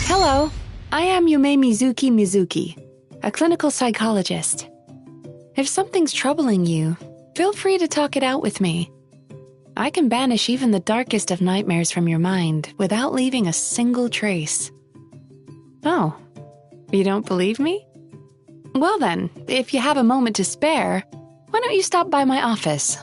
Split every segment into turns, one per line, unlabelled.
Hello, I am Yume Mizuki, a clinical psychologist. If something's troubling you, feel free to talk it out with me. I can banish even the darkest of nightmares from your mind without leaving a single trace. Oh, you don't believe me? Well then, if you have a moment to spare, why don't you stop by my office?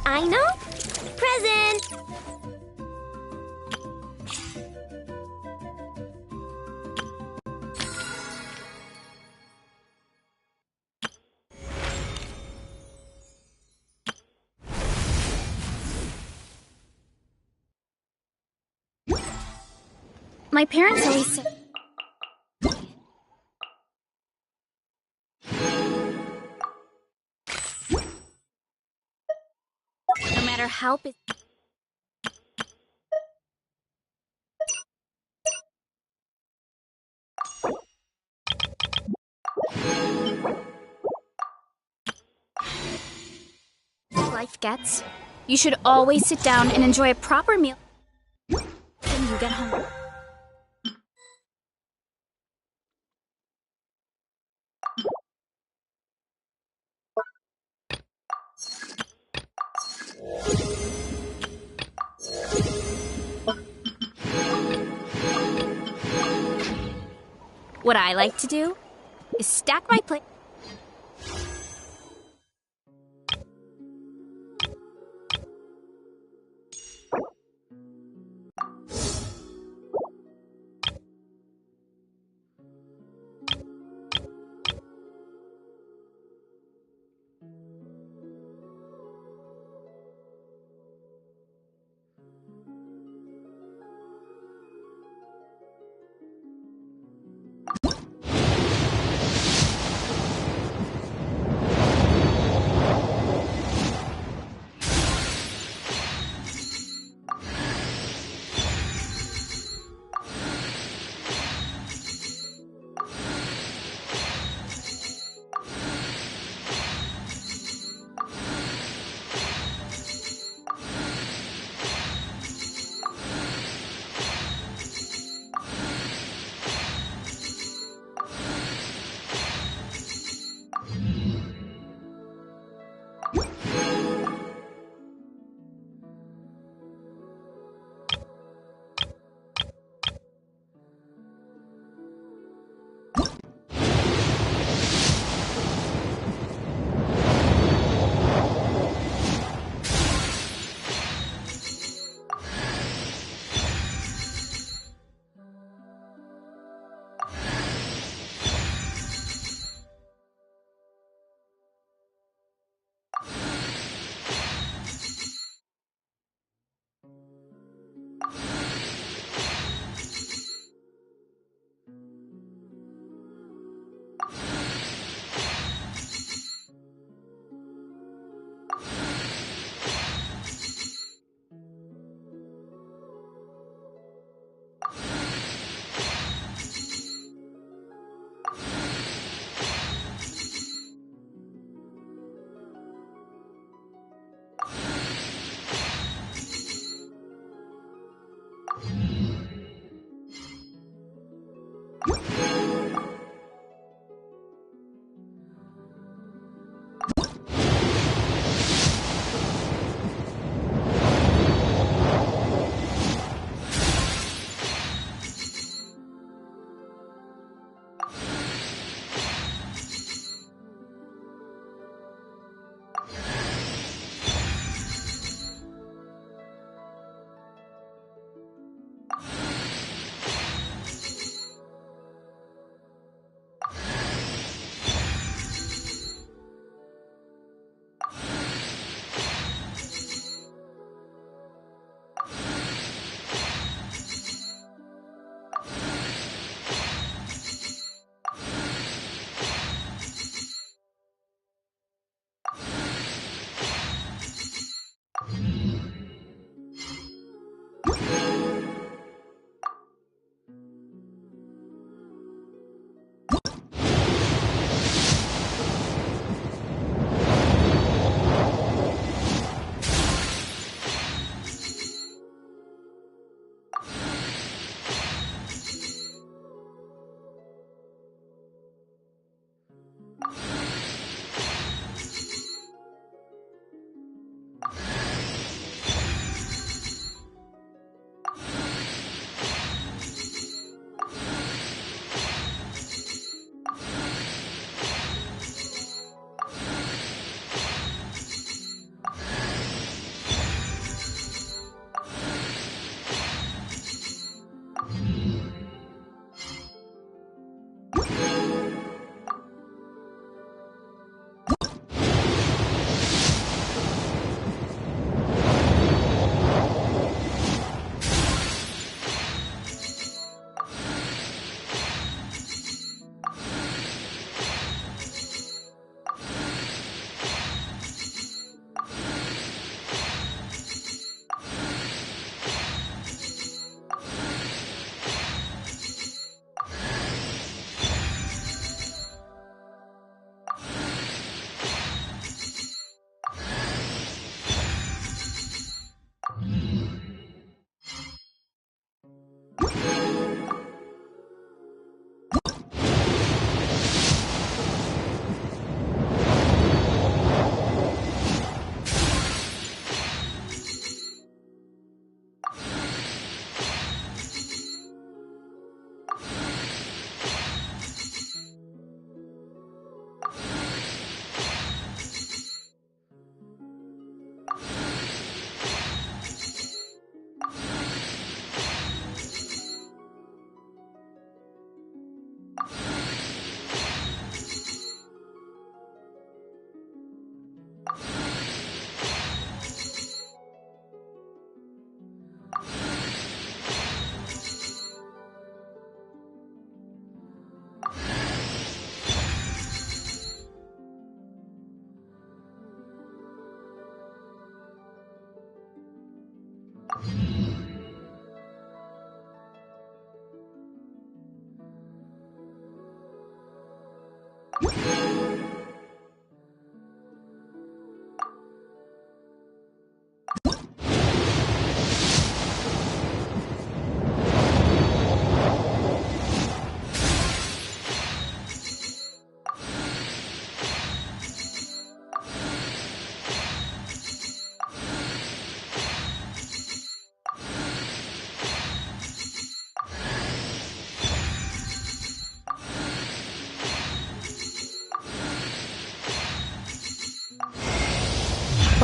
I know. Present! My parents always said... No matter how busy... life gets, you should always sit down and enjoy a proper meal when you get home. What I like to do is stack my plate.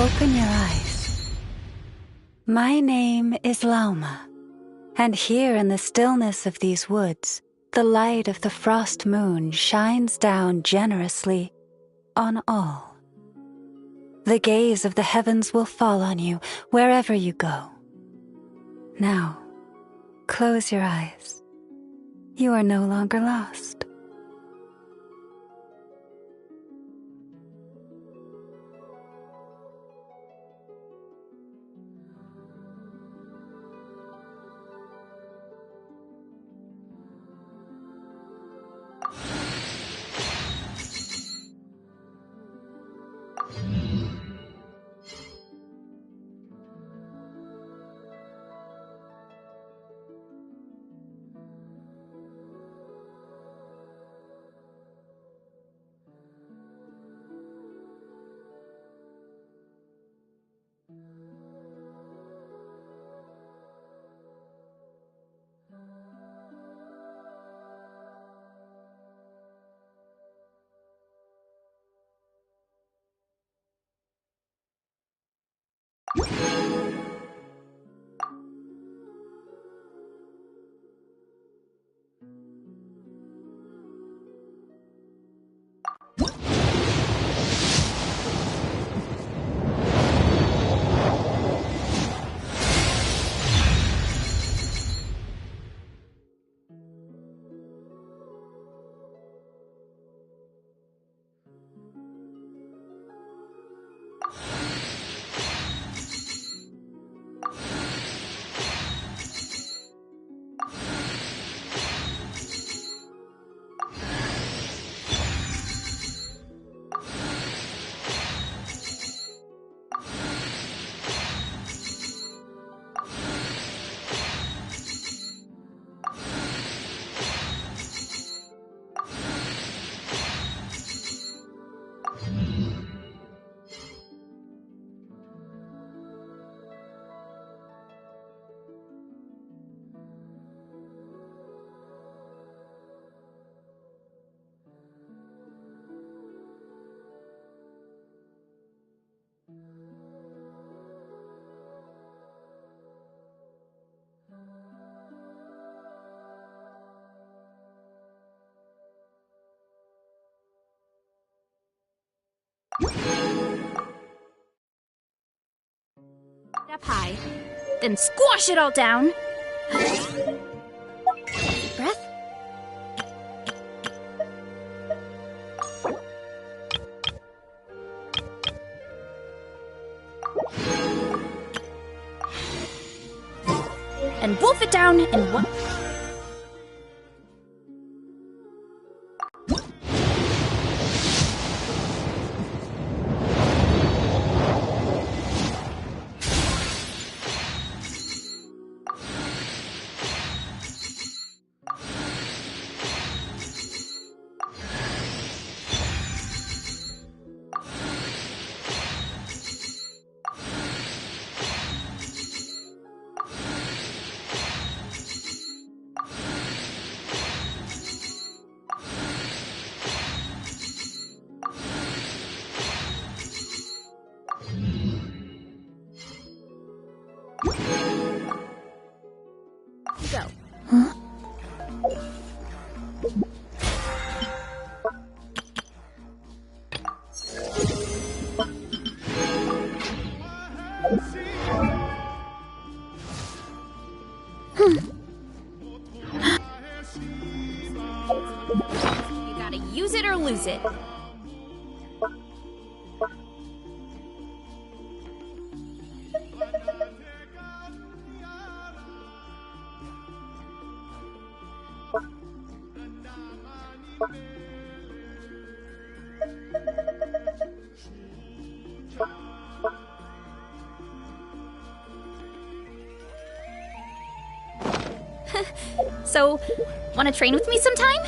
Open your eyes. My name is Lauma, and here in the stillness of these woods, the light of the frost moon shines down generously on all. The gaze of the heavens will fall on you wherever you go. Now, close your eyes. You are no longer lost.
Up high, then squash it all down. Breath. And wolf it down in one. Go.
Huh?
lose it. So, wanna train with me sometime?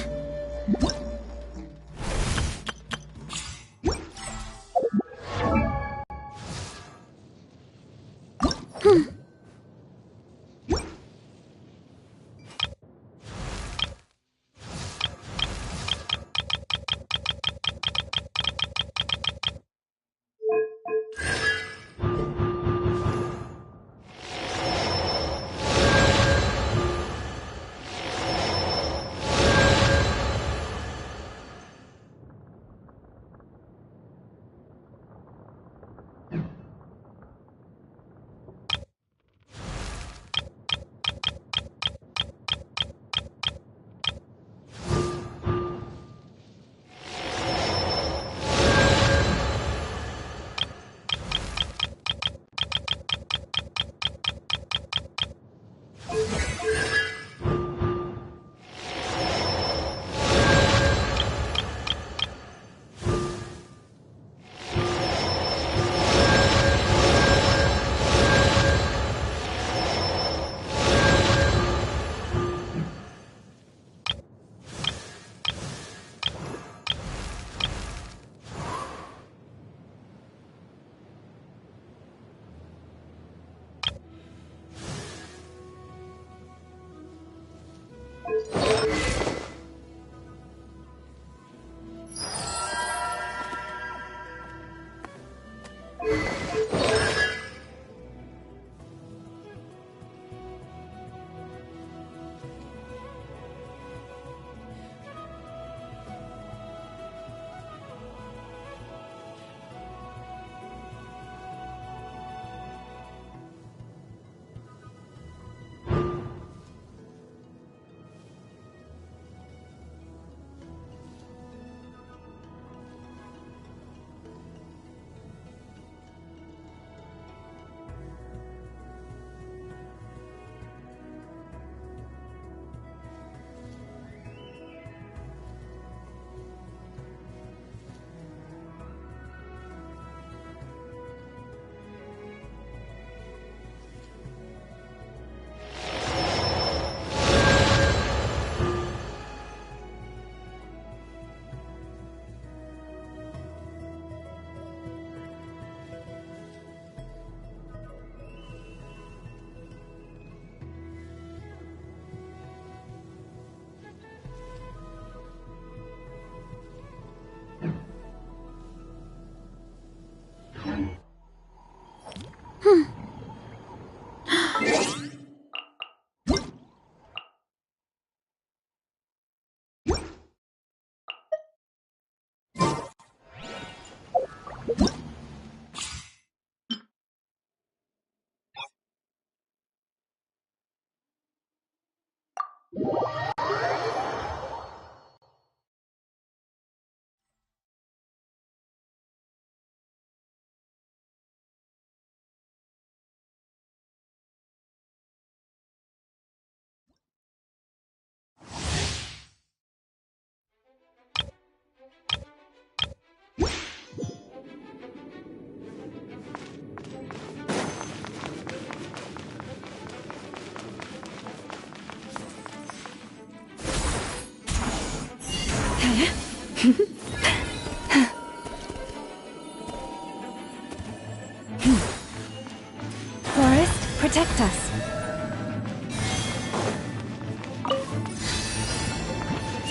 Forest, protect us.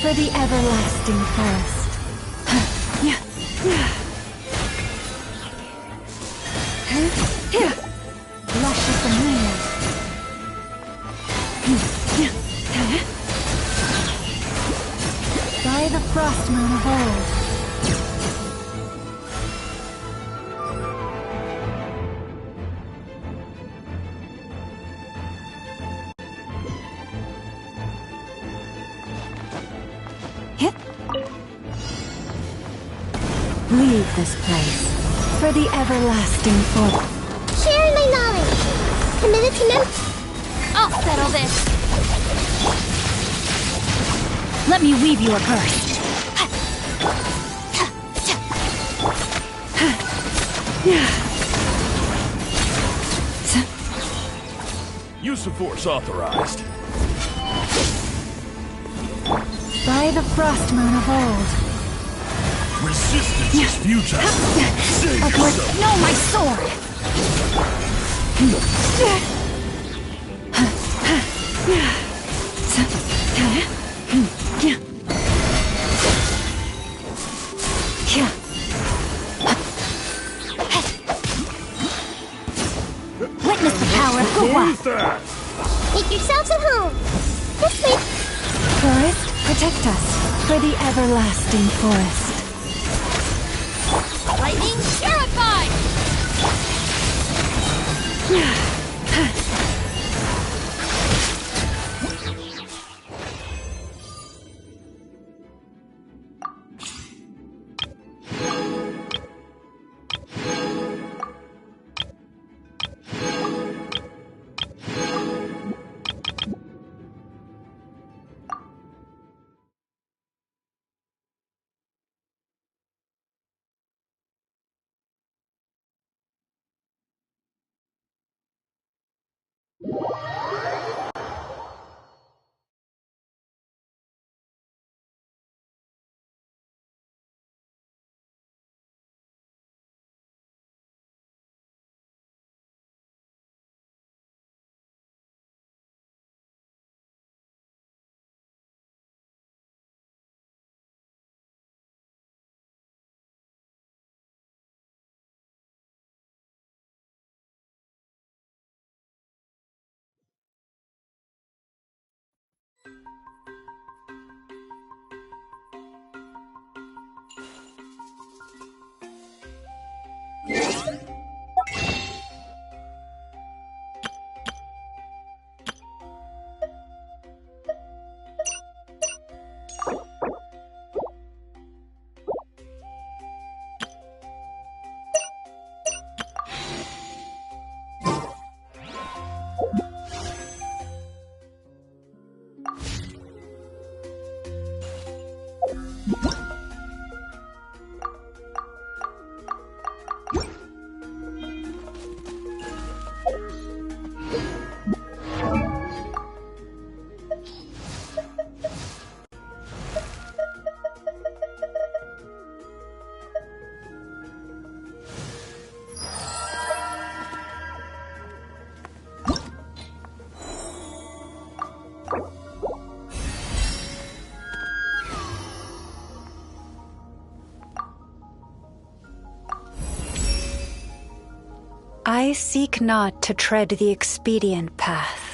For the everlasting forest. Luscious and rare. By the frost moon of old. leave this place for the everlasting forest.
Sharing my knowledge. Committed to
I'll settle this.
Let me weave you a curse.
Use of force authorized.
By the frost moon of old.
Resistance is futile. Save yourself.
No, my sword! Witness the power of Gua!
Who's that?
Make yourselves at home. This way.
Forest, protect us for the everlasting forest.
Lightning terrified!
I seek not to tread the expedient path.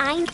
I...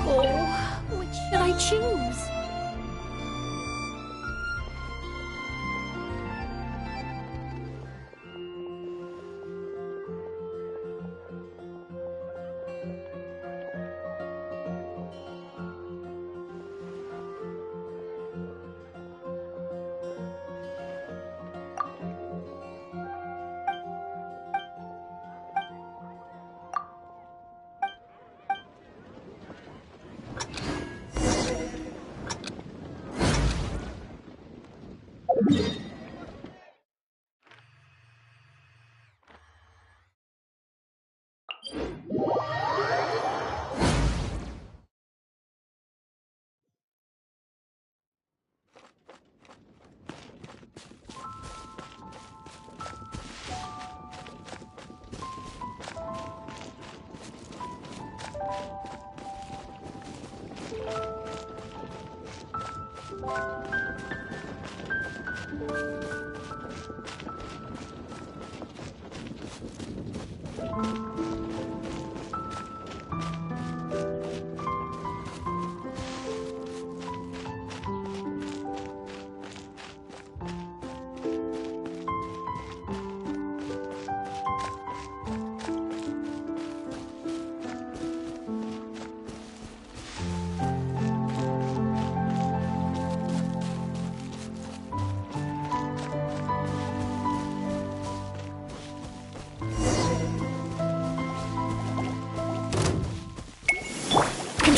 Oh, which should I choose?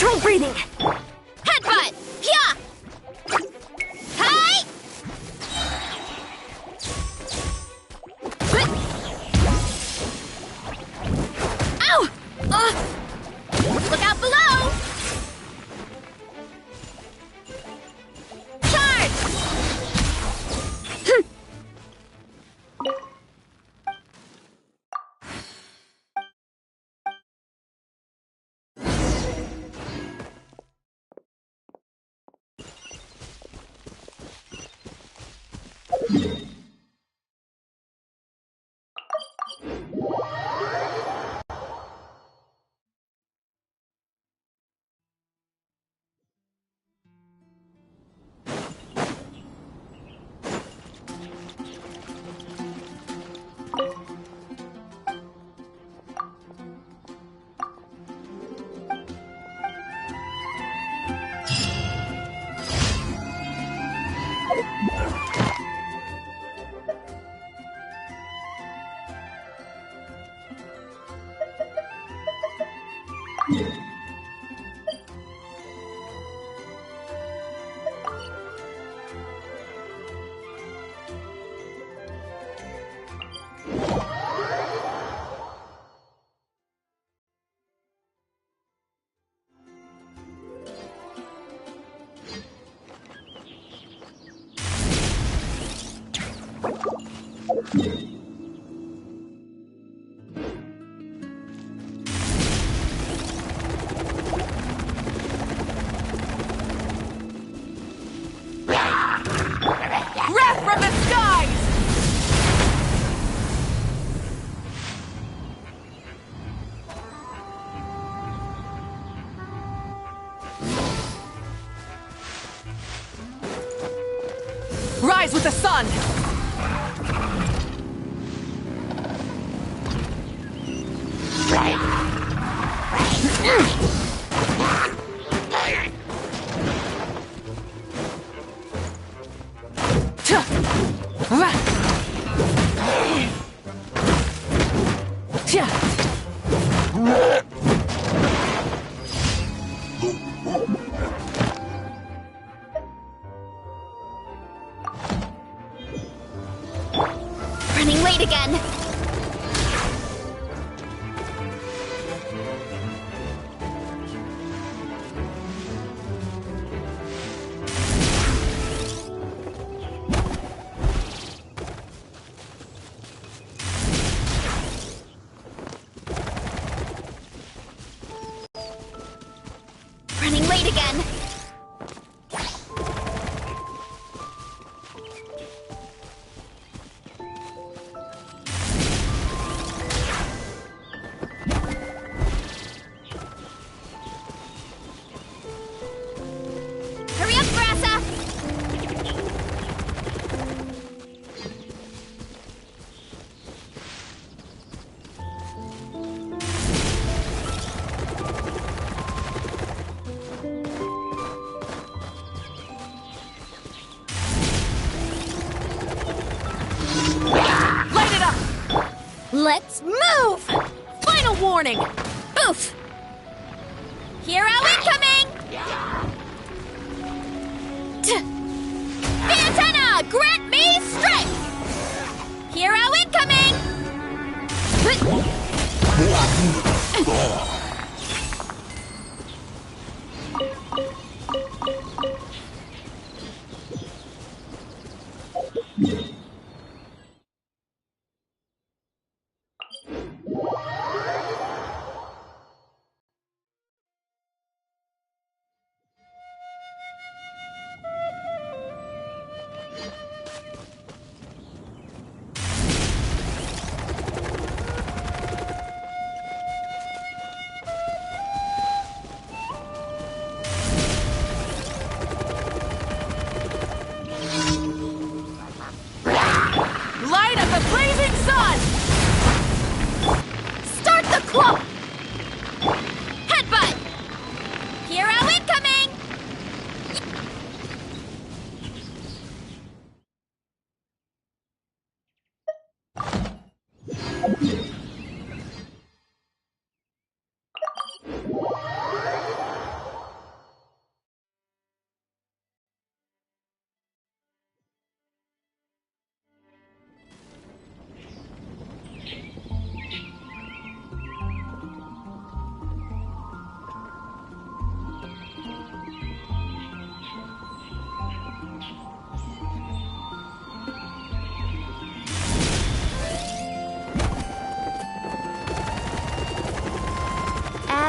Try breathing. Headbutt! Yeah! Hi! Ow! Look out below! Charge! Wrath from the skies! Rise with the sun! Running late again. Running late again. Hurry up, Grassa! Light it up! Let's move! Final warning! Oof! Hero incoming! The antenna! Grant me strength! Hero incoming! Light of the blazing sun! Start the clock! Headbutt! Hero incoming!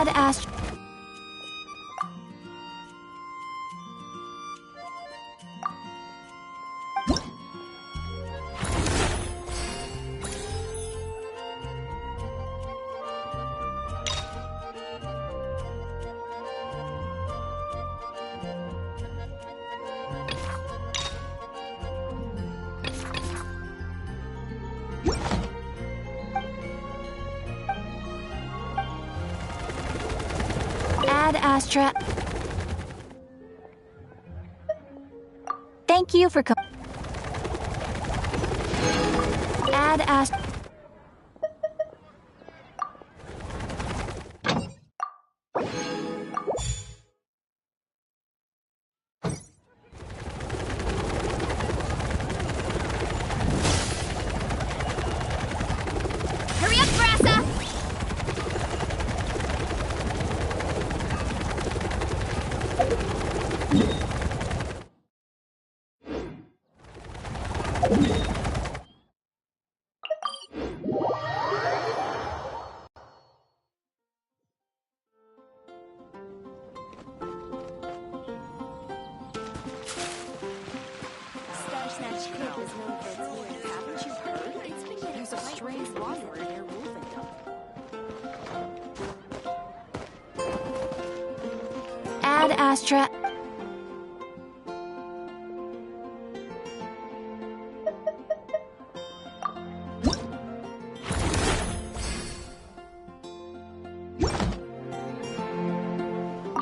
Ad Astra. Ad Astra. Thank you for coming. Ad Astra. Hurry up, Brassa! Ad Astra.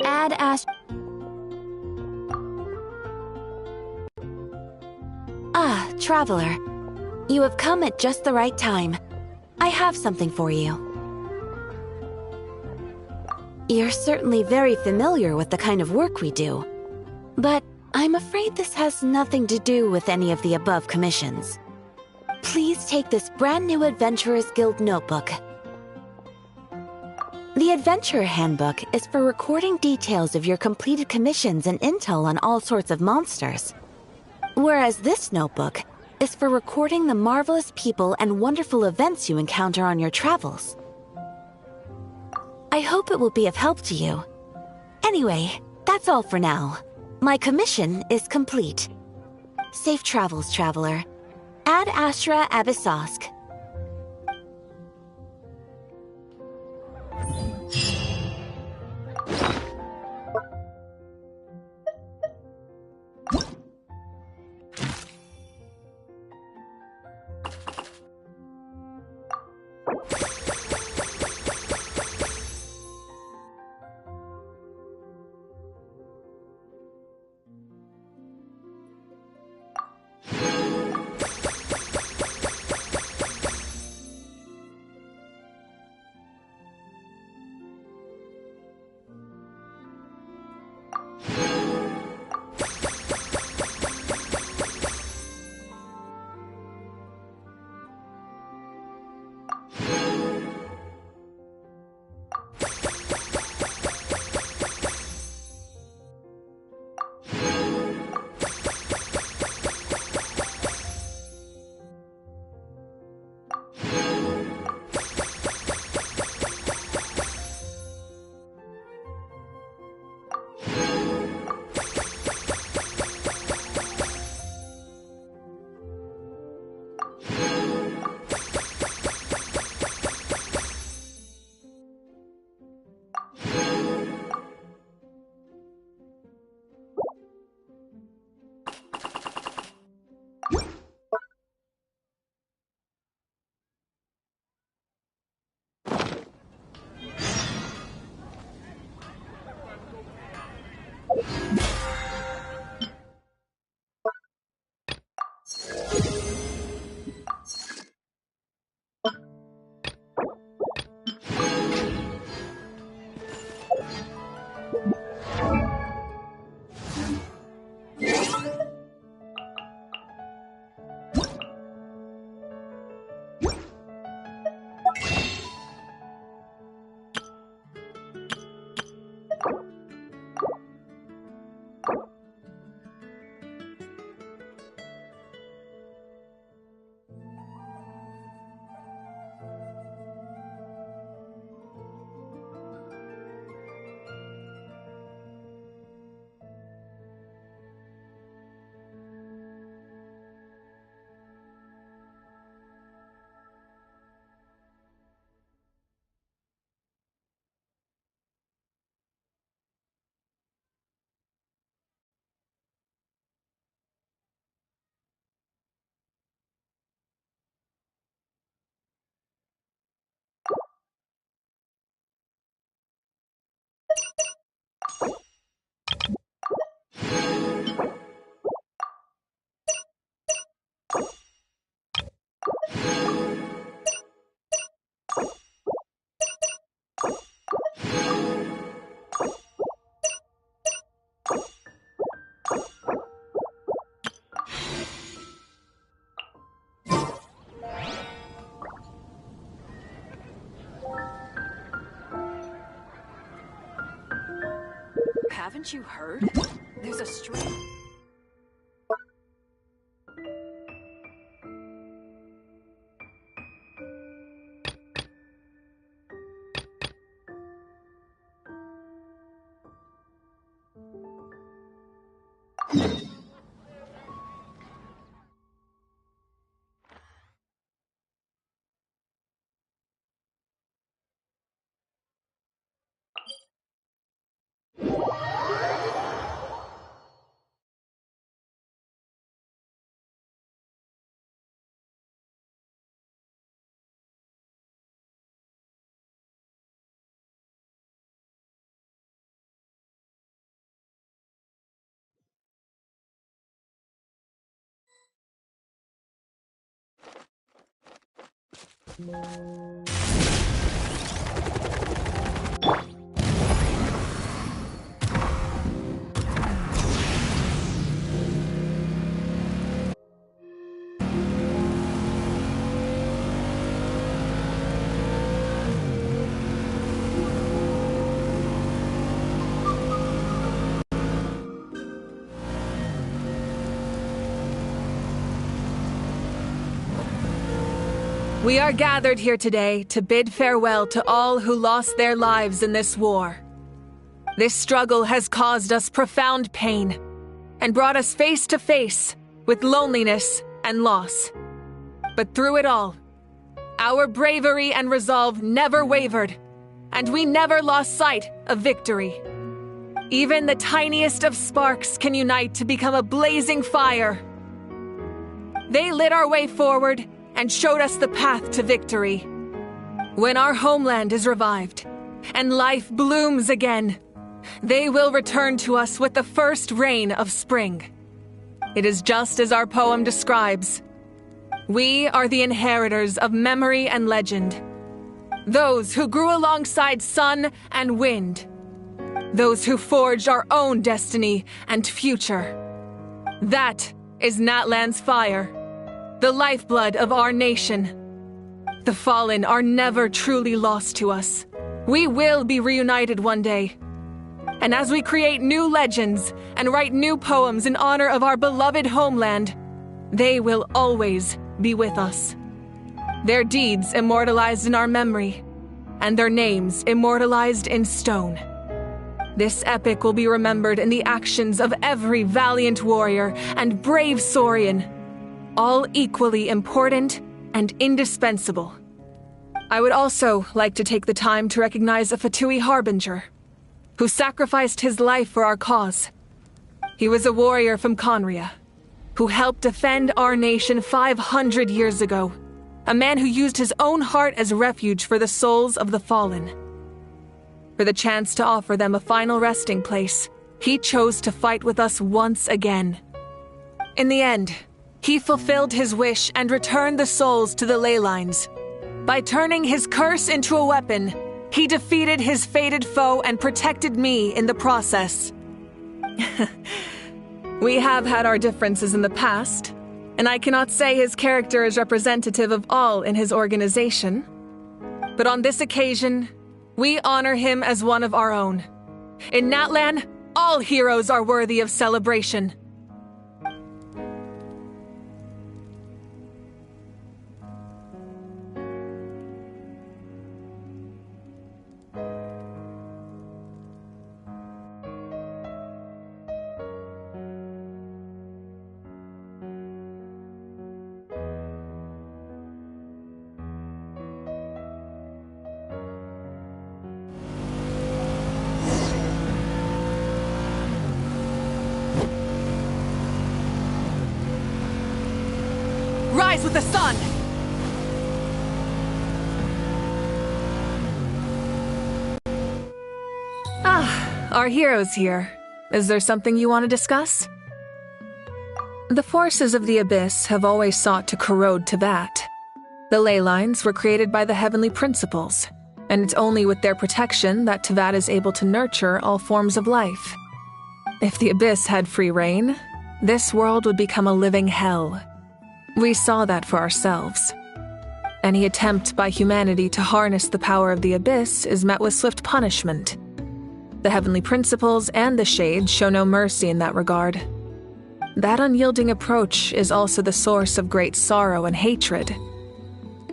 Ad Astra. Ah, traveler. You have come at just the right time. I have something for you. You're certainly very familiar with the kind of work we do, but I'm afraid this has nothing to do with any of the above commissions. Please take this brand new Adventurers Guild notebook. The Adventurer Handbook is for recording details of your completed commissions and intel on all sorts of monsters, whereas this notebook is for recording the marvelous people and wonderful events you encounter on your travels. I hope it will be of help to you. Anyway, that's all for now. My commission is complete. Safe travels, traveler. Ad Astra Abyssosk.
Haven't you heard? There's a stream.
We are gathered here today to bid farewell to all who lost their lives in this war. This struggle has caused us profound pain and brought us face to face with loneliness and loss. But through it all, our bravery and resolve never wavered, and we never lost sight of victory. Even the tiniest of sparks can unite to become a blazing fire. They lit our way forward and showed us the path to victory. When our homeland is revived and life blooms again, they will return to us with the first rain of spring. It is just as our poem describes. We are the inheritors of memory and legend. Those who grew alongside sun and wind. Those who forged our own destiny and future. That is Natlan's fire, the lifeblood of our nation. The fallen are never truly lost to us. We will be reunited one day. And as we create new legends and write new poems in honor of our beloved homeland, they will always be with us. Their deeds immortalized in our memory, and their names immortalized in stone. This epic will be remembered in the actions of every valiant warrior and brave Saurian, all equally important and indispensable. I would also like to take the time to recognize a Fatui harbinger, who sacrificed his life for our cause. He was a warrior from Conria, who helped defend our nation 500 years ago, a man who used his own heart as refuge for the souls of the fallen. For the chance to offer them a final resting place, he chose to fight with us once again. In the end, he fulfilled his wish and returned the souls to the ley lines. By turning his curse into a weapon, he defeated his fated foe and protected me in the process. We have had our differences in the past, and I cannot say his character is representative of all in his organization. But on this occasion, we honor him as one of our own. In Natlan, all heroes are worthy of celebration. Rise with the sun! Ah, our hero's here. Is there something you want to discuss? The forces of the Abyss have always sought to corrode Teyvat. The ley lines were created by the heavenly principles, and it's only with their protection that Teyvat is able to nurture all forms of life. If the Abyss had free reign, this world would become a living hell. We saw that for ourselves. Any attempt by humanity to harness the power of the Abyss is met with swift punishment. The heavenly principles and the Shades show no mercy in that regard. That unyielding approach is also the source of great sorrow and hatred.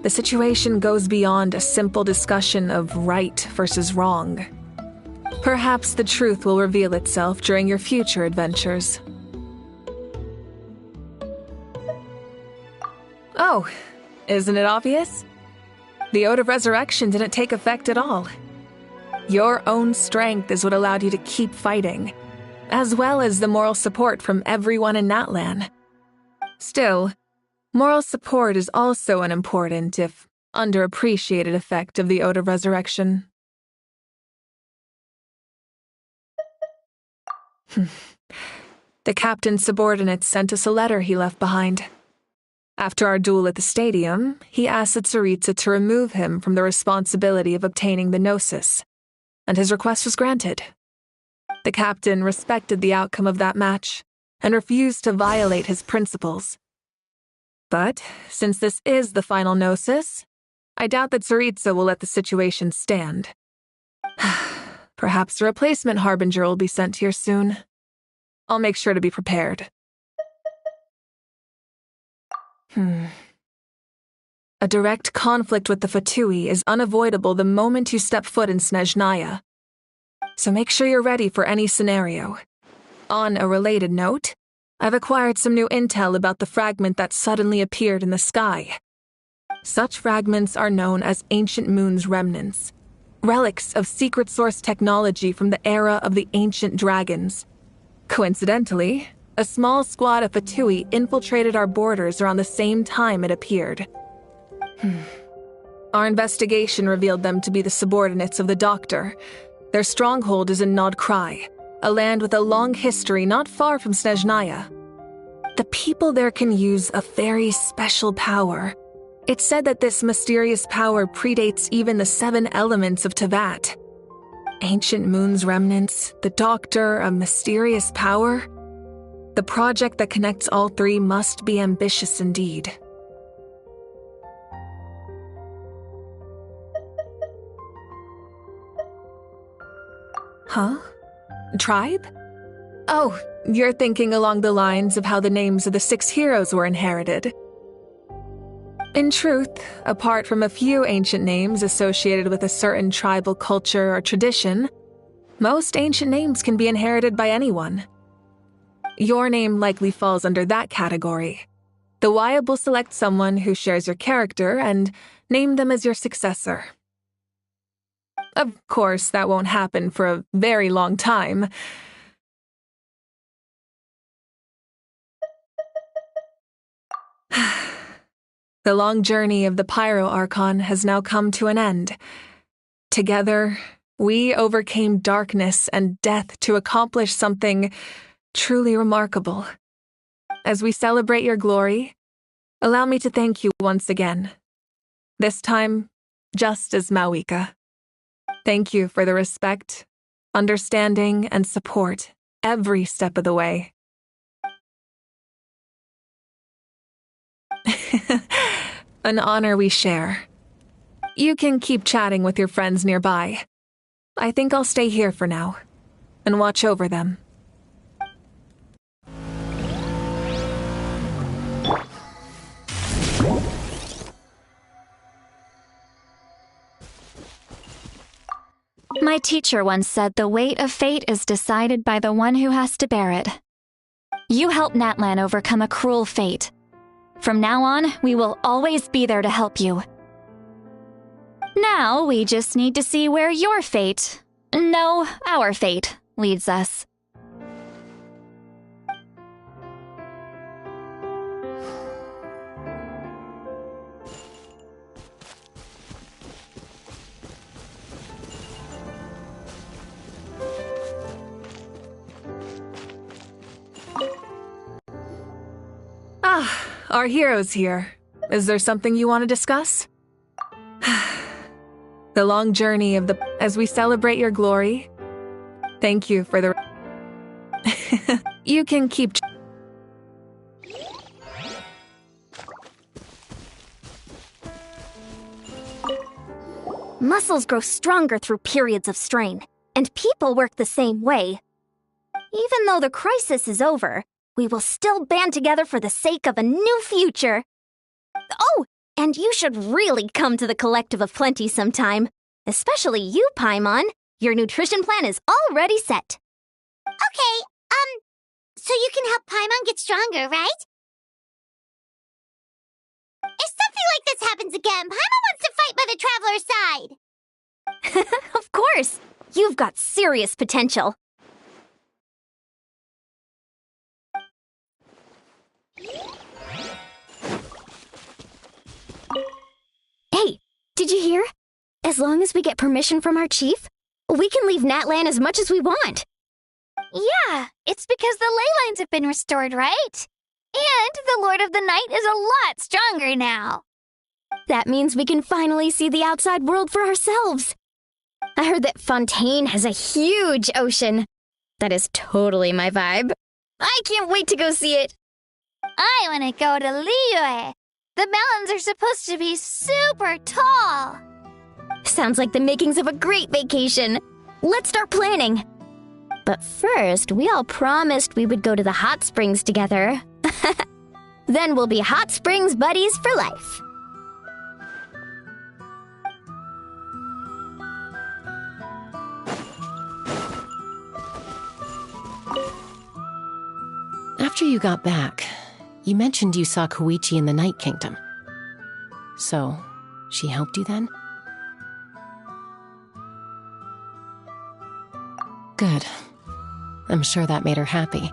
The situation goes beyond a simple discussion of right versus wrong. Perhaps the truth will reveal itself during your future adventures. Oh, isn't it obvious? The Ode of Resurrection didn't take effect at all. Your own strength is what allowed you to keep fighting, as well as the moral support from everyone in Natlan. Still, moral support is also an important, if underappreciated, effect of the Ode of Resurrection. The captain's subordinates sent us a letter he left behind. After our duel at the stadium, he asked Tsaritsa to remove him from the responsibility of obtaining the Gnosis, and his request was granted. The captain respected the outcome of that match and refused to violate his principles. But since this is the final Gnosis, I doubt that Tsaritsa will let the situation stand. Perhaps a replacement Harbinger will be sent here soon. I'll make sure to be prepared. A direct conflict with the Fatui is unavoidable the moment you step foot in Snezhnaya. So make sure you're ready for any scenario. On a related note, I've acquired some new intel about the fragment that suddenly appeared in the sky. Such fragments are known as Ancient Moon's remnants, relics of secret source technology from the era of the ancient dragons. Coincidentally, a small squad of Fatui infiltrated our borders around the same time it appeared. Our investigation revealed them to be the subordinates of the Doctor. Their stronghold is in Nod Krai, a land with a long history not far from Snezhnaya. The people there can use a very special power. It's said that this mysterious power predates even the 7 elements of Teyvat. Ancient Moon's remnants, the Doctor, a mysterious power. The project that connects all 3 must be ambitious indeed. Huh? Tribe? Oh, you're thinking along the lines of how the names of the 6 heroes were inherited. In truth, apart from a few ancient names associated with a certain tribal culture or tradition, most ancient names can be inherited by anyone. Your name likely falls under that category. The Wyab will select someone who shares your character and name them as your successor. Of course, that won't happen for a very long time. The long journey of the Pyro Archon has now come to an end. Together, we overcame darkness and death to accomplish something truly remarkable. As we celebrate your glory, allow me to thank you once again. This time, just as Mawika. Thank you for the respect, understanding, and support every step of the way. An honor we share. You can keep chatting with your friends nearby. I think I'll stay here for now and watch over them.
My teacher once said the weight of fate is decided by the one who has to bear it. You helped Natlan overcome a cruel fate. From now on, we will always be there to help you. Now, we just need to see where your fate, no, our fate, leads us.
Our hero's here. Is there something you want to discuss? The long journey of as we celebrate your glory. Thank you for the... You can keep...
Muscles grow stronger through periods of strain, and people work the same way. Even though the crisis is over, we will still band together for the sake of a new future. Oh, and you should really come to the Collective of Plenty sometime. Especially you, Paimon. Your nutrition plan is already set.
Okay, so you can help Paimon get stronger, right? If something like this happens again, Paimon wants to fight by the Traveler's side.
Of course! You've got serious potential. Hey, did you hear? As long as we get permission from our chief, we can leave Natlan as much as we want.
Yeah, it's because the ley lines have been restored, right? And the Lord of the Night is a lot stronger now.
That means we can finally see the outside world for ourselves. I heard that Fontaine has a huge ocean. That is totally my vibe. I can't wait to go see it.
I want to go to Liyue. The mountains are supposed to be super tall.
Sounds like the makings of a great vacation. Let's start planning. But first, we all promised we would go to the hot springs together. Then we'll be hot springs buddies for life.
After you got back, you mentioned you saw Koichi in the Night Kingdom. So, she helped you then? Good. I'm sure that made her happy.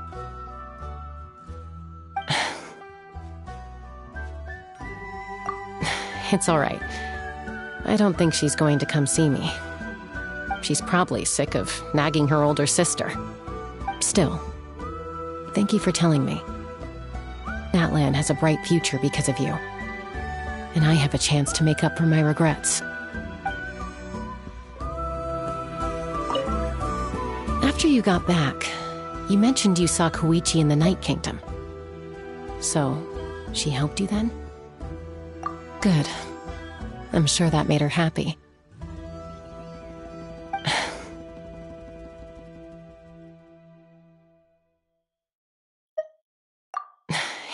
It's all right. I don't think she's going to come see me. She's probably sick of nagging her older sister. Still, thank you for telling me. Natlan has a bright future because of you. And I have a chance to make up for my regrets. After you got back, you mentioned you saw Koichi in the Night Kingdom. So, she helped you then? Good. I'm sure that made her happy.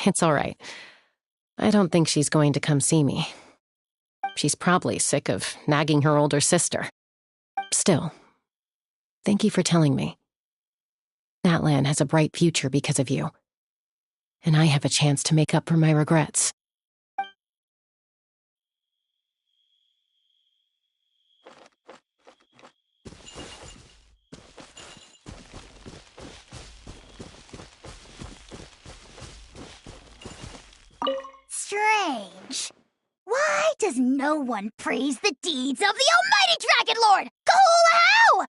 It's all right. I don't think she's going to come see me. She's probably sick of nagging her older sister. Still, thank you for telling me. Natlan has a bright future because of you. And I have a chance to make up for my regrets.
Strange. Why does no one praise the deeds of the Almighty Dragon Lord, Kahula-Hau?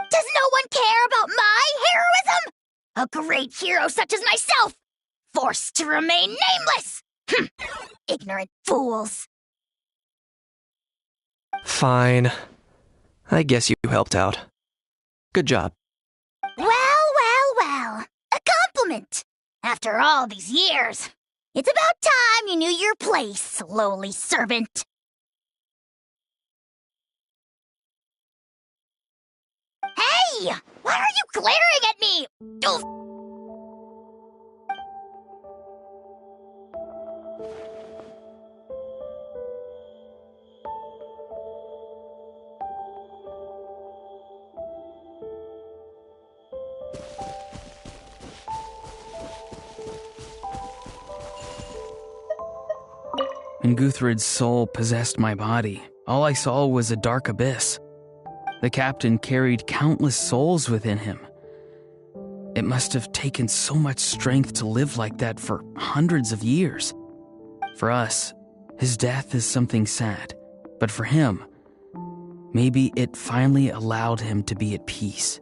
Does no one care about my heroism? A great hero such as myself, forced to remain nameless! Ignorant fools.
Fine. I guess you helped out. Good job.
Well. A compliment. After all these years. It's about time you knew your place, lowly servant. Hey! Why are you glaring at me? Oof.
When Guthred's soul possessed my body, all I saw was a dark abyss. The captain carried countless souls within him. It must have taken so much strength to live like that for hundreds of years. For us, his death is something sad, but for him, maybe it finally allowed him to be at peace.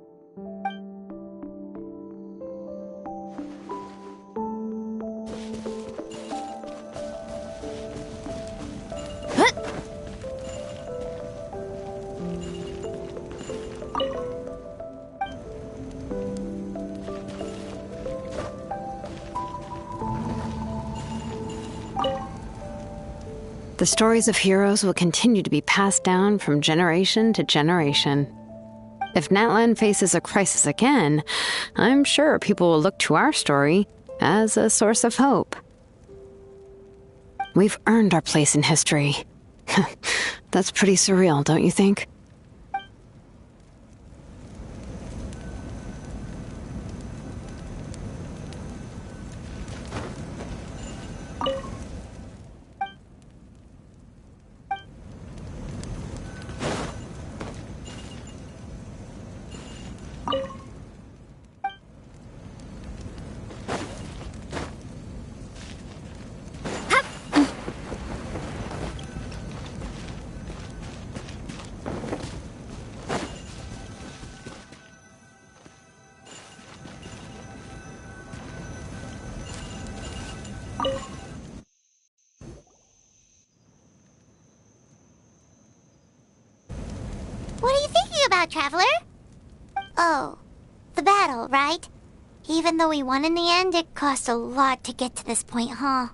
The stories of heroes will continue to be passed down from generation to generation. If Natlan faces a crisis again, I'm sure people will look to our story as a source of hope. We've earned our place in history. That's pretty surreal, don't you think?
What are you thinking about, Traveler? Oh, the battle, right? Even though we won in the end, it cost a lot to get to this point, huh?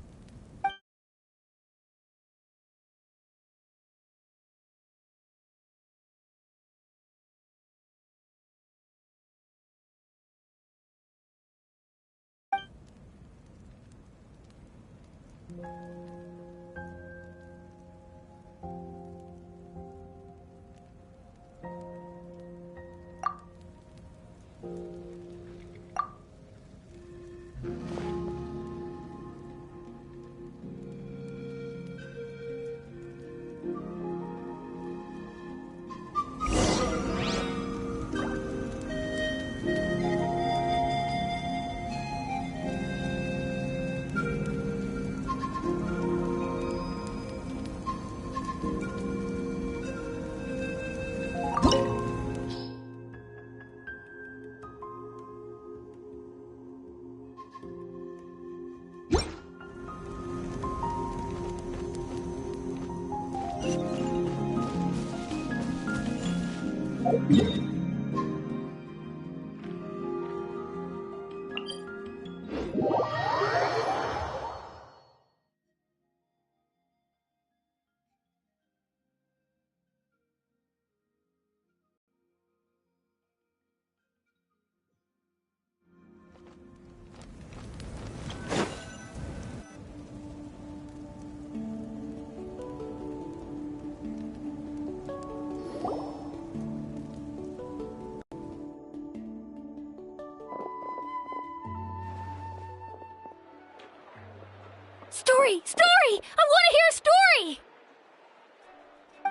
Story! Story! I want to hear a story!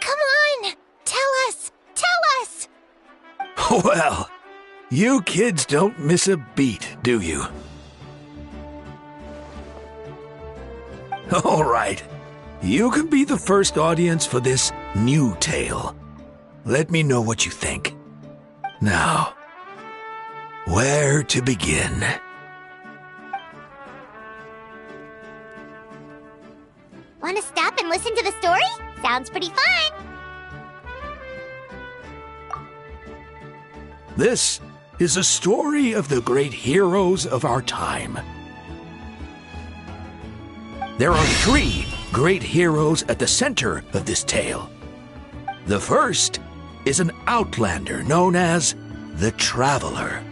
Come on! Tell us! Tell us!
Well, you kids don't miss a beat, do you? All right. You can be the first audience for this new tale. Let me know what you think. Now, where to begin?
Want to stop and listen to the story? Sounds pretty fun!
This is a story of the great heroes of our time. There are 3 great heroes at the center of this tale. The first is an outlander known as the Traveler,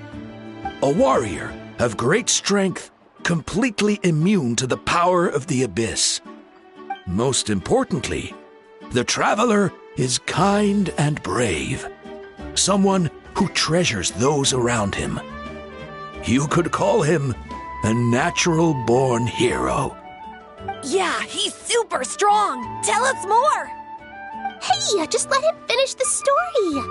a warrior of great strength, completely immune to the power of the abyss. Most importantly, the Traveler is kind and brave, someone who treasures those around him. You could call him a natural-born hero.
Yeah, he's super strong! Tell us more!
Hey, just let him finish the story!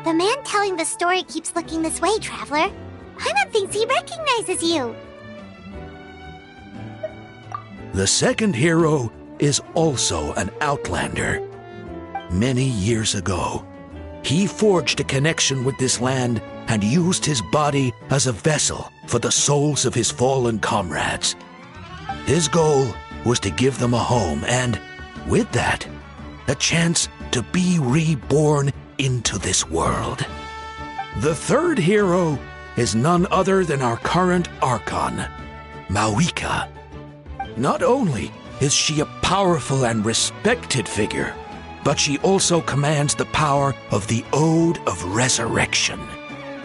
The man telling the story keeps looking this way, Traveler. Paimon thinks he recognizes you.
The second hero is also an outlander. Many years ago, he forged a connection with this land and used his body as a vessel for the souls of his fallen comrades. His goal was to give them a home and, with that, a chance to be reborn into this world. The third hero is none other than our current Archon, Mawika. Not only is she a powerful and respected figure, but she also commands the power of the Ode of Resurrection,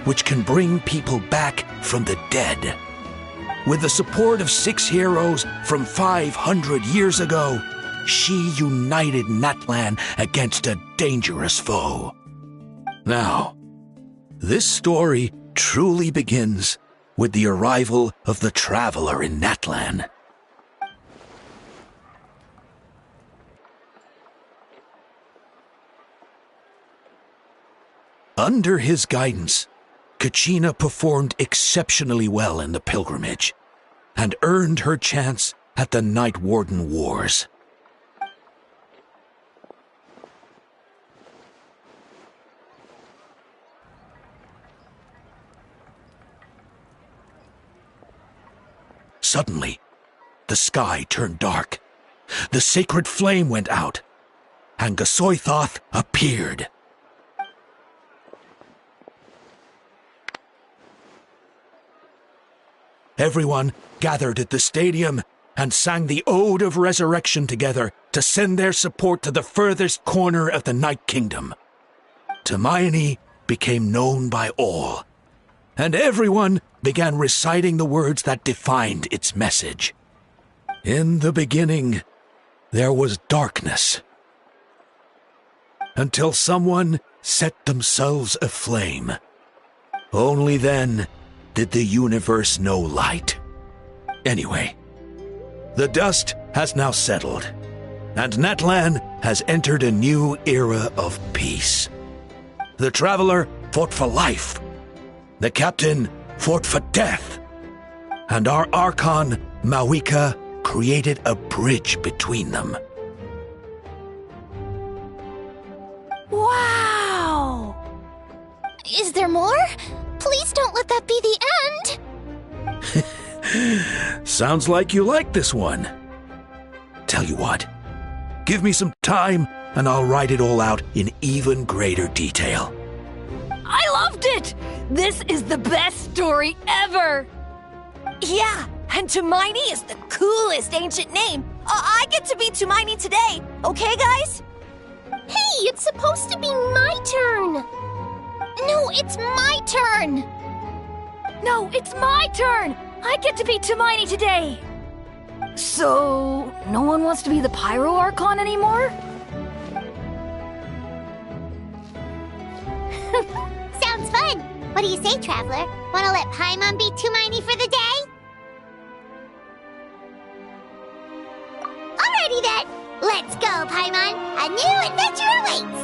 which can bring people back from the dead. With the support of 6 heroes from 500 years ago, she united Natlan against a dangerous foe. Now, this story truly begins with the arrival of the Traveler in Natlan. Under his guidance, Kachina performed exceptionally well in the pilgrimage and earned her chance at the Night Warden Wars. Suddenly, the sky turned dark, the sacred flame went out, and Gasoithoth appeared. Everyone gathered at the stadium and sang the Ode of Resurrection together to send their support to the furthest corner of the Night Kingdom. Hermione became known by all, and everyone began reciting the words that defined its message. In the beginning, there was darkness, until someone set themselves aflame. Only then did the universe know light. Anyway, the dust has now settled, and Natlan has entered a new era of peace. The Traveler fought for life, the Captain fought for death, and our Archon, Mawika, created a bridge between them.
Wow! Is there more? Please don't let that be the end!
Sounds like you like this one. Tell you what, give me some time and I'll write it all out in even greater detail.
I loved it! This is the best story ever! Yeah, and Hermione is the coolest ancient name. I get to be Hermione today, okay, guys?
Hey, it's supposed to be my turn! No, it's my turn!
No, it's my turn! I get to be Hermione today! So, no one wants to be the Pyro Archon anymore?
Sounds fun! What do you say, Traveler? Wanna let Paimon be Hermione for the day? Alrighty then! Let's go, Paimon! A new adventure awaits!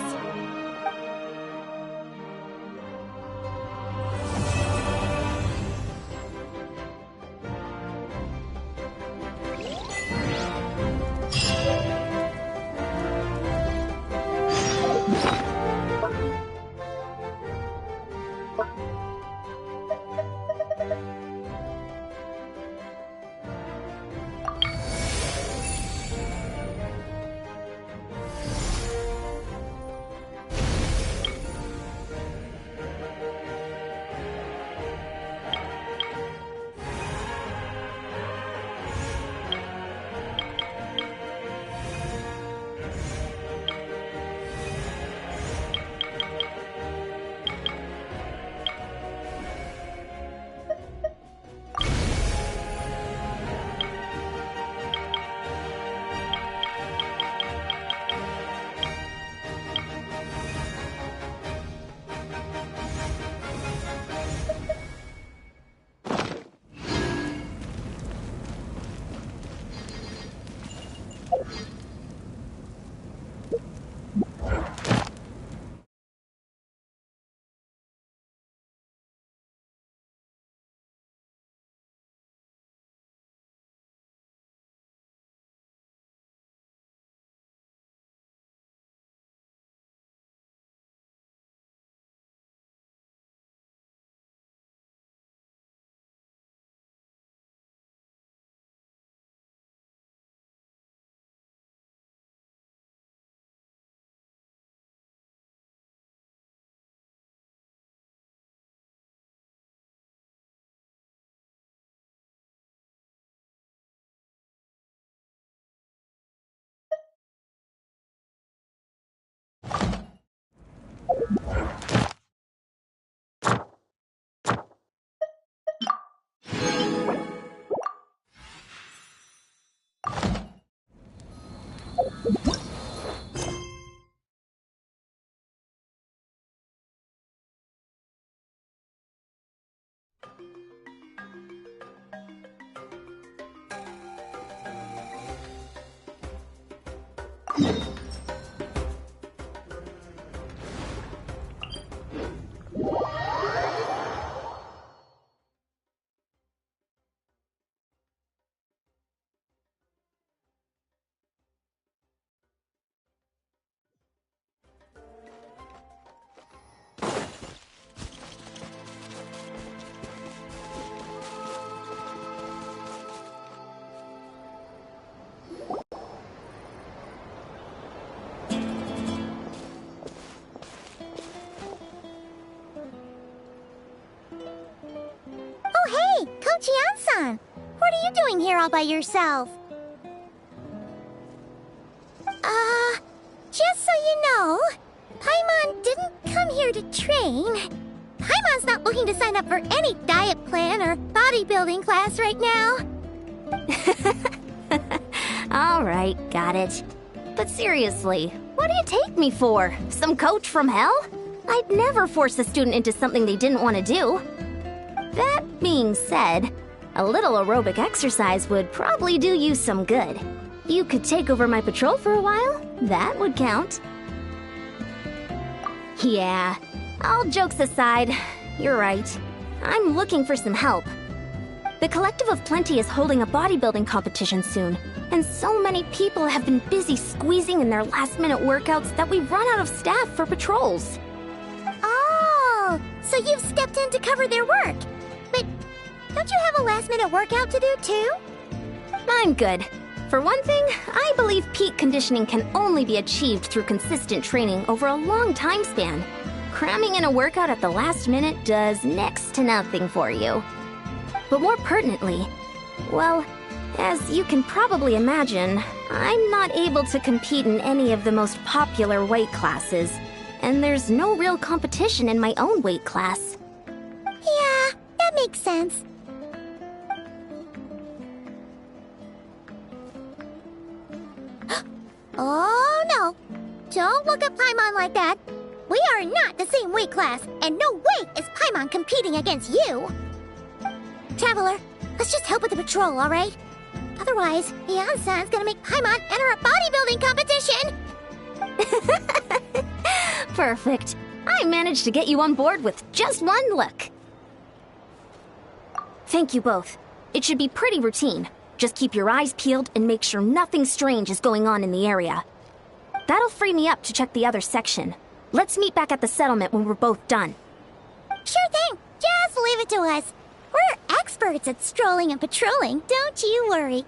Oh, hey, Coach Yan-san! What are you doing here all by yourself? Just so you know, Paimon didn't come here to train. Paimon's not looking to sign up for any diet plan or bodybuilding class right now.
Alright, got it. But seriously, what do you take me for? Some coach from hell? I'd never force a student into something they didn't want to do. That being said, a little aerobic exercise would probably do you some good. You could take over my patrol for a while. That would count. Yeah, all jokes aside, you're right. I'm looking for some help. The Collective of Plenty is holding a bodybuilding competition soon, and so many people have been busy squeezing in their last-minute workouts that we've run out of staff for patrols.
Oh, so you've stepped in to cover their work. But don't you have a last-minute workout to do too?
I'm good. For one thing, I believe peak conditioning can only be achieved through consistent training over a long time span. Cramming in a workout at the last minute does next to nothing for you. But more pertinently, well, as you can probably imagine, I'm not able to compete in any of the most popular weight classes, and there's no real competition in my own weight class.
Yeah, that makes sense. Oh no! Don't look at Paimon like that! We are not the same weight class, and no way is Paimon competing against you! Traveler, let's just help with the patrol, alright? Otherwise, Yan-san's gonna make Paimon enter a bodybuilding competition!
Perfect. I managed to get you on board with just one look. Thank you both. It should be pretty routine. Just keep your eyes peeled and make sure nothing strange is going on in the area. That'll free me up to check the other section. Let's meet back at the settlement when we're both done.
Sure thing. Just leave it to us. We're experts at strolling and patrolling, don't you worry.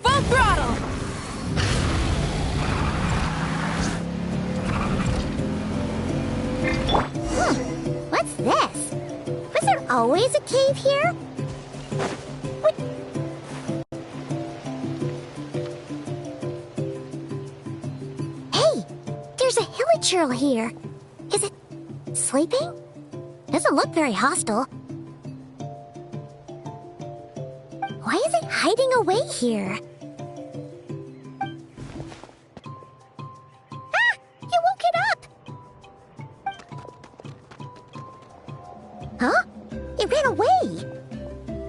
Full throttle!
What's this? Was there always a cave here? What? Hey! There's a hilichurl here. Is it sleeping? Doesn't look very hostile. Why is it hiding away here? Ah! You woke it up! Huh? It ran away!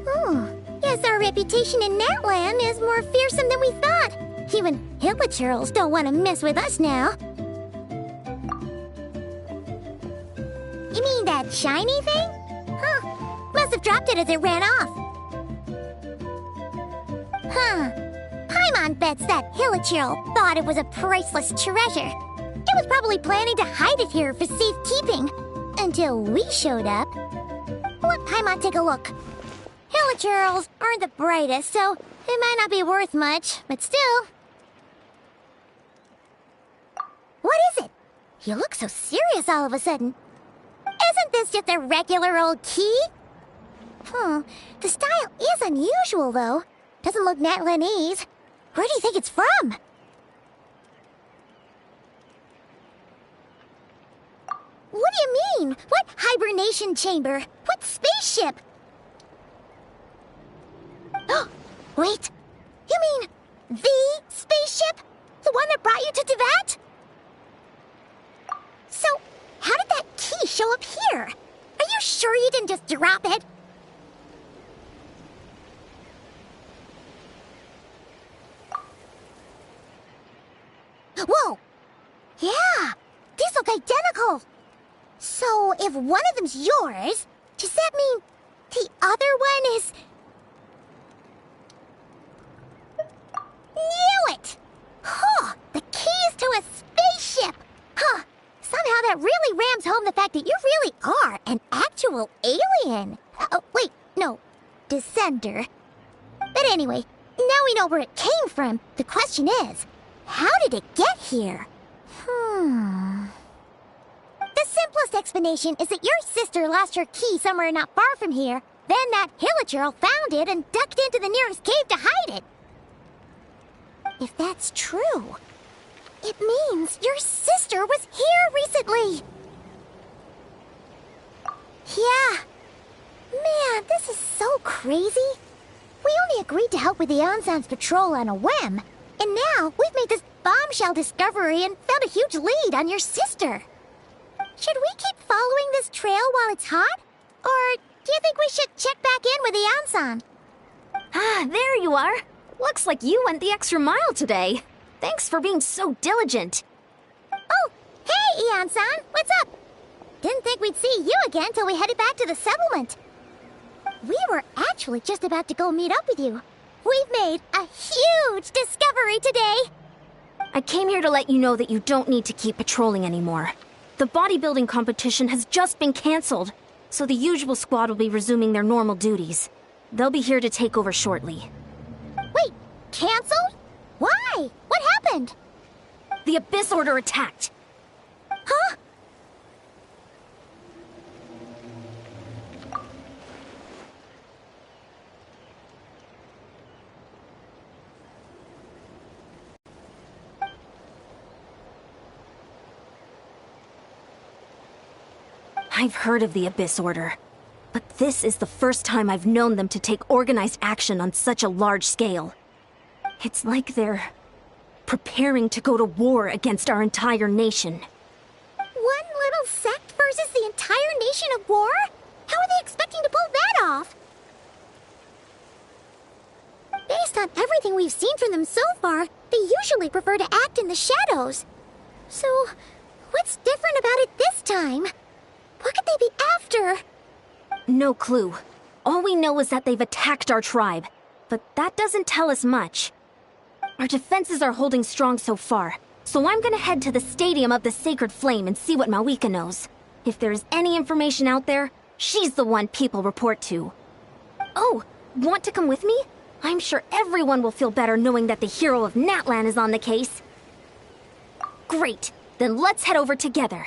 Oh, yes, our reputation in Natlan is more fearsome than we thought. Even hilichurls don't want to mess with us now. You mean that shiny thing? Huh. Must have dropped it as it ran off. Huh. Paimon bets that hilichurl thought it was a priceless treasure. It was probably planning to hide it here for safekeeping. Until we showed up. Let Paimon take a look. Hilichurls aren't the brightest, so it might not be worth much, but still. What is it? You look so serious all of a sudden. Isn't this just a regular old key? The style is unusual, though. Doesn't look Natlanese. Where do you think it's from? What do you mean? What hibernation chamber? What spaceship? Wait, you mean the spaceship? The one that brought you to Teyvat? So, how did that key show up here? Are you sure you didn't just drop it? Whoa! Yeah, these look identical. So, if one of them's yours, does that mean the other one is... Knew it! Huh, the keys to a spaceship! Huh, somehow that really rams home the fact that you really are an actual alien. Oh, wait, no, descender. But anyway, now we know where it came from. The question is, how did it get here? The simplest explanation is that your sister lost her key somewhere not far from here. Then that Hilichurl found it and ducked into the nearest cave to hide it. If that's true, it means your sister was here recently. Yeah. Man, this is so crazy. We only agreed to help with the Ansan's patrol on a whim. And now we've made this bombshell discovery and found a huge lead on your sister. Should we keep following this trail while it's hot? Or do you think we should check back in with the Ansan?
Ah, there you are. Looks like you went the extra mile today. Thanks for being so diligent.
Oh, hey, Ian-san, what's up? Didn't think we'd see you again till we headed back to the settlement. We were actually just about to go meet up with you. We've made a huge discovery today.
I came here to let you know that you don't need to keep patrolling anymore. The bodybuilding competition has just been canceled, so the usual squad will be resuming their normal duties. They'll be here to take over shortly.
Wait, canceled? Why? What happened?
The Abyss Order attacked.
Huh?
I've heard of the Abyss Order, but this is the first time I've known them to take organized action on such a large scale. It's like they're preparing to go to war against our entire nation.
One little sect versus the entire nation at war? How are they expecting to pull that off? Based on everything we've seen from them so far, they usually prefer to act in the shadows. So, what's different about it this time? What could they be after?
No clue. All we know is that they've attacked our tribe, but that doesn't tell us much. Our defenses are holding strong so far, so I'm gonna head to the Stadium of the Sacred Flame and see what Mawika knows. If there's any information out there, she's the one people report to. Oh, want to come with me? I'm sure everyone will feel better knowing that the hero of Natlan is on the case. Great, then let's head over together.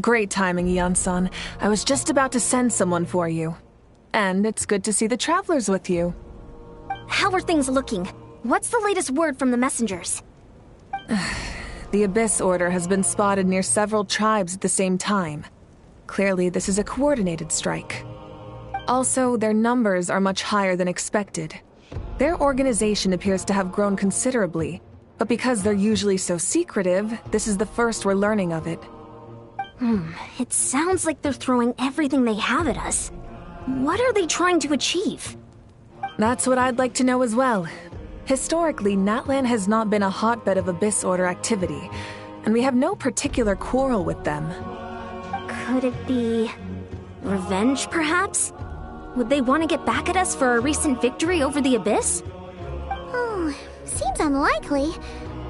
Great timing, Ian-san. I was just about to send someone for you. And it's good to see the travelers with you.
How are things looking? What's the latest word from the messengers?
The Abyss Order has been spotted near several tribes at the same time. Clearly, this is a coordinated strike. Also, their numbers are much higher than expected. Their organization appears to have grown considerably, but because they're usually so secretive, this is the first we're learning of it.
It sounds like they're throwing everything they have at us. What are they trying to achieve?
That's what I'd like to know as well. Historically, Natlan has not been a hotbed of Abyss Order activity, and we have no particular quarrel with them.
Could it be revenge, perhaps? Would they want to get back at us for our recent victory over the Abyss?
Seems unlikely.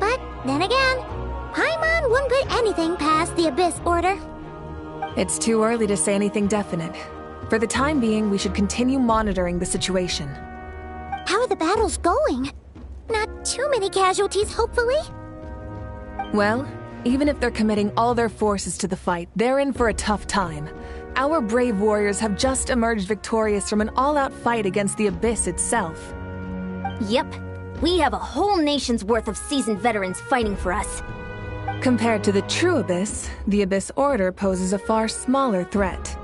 But then again, Paimon wouldn't put anything past the Abyss Order.
It's too early to say anything definite. For the time being, we should continue monitoring the situation.
How are the battles going? Not too many casualties, hopefully?
Well, even if they're committing all their forces to the fight, they're in for a tough time. Our brave warriors have just emerged victorious from an all-out fight against the Abyss itself.
Yep. We have a whole nation's worth of seasoned veterans fighting for us.
Compared to the true Abyss, the Abyss Order poses a far smaller threat.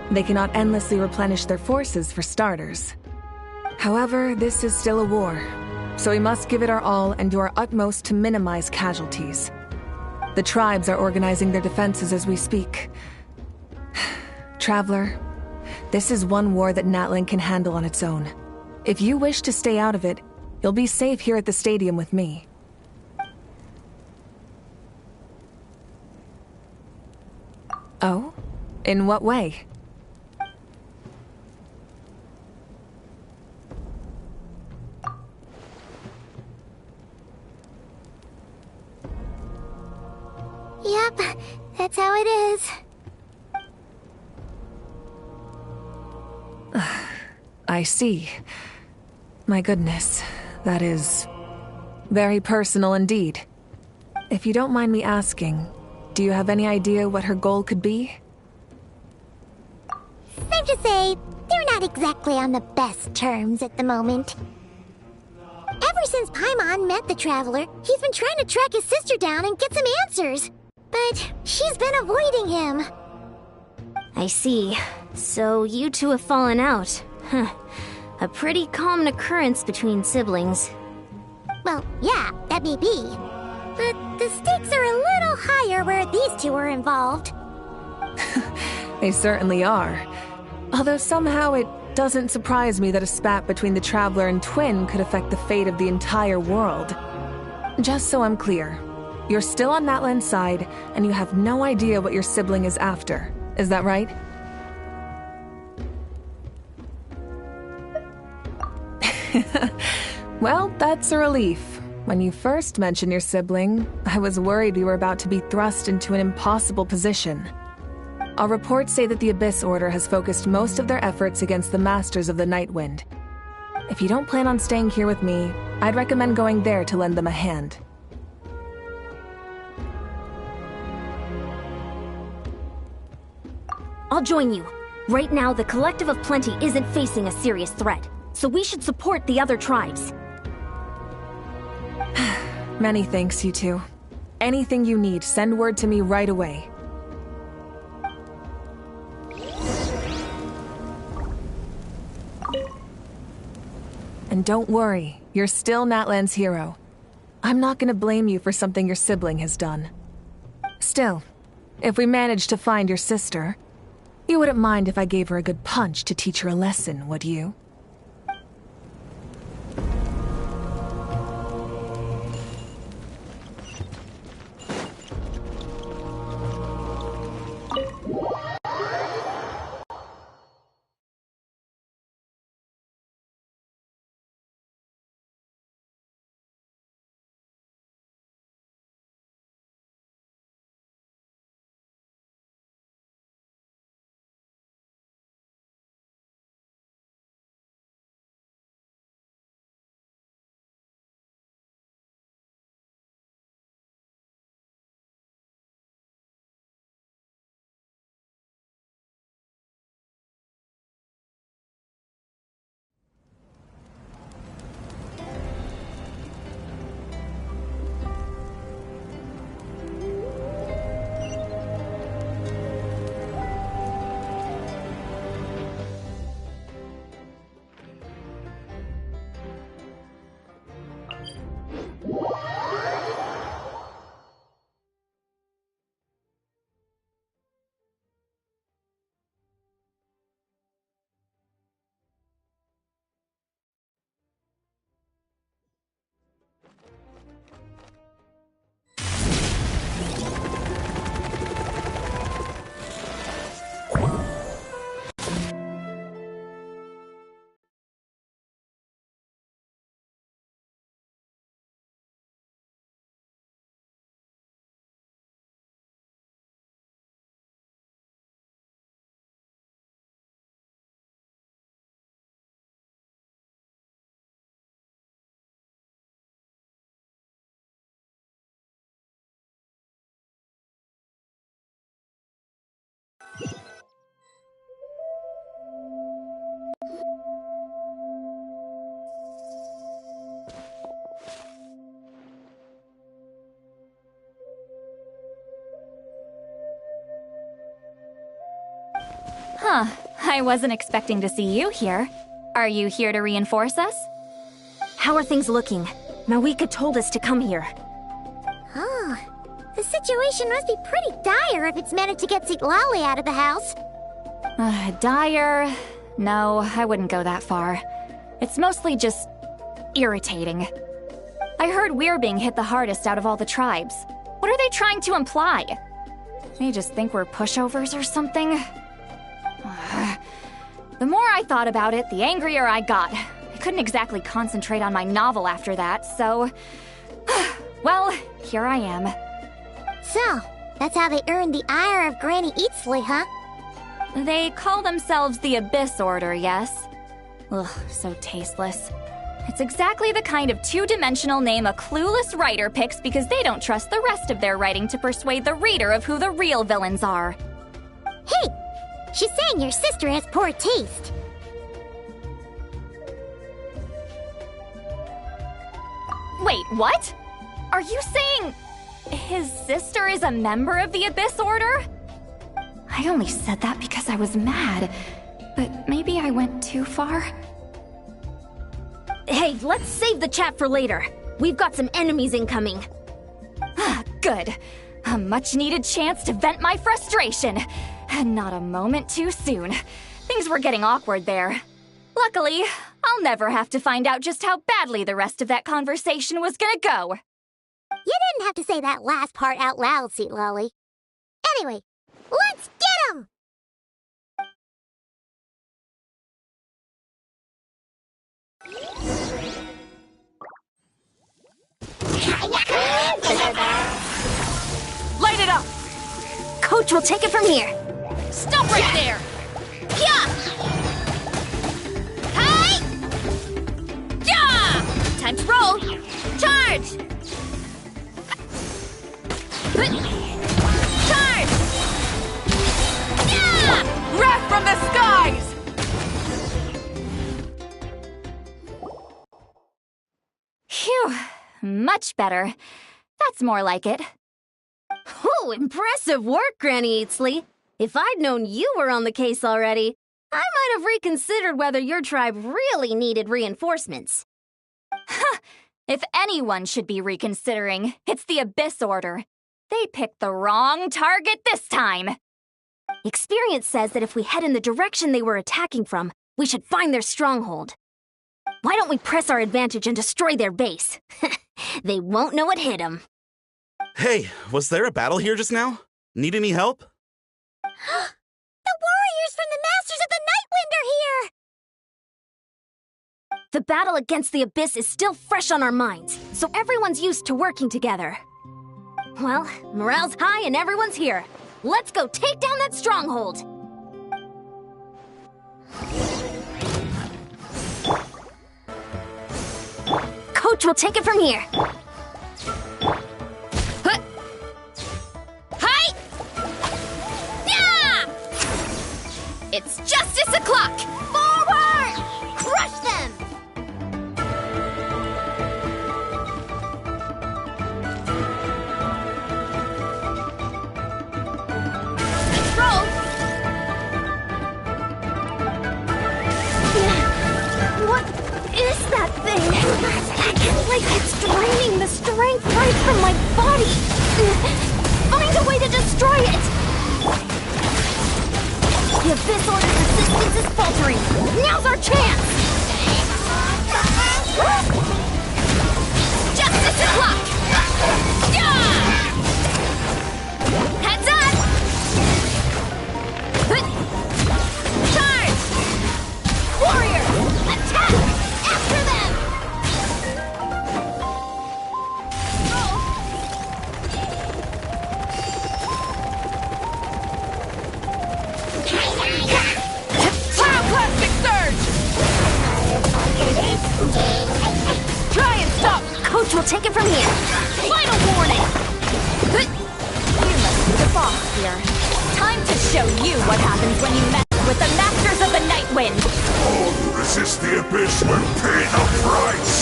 They cannot endlessly replenish their forces for starters. However, this is still a war, so we must give it our all and do our utmost to minimize casualties. The tribes are organizing their defenses as we speak. Traveler, this is one war that Natlan can handle on its own. If you wish to stay out of it, you'll be safe here at the stadium with me. Oh? In what way?
Yep, that's how it is.
I see. My goodness, that is very personal indeed. If you don't mind me asking, do you have any idea what her goal could be?
Safe to say, they're not exactly on the best terms at the moment. Ever since Paimon met the Traveler, he's been trying to track his sister down and get some answers. But she's been avoiding him.
I see. So you two have fallen out. Huh. A pretty common occurrence between siblings.
Well, yeah, that may be. But the stakes are a little higher where these two are involved.
They certainly are. Although somehow it doesn't surprise me that a spat between the Traveler and Twin could affect the fate of the entire world. Just so I'm clear, you're still on Natlan's side, and you have no idea what your sibling is after. Is that right? Well, that's a relief. When you first mentioned your sibling, I was worried we were about to be thrust into an impossible position. Our reports say that the Abyss Order has focused most of their efforts against the Masters of the Nightwind. If you don't plan on staying here with me, I'd recommend going there to lend them a hand.
I'll join you. Right now, the Collective of Plenty isn't facing a serious threat, so we should support the other tribes.
Many thanks, you two. Anything you need, send word to me right away. And don't worry, you're still Natlan's hero. I'm not gonna blame you for something your sibling has done. Still, if we manage to find your sister, you wouldn't mind if I gave her a good punch to teach her a lesson, would you?
I wasn't expecting to see you here. Are you here to reinforce us?
How are things looking? Mawika told us to come here.
Oh, the situation must be pretty dire if it's managed to get Xitlali out of the house.
Dire? No, I wouldn't go that far. It's mostly just irritating. I heard we're being hit the hardest out of all the tribes. What are they trying to imply? They just think we're pushovers or something? The more I thought about it, the angrier I got. I couldn't exactly concentrate on my novel after that, so... well, here I am.
So, that's how they earned the ire of Granny Xitlali, huh?
They call themselves the Abyss Order, yes? Ugh, so tasteless. It's exactly the kind of two-dimensional name a clueless writer picks because they don't trust the rest of their writing to persuade the reader of who the real villains are.
Hey! She's saying your sister has poor taste.
Wait, what? Are you saying his sister is a member of the Abyss Order? I only said that because I was mad, but maybe I went too far.
Hey, let's save the chat for later. We've got some enemies incoming.
Good. A much-needed chance to vent my frustration. And not a moment too soon. Things were getting awkward there. Luckily, I'll never have to find out just how badly the rest of that conversation was gonna go.
You didn't have to say that last part out loud, Xitlali. Anyway, let's get him!
Light it up!
Coach will take it from here.
Stop right there! Yeah! Hi! Yeah! Time to roll! Charge! Charge! Yeah!
Wrath from the skies!
Phew, much better. That's more like it.
Oh, impressive work, Granny Xitlali. If I'd known you were on the case already, I might have reconsidered whether your tribe really needed reinforcements.
If anyone should be reconsidering, it's the Abyss Order. They picked the wrong target this time.
Experience says that if we head in the direction they were attacking from, we should find their stronghold. Why don't we press our advantage and destroy their base? They won't know what hit them.
Hey, was there a battle here just now? Need any help?
The warriors from the Masters of the Nightwind are here!
The battle against the Abyss is still fresh on our minds, so everyone's used to working together. Well, morale's high and everyone's here. Let's go take down that stronghold! Coach will take it from here.
Hi! Yeah! It's justice o'clock!
Forward! Crush them!
Let's roll!
What is that thing? Like it's draining the strength right from my body. Find a way to destroy it! The Abyss Order's resistance is faltering. Now's our chance!
Justice o'clock! Yeah! Heads up! Charge! Warrior! Attack! After them!
Pyroclastic surge! Try and stop!
Coach will take it from here.
Final warning!
You must be the boss here. Time to show you what happens when you mess with the Masters of the Nightwind.
All who resist the Abyss will pay the price!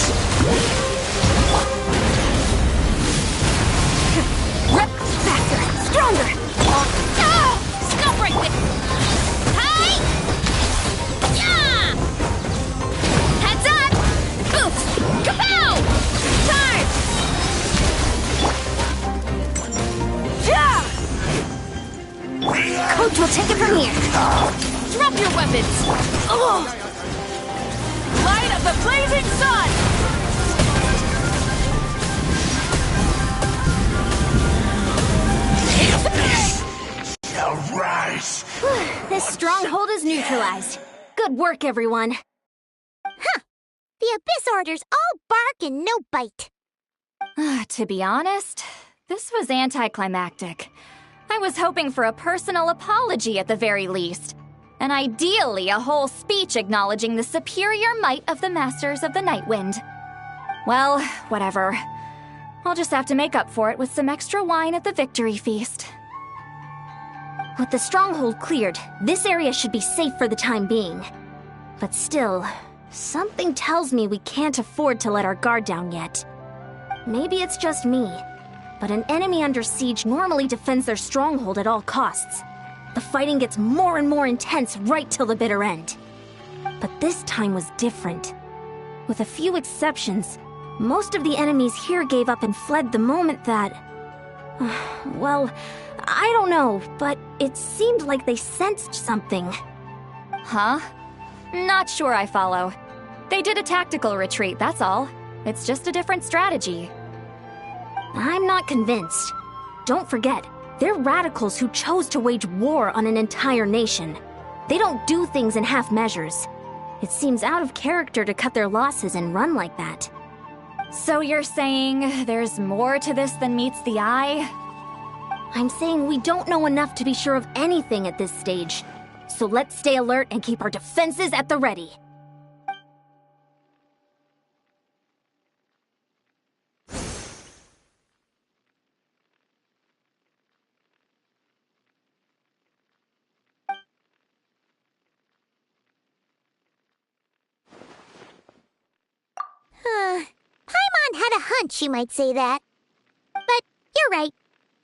Faster! Stronger!
Stop right there! Hi! heavens! Ugh! Light of the blazing sun!
Shall rise.
This stronghold is neutralized. Good work, everyone.
Huh. The Abyss Order's all bark and no bite.
To be honest, this was anticlimactic. I was hoping for a personal apology at the very least. And ideally, a whole speech acknowledging the superior might of the Masters of the Nightwind. Well, whatever. I'll just have to make up for it with some extra wine at the victory feast.
With the stronghold cleared, this area should be safe for the time being. But still, something tells me we can't afford to let our guard down yet. Maybe it's just me, but an enemy under siege normally defends their stronghold at all costs. The fighting gets more and more intense right till the bitter end. But this time was different. With a few exceptions, most of the enemies here gave up and fled the moment that... well, I don't know, but it seemed like they sensed something.
Huh? Not sure I follow. They did a tactical retreat, that's all. It's just a different strategy.
I'm not convinced. Don't forget, they're radicals who chose to wage war on an entire nation. They don't do things in half measures. It seems out of character to cut their losses and run like that.
So you're saying there's more to this than meets the eye?
I'm saying we don't know enough to be sure of anything at this stage. So let's stay alert and keep our defenses at the ready.
Paimon had a hunch you might say that. But you're right.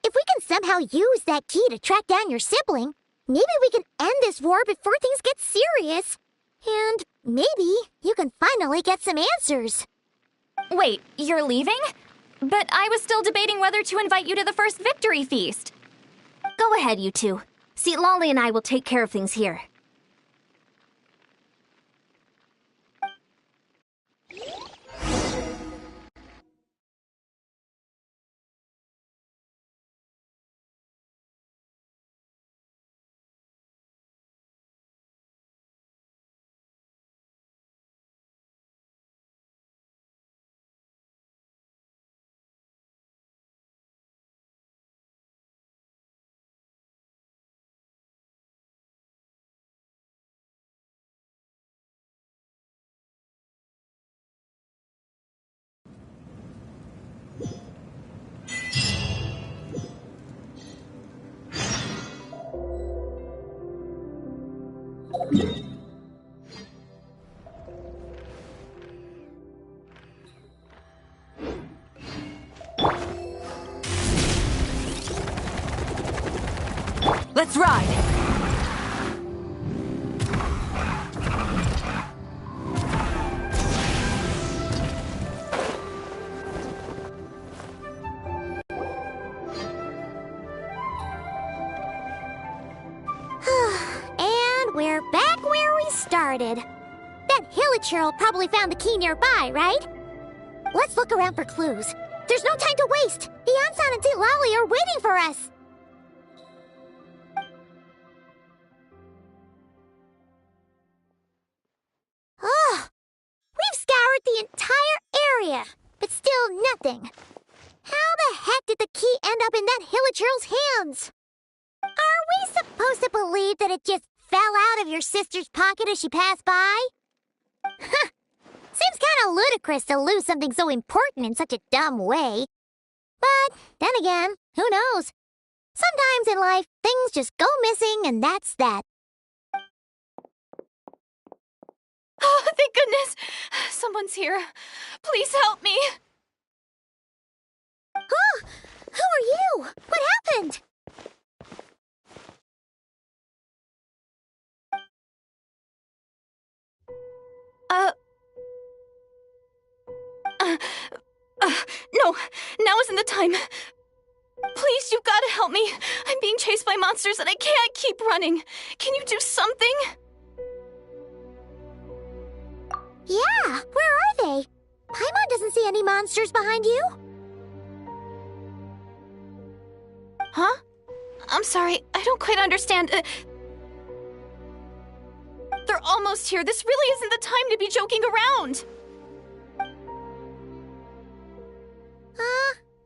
If we can somehow use that key to track down your sibling, maybe we can end this war before things get serious. And maybe you can finally get some answers.
Wait, you're leaving? But I was still debating whether to invite you to the first victory feast.
Go ahead, you two. Xitlali and I will take care of things here.
Let's ride!
And we're back where we started. That Hilichurl probably found the key nearby, right? Let's look around for clues. There's no time to waste. Beyonsan and Xitlali are waiting for us. Oh, we've scoured the entire area, but still nothing. How the heck did the key end up in that Hilichurl's hands? Are we supposed to believe that it just fell out of your sister's pocket as she passed by? Huh. Seems kind of ludicrous to lose something so important in such a dumb way. But then again, who knows? Sometimes in life, things just go missing and that's that.
Oh, thank goodness! Someone's here. Please help me!
Oh, who are you? What happened?
No, now isn't the time. Please, you've got to help me. I'm being chased by monsters and I can't keep running. Can you do something?
monsters behind you?
Huh? I'm sorry, I don't quite understand. They're almost here. This really isn't the time to be joking around.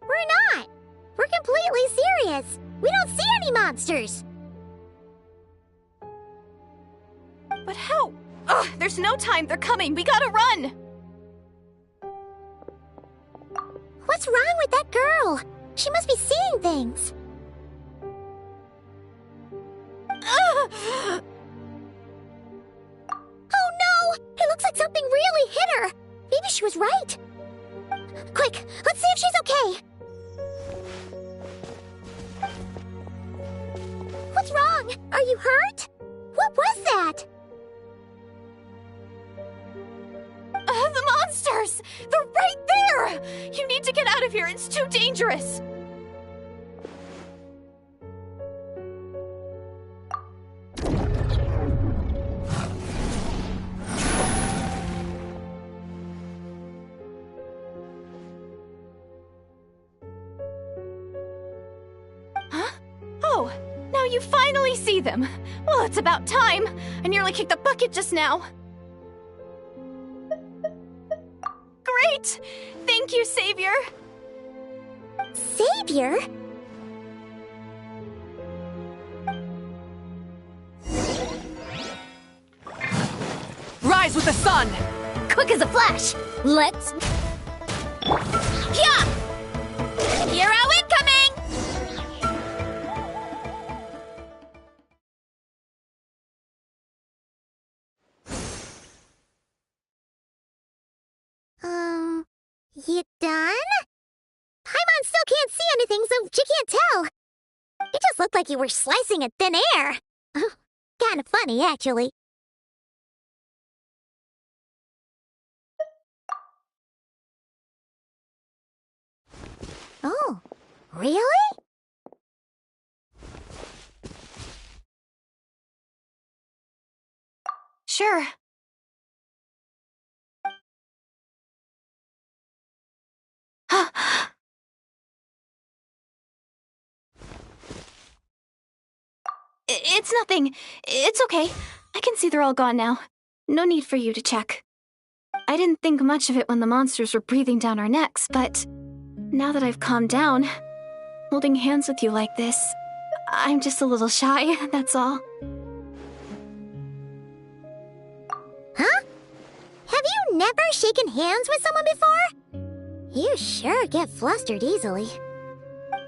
We're not. We're completely serious. We don't see any monsters.
But how? Ugh, there's no time. They're coming. We gotta run.
What's wrong with that girl? She must be seeing things. Oh no! It looks like something really hit her. Maybe she was right. Quick, let's see if she's okay. What's wrong? Are you hurt? What was that?
The monsters! They're right there! You need to get out of here. It's too dangerous. Oh, now you finally see them. Well, it's about time. I nearly kicked the bucket just now. Great! Thank you, Savior.
Savior?
Rise with the sun!
Quick as a flash! Let's...
Yeah! Hero incoming!
You done? Paimon still can't see anything, so she can't tell. It just looked like you were slicing at thin air. Kinda funny, actually. Oh, really?
Sure. It's nothing. It's okay. I can see they're all gone now. No need for you to check. I didn't think much of it when the monsters were breathing down our necks, but now that I've calmed down, holding hands with you like this, I'm just a little shy, that's all.
Huh? Have you never shaken hands with someone before? You sure get flustered easily.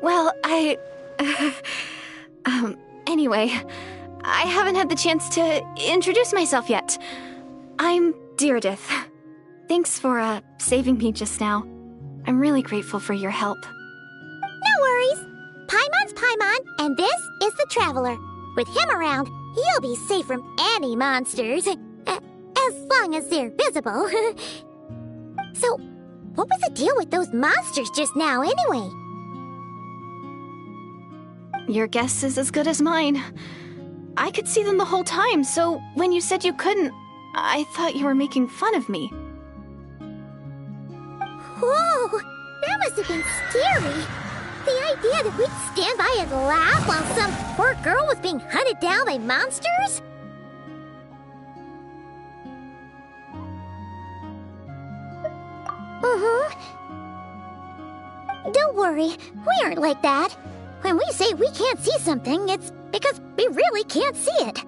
Well, anyway, I haven't had the chance to introduce myself yet. I'm Deirdith. Thanks for, saving me just now. I'm really grateful for your help.
No worries. Paimon's Paimon, and this is the Traveler. With him around, you'll be safe from any monsters. As long as they're visible. So, what was the deal with those monsters just now, anyway?
Your guess is as good as mine. I could see them the whole time, so when you said you couldn't, I thought you were making fun of me.
Whoa! That must have been scary! The idea that we'd stand by and laugh while some poor girl was being hunted down by monsters? Don't worry, we aren't like that. When we say we can't see something, it's because we really can't see it.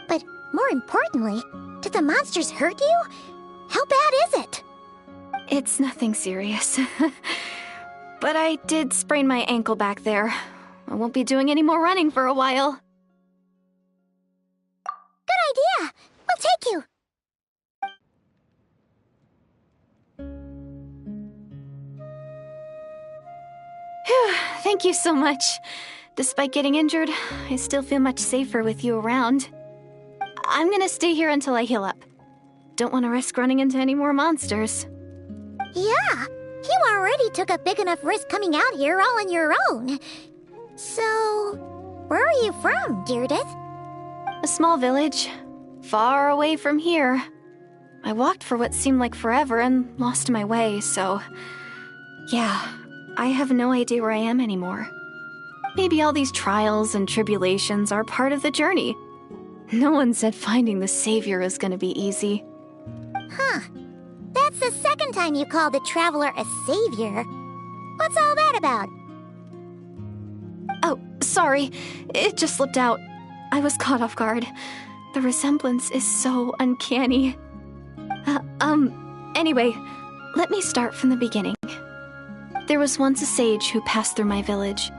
But more importantly, did the monsters hurt you? How bad is it?
It's nothing serious. But I did sprain my ankle back there. I won't be doing any more running for a while.
Good idea! We'll take you!
Phew, thank you so much. Despite getting injured, I still feel much safer with you around. I'm gonna stay here until I heal up. Don't want to risk running into any more monsters.
Yeah, you already took a big enough risk coming out here all on your own. So, where are you from, Deirdith?
A small village, far away from here.
I walked for what seemed like forever and lost my way, so... Yeah, I have no idea where I am anymore. Maybe all these trials and tribulations are part of the journey. No one said finding the Savior is gonna be easy.
Huh. That's the second time you called the Traveler a savior. What's all that about?
Oh, sorry. It just slipped out. I was caught off guard. The resemblance is so uncanny. Anyway, let me start from the beginning. There was once a sage who passed through my village.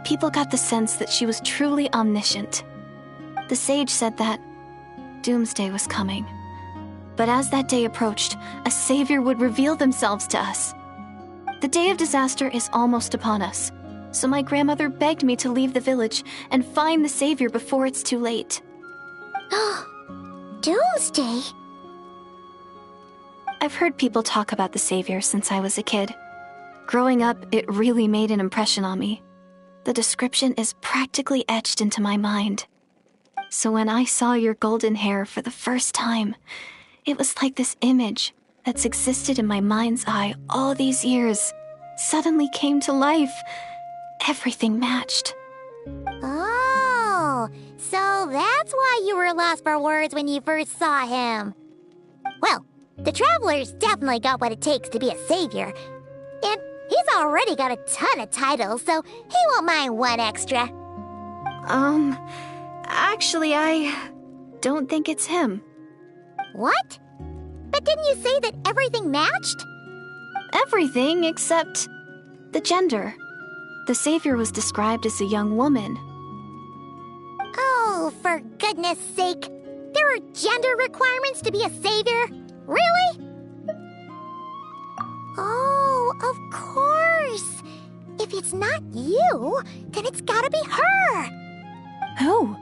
People got the sense that she was truly omniscient. The sage said that doomsday was coming. But as that day approached, a savior would reveal themselves to us. The day of disaster is almost upon us, so my grandmother begged me to leave the village and find the savior before it's too late.
Doomsday?
I've heard people talk about the savior since I was a kid. Growing up, it really made an impression on me. The description is practically etched into my mind. So when I saw your golden hair for the first time, it was like this image that's existed in my mind's eye all these years suddenly came to life. Everything matched.
Oh, so that's why you were lost for words when you first saw him. Well, the Traveler's definitely got what it takes to be a savior. And he's already got a ton of titles, so he won't mind one extra.
Actually, I don't think it's him.
What? But didn't you say that everything matched?
Everything except the gender. The savior was described as a young woman.
Oh, for goodness sake. There are gender requirements to be a savior? Really? Oh, of course. If it's not you, then it's gotta be her.
Who?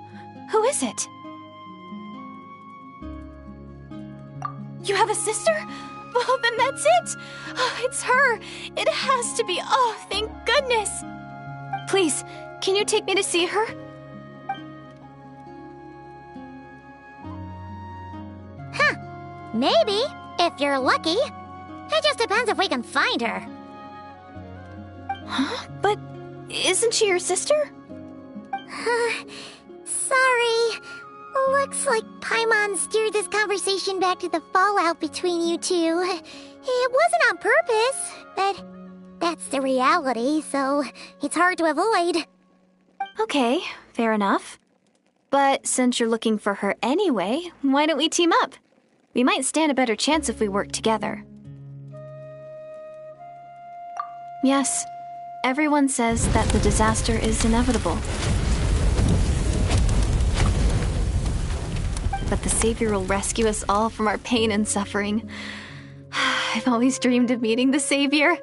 Who is it? You have a sister? Well, then that's it. Oh, it's her. It has to be. Oh, thank goodness. Please, can you take me to see her?
Huh. Maybe, if you're lucky. It just depends if we can find her.
Huh? But isn't she your sister?
Sorry. Looks like Paimon steered this conversation back to the fallout between you two. It wasn't on purpose, but that's the reality, so it's hard to avoid.
Okay, fair enough. But since you're looking for her anyway, why don't we team up? We might stand a better chance if we work together. Yes, everyone says that the disaster is inevitable. But the Savior will rescue us all from our pain and suffering. I've always dreamed of meeting the Savior.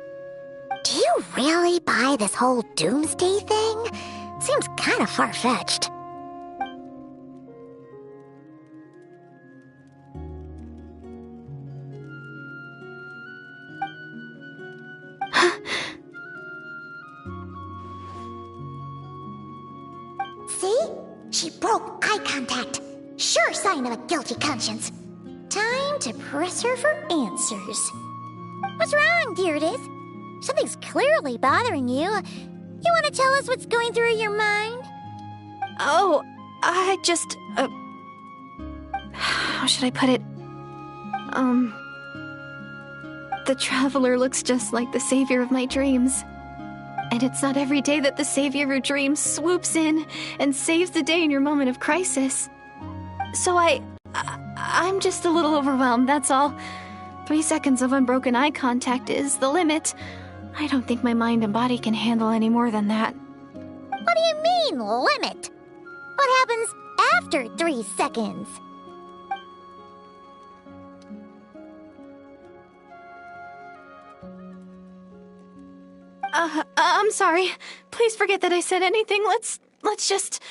Do you really buy this whole doomsday thing? Seems kind of far-fetched. See? She broke eye contact. Sure sign of a guilty conscience. Time to press her for answers. What's wrong, Deirdis? Something's clearly bothering you. You want to tell us what's going through your mind?
Oh, I just... how should I put it? The Traveler looks just like the Savior of my dreams. And it's not every day that the Savior of your dreams swoops in and saves the day in your moment of crisis. So I'm just a little overwhelmed, that's all. 3 seconds of unbroken eye contact is the limit. I don't think my mind and body can handle any more than that.
What do you mean, limit? What happens after 3 seconds?
I'm sorry. Please forget that I said anything. Let's just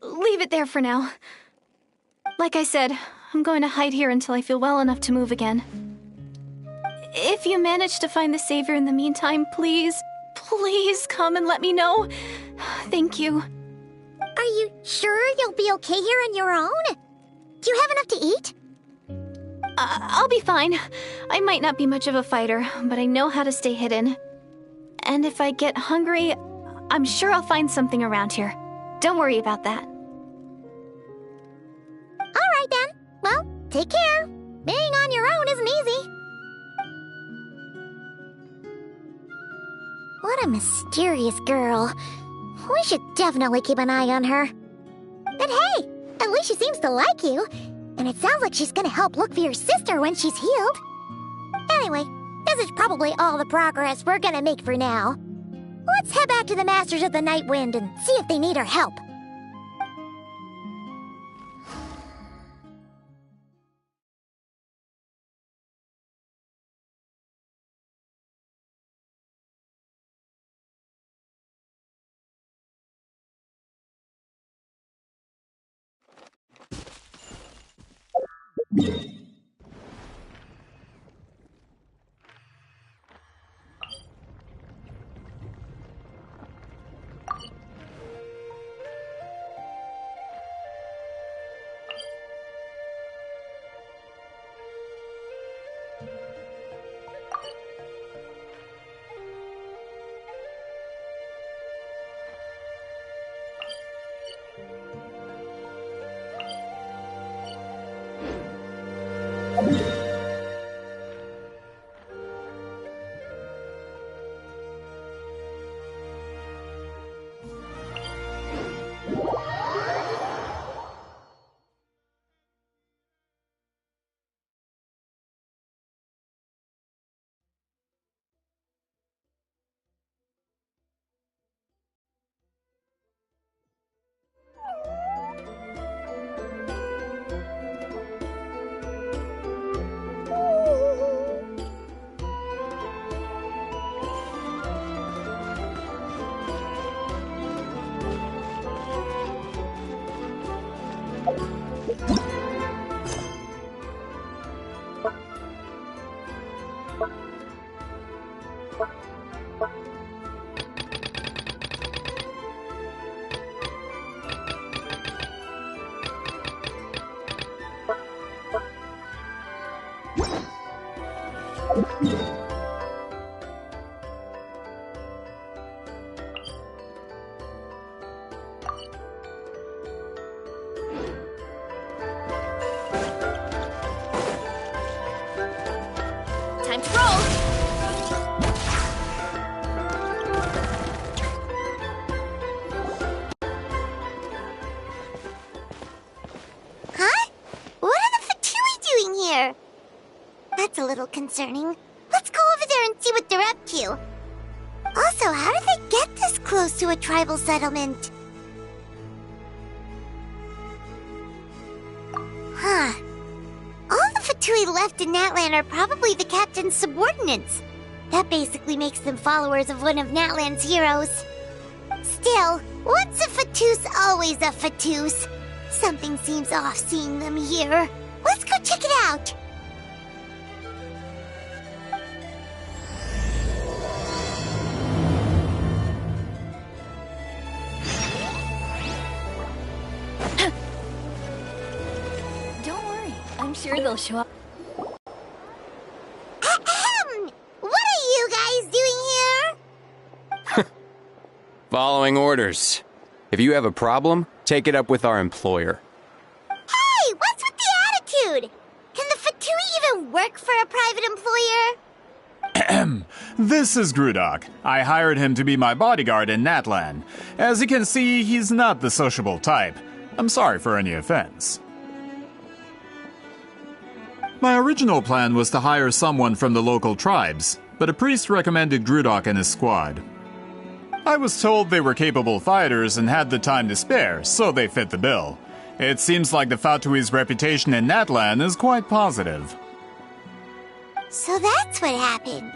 leave it there for now. Like I said, I'm going to hide here until I feel well enough to move again. If you manage to find the Savior in the meantime, please come and let me know. Thank you.
Are you sure you'll be okay here on your own? Do you have enough to eat?
I'll be fine. I might not be much of a fighter, but I know how to stay hidden. And if I get hungry, I'm sure I'll find something around here. Don't worry about that.
Alright then. Well, take care. Being on your own isn't easy. What a mysterious girl. We should definitely keep an eye on her. And hey, at least she seems to like you. And it sounds like she's gonna help look for your sister when she's healed. Anyway, this is probably all the progress we're gonna make for now. Let's head back to the Masters of the Night Wind and see if they need our help.
Time to roll!
Huh? What are the Fatui doing here? That's a little concerning. Let's go over there and see what they're up to. Also, how did they get this close to a tribal settlement? Huh. All the Fatui left in Natlan are probably the captain's subordinates. That basically makes them followers of one of Natlan's heroes. Still, once a Fatus, always a Fatus. Something seems off seeing them here. Let's go check it out.
Don't worry, I'm sure they'll show up.
Ahem! What are you guys doing here?
Following orders. If you have a problem, take it up with our employer.
Hey, what's with the attitude? Can the Fatui even work for a private employer?
Ahem. This is Grudock. I hired him to be my bodyguard in Natlan. As you can see, he's not the sociable type. I'm sorry for any offense. My original plan was to hire someone from the local tribes, but a priest recommended Grudock and his squad. I was told they were capable fighters and had the time to spare, so they fit the bill. It seems like the Fatui's reputation in Natlan is quite positive.
So that's what happened.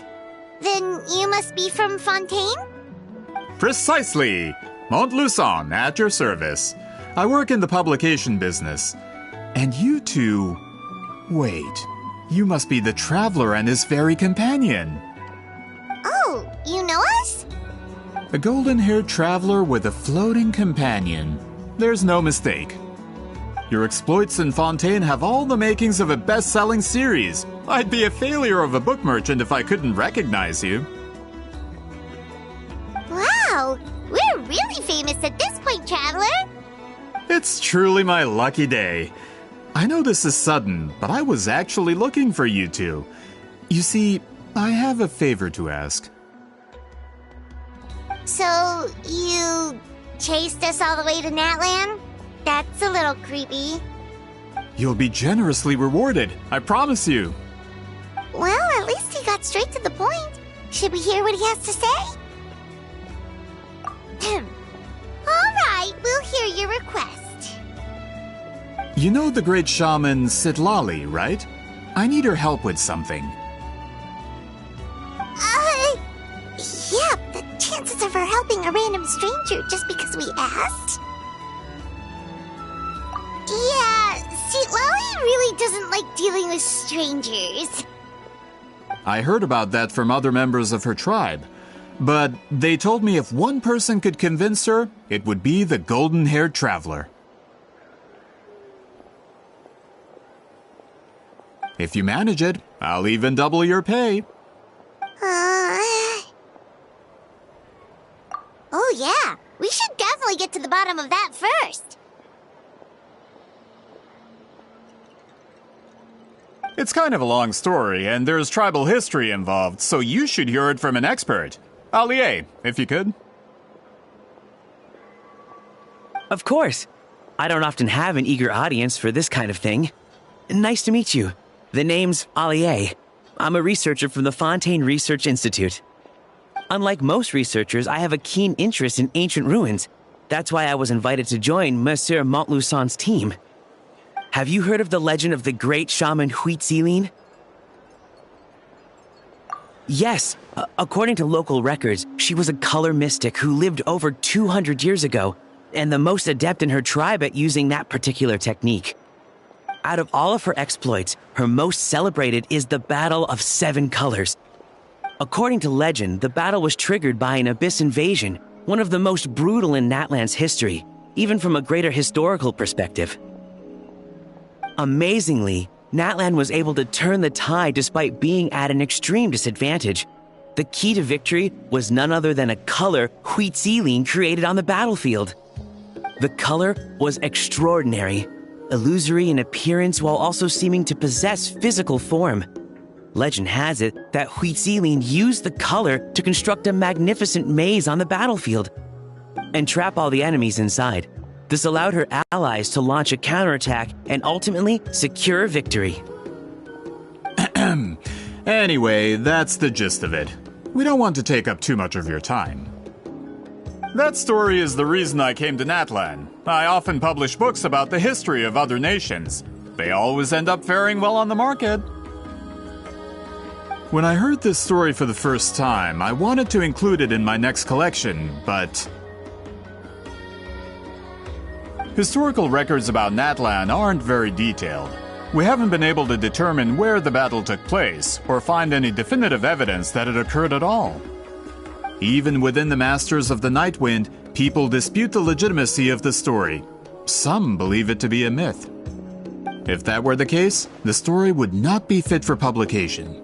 Then you must be from Fontaine?
Precisely! Montluçon, at your service. I work in the publication business. And you two... Wait, you must be the traveler and his fairy companion.
Oh, you know us?
A golden-haired traveler with a floating companion. There's no mistake. Your exploits in Fontaine have all the makings of a best-selling series. I'd be a failure of a book merchant if I couldn't recognize you.
Wow! We're really famous at this point, Traveler!
It's truly my lucky day. I know this is sudden, but I was actually looking for you two. You see, I have a favor to ask.
So, you chased us all the way to Natlan? That's a little creepy.
You'll be generously rewarded, I promise you.
Well, at least he got straight to the point. Should we hear what he has to say? Alright, we'll hear your request.
You know the great shaman Xitlali, right? I need her help with something.
Yeah, the chances of her helping a random stranger just because we asked? Yeah, Xitlali really doesn't like dealing with strangers.
I heard about that from other members of her tribe. But they told me if one person could convince her, it would be the golden-haired traveler. If you manage it, I'll even double your pay.
Oh yeah, we should definitely get to the bottom of that first.
It's kind of a long story, and there's tribal history involved, so you should hear it from an expert. Allier, if you could.
Of course. I don't often have an eager audience for this kind of thing. Nice to meet you. The name's Allier. I'm a researcher from the Fontaine Research Institute. Unlike most researchers, I have a keen interest in ancient ruins. That's why I was invited to join Monsieur Montluçon's team. Have you heard of the legend of the great shaman Xitlali? Yes, according to local records, she was a color mystic who lived over 200 years ago, and the most adept in her tribe at using that particular technique. Out of all of her exploits, her most celebrated is the Battle of Seven Colors. According to legend, the battle was triggered by an abyss invasion, one of the most brutal in Natlan's history, even from a greater historical perspective. Amazingly, Natlan was able to turn the tide despite being at an extreme disadvantage. The key to victory was none other than a color Xitlali created on the battlefield. The color was extraordinary, illusory in appearance while also seeming to possess physical form. Legend has it that Xitlali used the color to construct a magnificent maze on the battlefield and trap all the enemies inside. This allowed her allies to launch a counterattack and ultimately secure victory.
Anyway, that's the gist of it. We don't want to take up too much of your time. That story is the reason I came to Natlan. I often publish books about the history of other nations. They always end up faring well on the market. When I heard this story for the first time, I wanted to include it in my next collection, but historical records about Natlan aren't very detailed. We haven't been able to determine where the battle took place, or find any definitive evidence that it occurred at all. Even within the Masters of the Nightwind, people dispute the legitimacy of the story. Some believe it to be a myth. If that were the case, the story would not be fit for publication.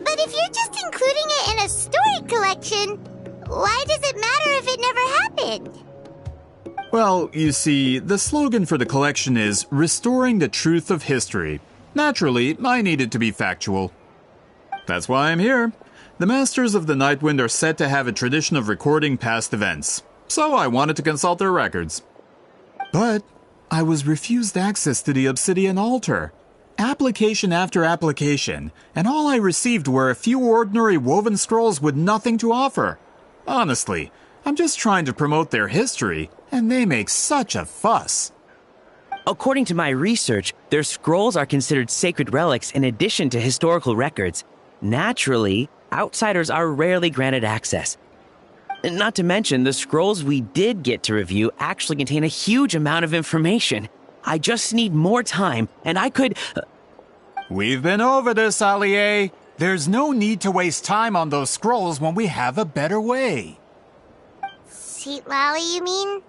But if you're just including it in a story collection, why does it matter if it never happened?
Well, you see, the slogan for the collection is Restoring the Truth of History. Naturally, I need it to be factual. That's why I'm here. The Masters of the Nightwind are said to have a tradition of recording past events, so I wanted to consult their records. But I was refused access to the Obsidian Altar. Application after application, and all I received were a few ordinary woven scrolls with nothing to offer. Honestly, I'm just trying to promote their history, and they make such a fuss.
According to my research, their scrolls are considered sacred relics in addition to historical records. Naturally, outsiders are rarely granted access. Not to mention, the scrolls we did get to review actually contain a huge amount of information. I just need more time, and I could...
We've been over this, Allier. There's no need to waste time on those scrolls when we have a better way.
Xitlali, you mean?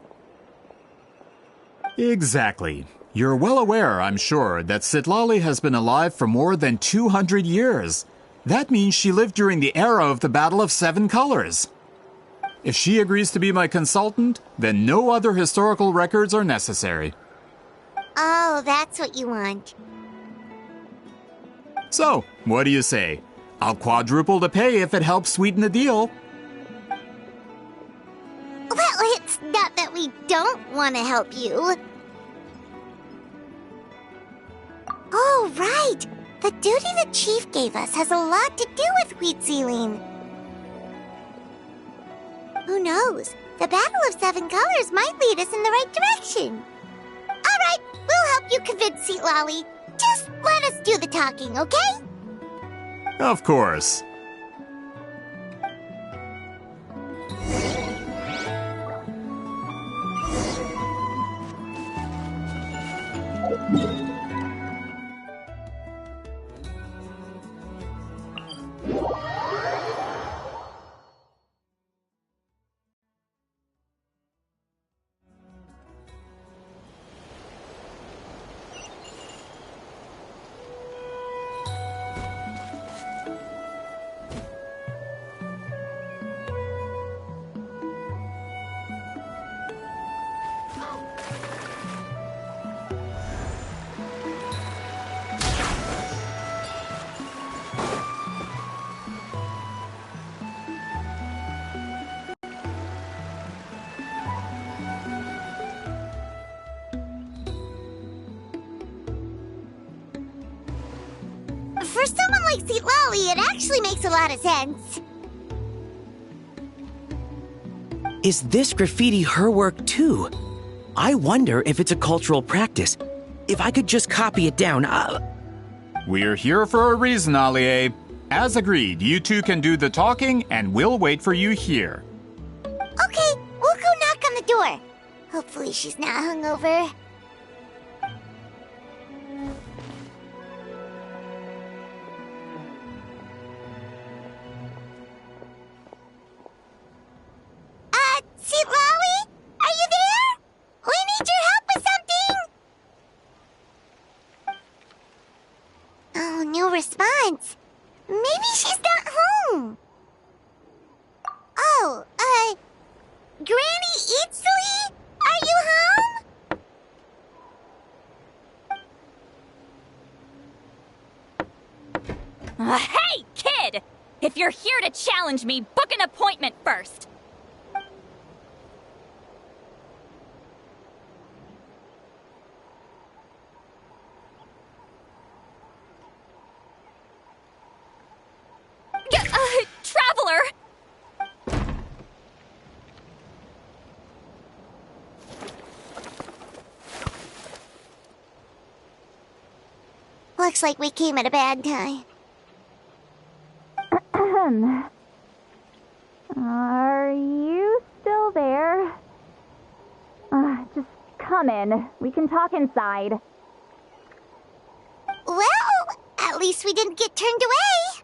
Exactly. You're well aware, I'm sure, that Xitlali has been alive for more than 200 years. That means she lived during the era of the Battle of Seven Colors. If she agrees to be my consultant, then no other historical records are necessary.
Oh, that's what you want.
So, what do you say? I'll quadruple the pay if it helps sweeten the deal.
Well, it's not that we don't want to help you. Oh, right! The duty the chief gave us has a lot to do with wheat sealing. Who knows? The Battle of Seven Colors might lead us in the right direction. Alright, we'll help you convince Xitlali. Just let us do the talking, okay?
Of course.
For someone like Xitlali, it actually makes a lot of sense.
Is this graffiti her work too? I wonder if it's a cultural practice. If I could just copy it down,
We're here for a reason, Alie. As agreed, you two can do the talking, and we'll wait for you here.
Okay, we'll go knock on the door. Hopefully she's not hungover. Xitlali? Are you there? We need your help with something! Oh, no response. Maybe she's not home. Oh, Granny Xitlali? Are you home?
Hey, kid! If you're here to challenge me, book an appointment first. Traveler!
Looks like we came at a bad time.
Are you still there? Just come in. We can talk inside.
Well, at least we didn't get turned away.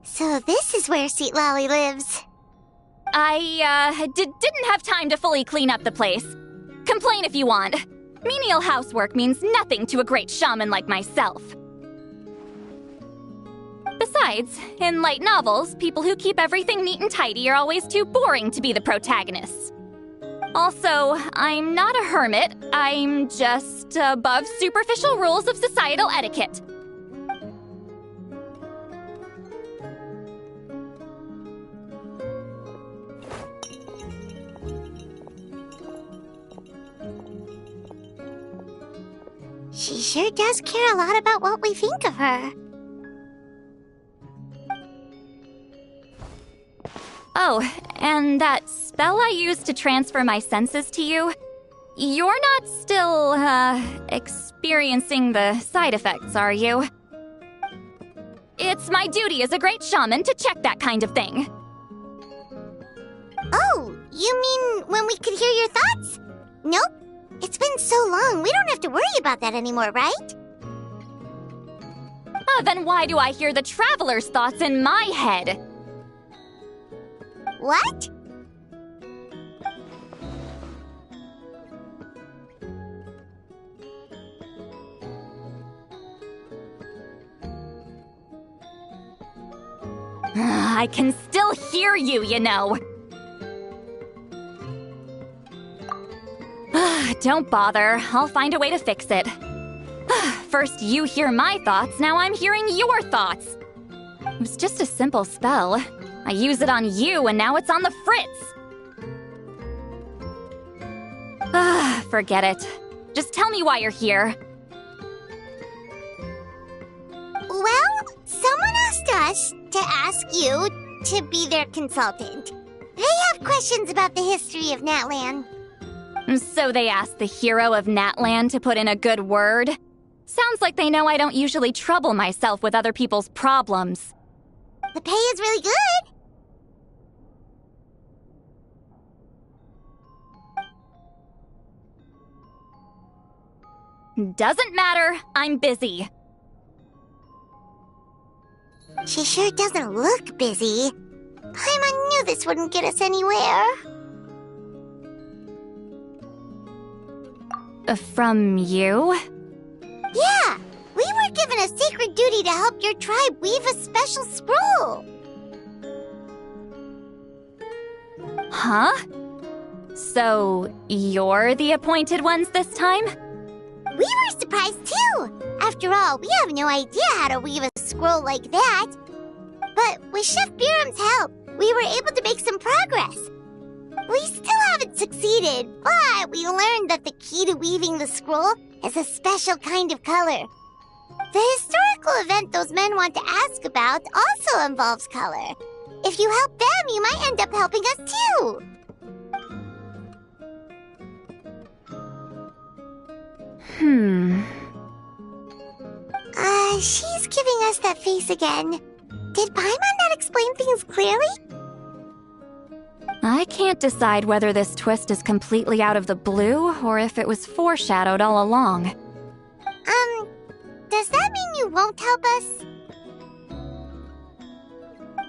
So this is where Xitlali lives.
I, didn't have time to fully clean up the place. Complain if you want. Menial housework means nothing to a great shaman like myself. Besides, in light novels, people who keep everything neat and tidy are always too boring to be the protagonists. Also, I'm not a hermit. I'm just above superficial rules of societal etiquette.
She sure does care a lot about what we think of her.
Oh, and that spell I used to transfer my senses to you, you're not still, experiencing the side effects, are you? It's my duty as a great shaman to check that kind of thing.
Oh, you mean when we could hear your thoughts? Nope. It's been so long, we don't have to worry about that anymore, right?
Then why do I hear the traveler's thoughts in my head?
What?
I can still hear you, you know. Don't bother. I'll find a way to fix it. First you hear my thoughts, now I'm hearing your thoughts. It was just a simple spell. I use it on you, and now it's on the Fritz. Forget it. Just tell me why you're here.
Well, someone asked us to ask you to be their consultant. They have questions about the history of Natlan.
So they asked the hero of Natlan to put in a good word? Sounds like they know I don't usually trouble myself with other people's problems.
The pay is really good.
Doesn't matter. I'm busy.
She sure doesn't look busy. Paimon knew this wouldn't get us anywhere.
From you?
Yeah! We were given a sacred duty to help your tribe weave a special scroll.
Huh? So, you're the appointed ones this time?
We were surprised too! After all, we have no idea how to weave a scroll like that. But with Chef Biram's help, we were able to make some progress. We still haven't succeeded, but we learned that the key to weaving the scroll is a special kind of color. The historical event those men want to ask about also involves color. If you help them, you might end up helping us too. She's giving us that face again. Did Paimon not explain things clearly?
I can't decide whether this twist is completely out of the blue or if it was foreshadowed all along.
Does that mean you won't help us?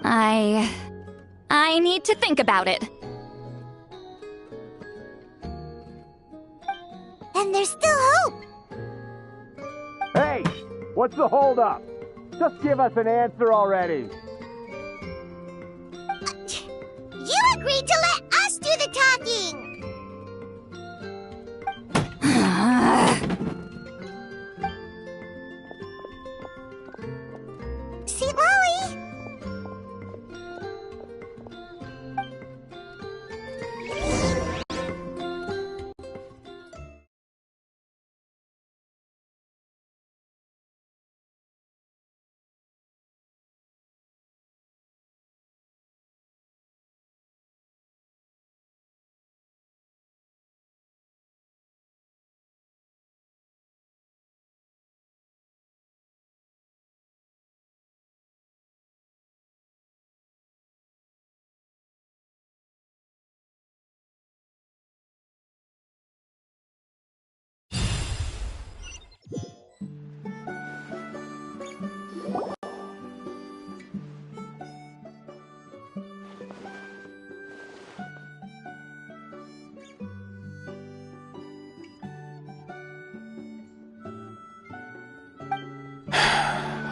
I need to think about it.
Then there's still hope.
Hey! What's the holdup? Just give us an answer already.
You agreed to let us do the talking! Xitlali!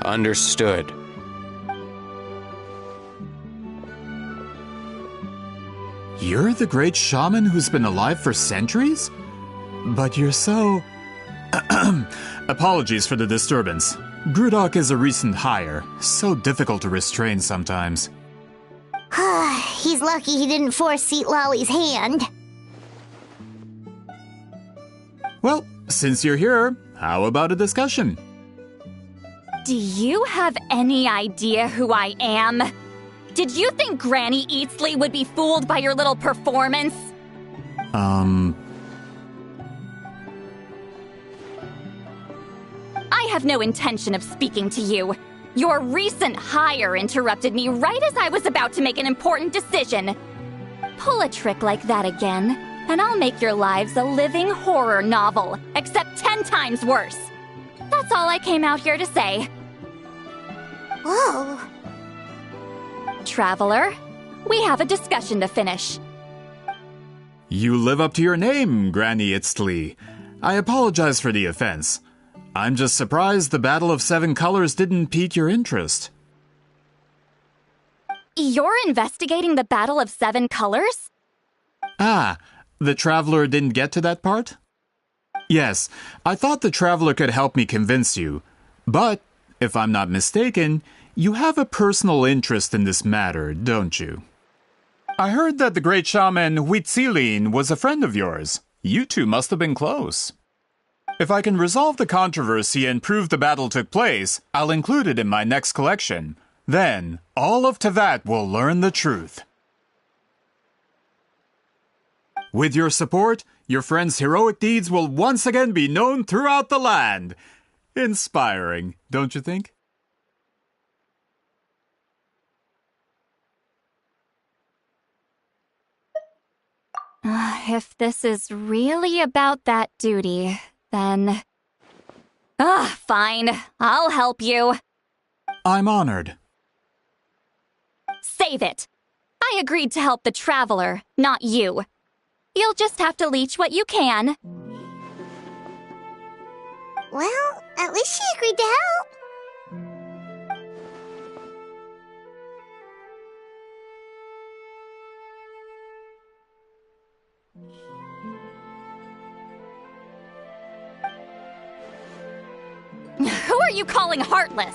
Understood.
You're the great shaman who's been alive for centuries? But you're so... Apologies for the disturbance. Grudok is a recent hire, so difficult to restrain sometimes.
He's lucky he didn't force Xitlali's hand.
Well, since you're here, how about a discussion?
Do you have any idea who I am? Did you think Granny Eatsley would be fooled by your little performance? I have no intention of speaking to you. Your recent hire interrupted me right as I was about to make an important decision. Pull a trick like that again, and I'll make your lives a living horror novel, except 10 times worse. That's all I came out here to say.
Whoa.
Traveler, we have a discussion to finish.
You live up to your name, Granny Eatslali. I apologize for the offense. I'm just surprised the Battle of Seven Colors didn't pique your interest.
You're investigating the Battle of Seven Colors?
Ah, the Traveler didn't get to that part? Yes, I thought the Traveler could help me convince you. But, if I'm not mistaken, you have a personal interest in this matter, don't you? I heard that the great shaman Huitzilin was a friend of yours. You two must have been close. If I can resolve the controversy and prove the battle took place, I'll include it in my next collection. Then, all of Teyvat will learn the truth. With your support, your friend's heroic deeds will once again be known throughout the land. Inspiring, don't you think?
If this is really about that duty, then... fine. I'll help you.
I'm honored.
Save it. I agreed to help the Traveler, not you. You'll just have to leech what you can.
Well, at least she agreed to help.
Who are you calling heartless?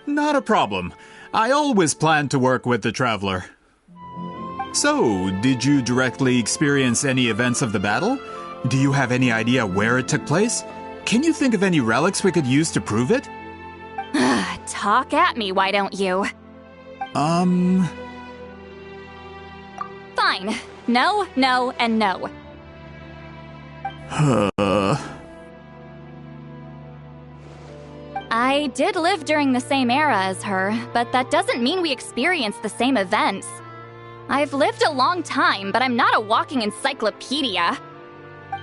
Not a problem. I always planned to work with the Traveler. So, did you directly experience any events of the battle? Do you have any idea where it took place? Can you think of any relics we could use to prove it?
Talk at me, why don't you? Fine. No, no, and no. I did live during the same era as her, but that doesn't mean we experienced the same events. I've lived a long time, but I'm not a walking encyclopedia.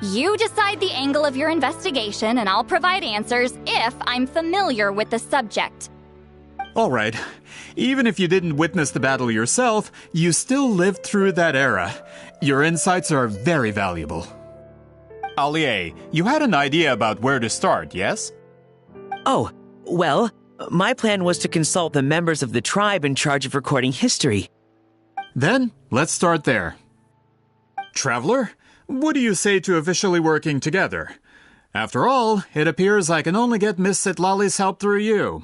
You decide the angle of your investigation, and I'll provide answers if I'm familiar with the subject.
All right. Even if you didn't witness the battle yourself, you still lived through that era. Your insights are very valuable. Allie, you had an idea about where to start, yes?
Oh, well, my plan was to consult the members of the tribe in charge of recording history.
Then, let's start there. Traveler, what do you say to officially working together? After all, it appears I can only get Miss Xitlali's help through you.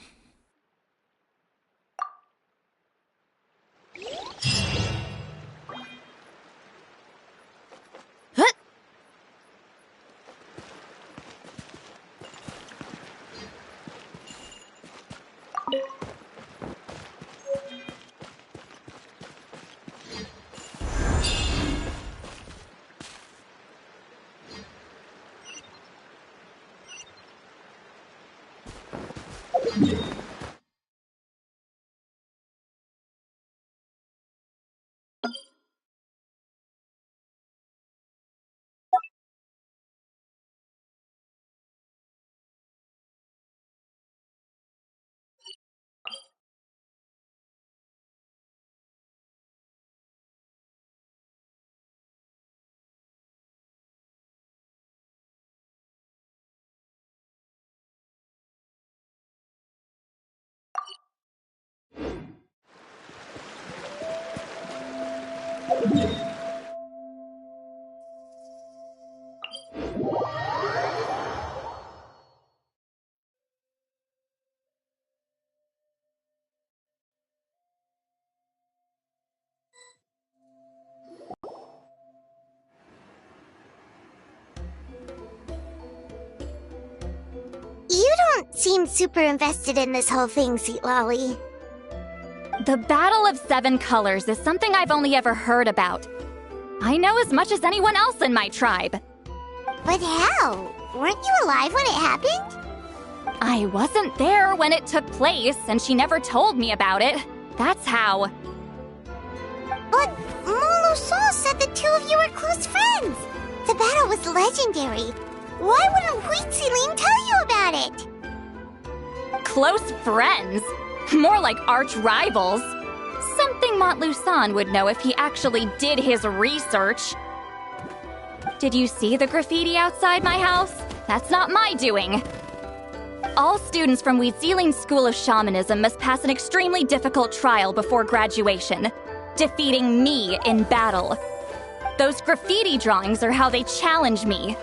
You don't seem super invested in this whole thing, Xitlali.
The Battle of Seven Colors is something I've only ever heard about. I know as much as anyone else in my tribe.
But how? Weren't you alive when it happened?
I wasn't there when it took place, and she never told me about it. That's how.
But Molusan said the two of you were close friends. The battle was legendary. Why wouldn't Xitlali tell you about it?
Close friends? More like arch rivals. Something Montlusan would know if he actually did his research. Did you see the graffiti outside my house? That's not my doing. All students from Xitlali's School of Shamanism must pass an extremely difficult trial before graduation, defeating me in battle. Those graffiti drawings are how they challenge me.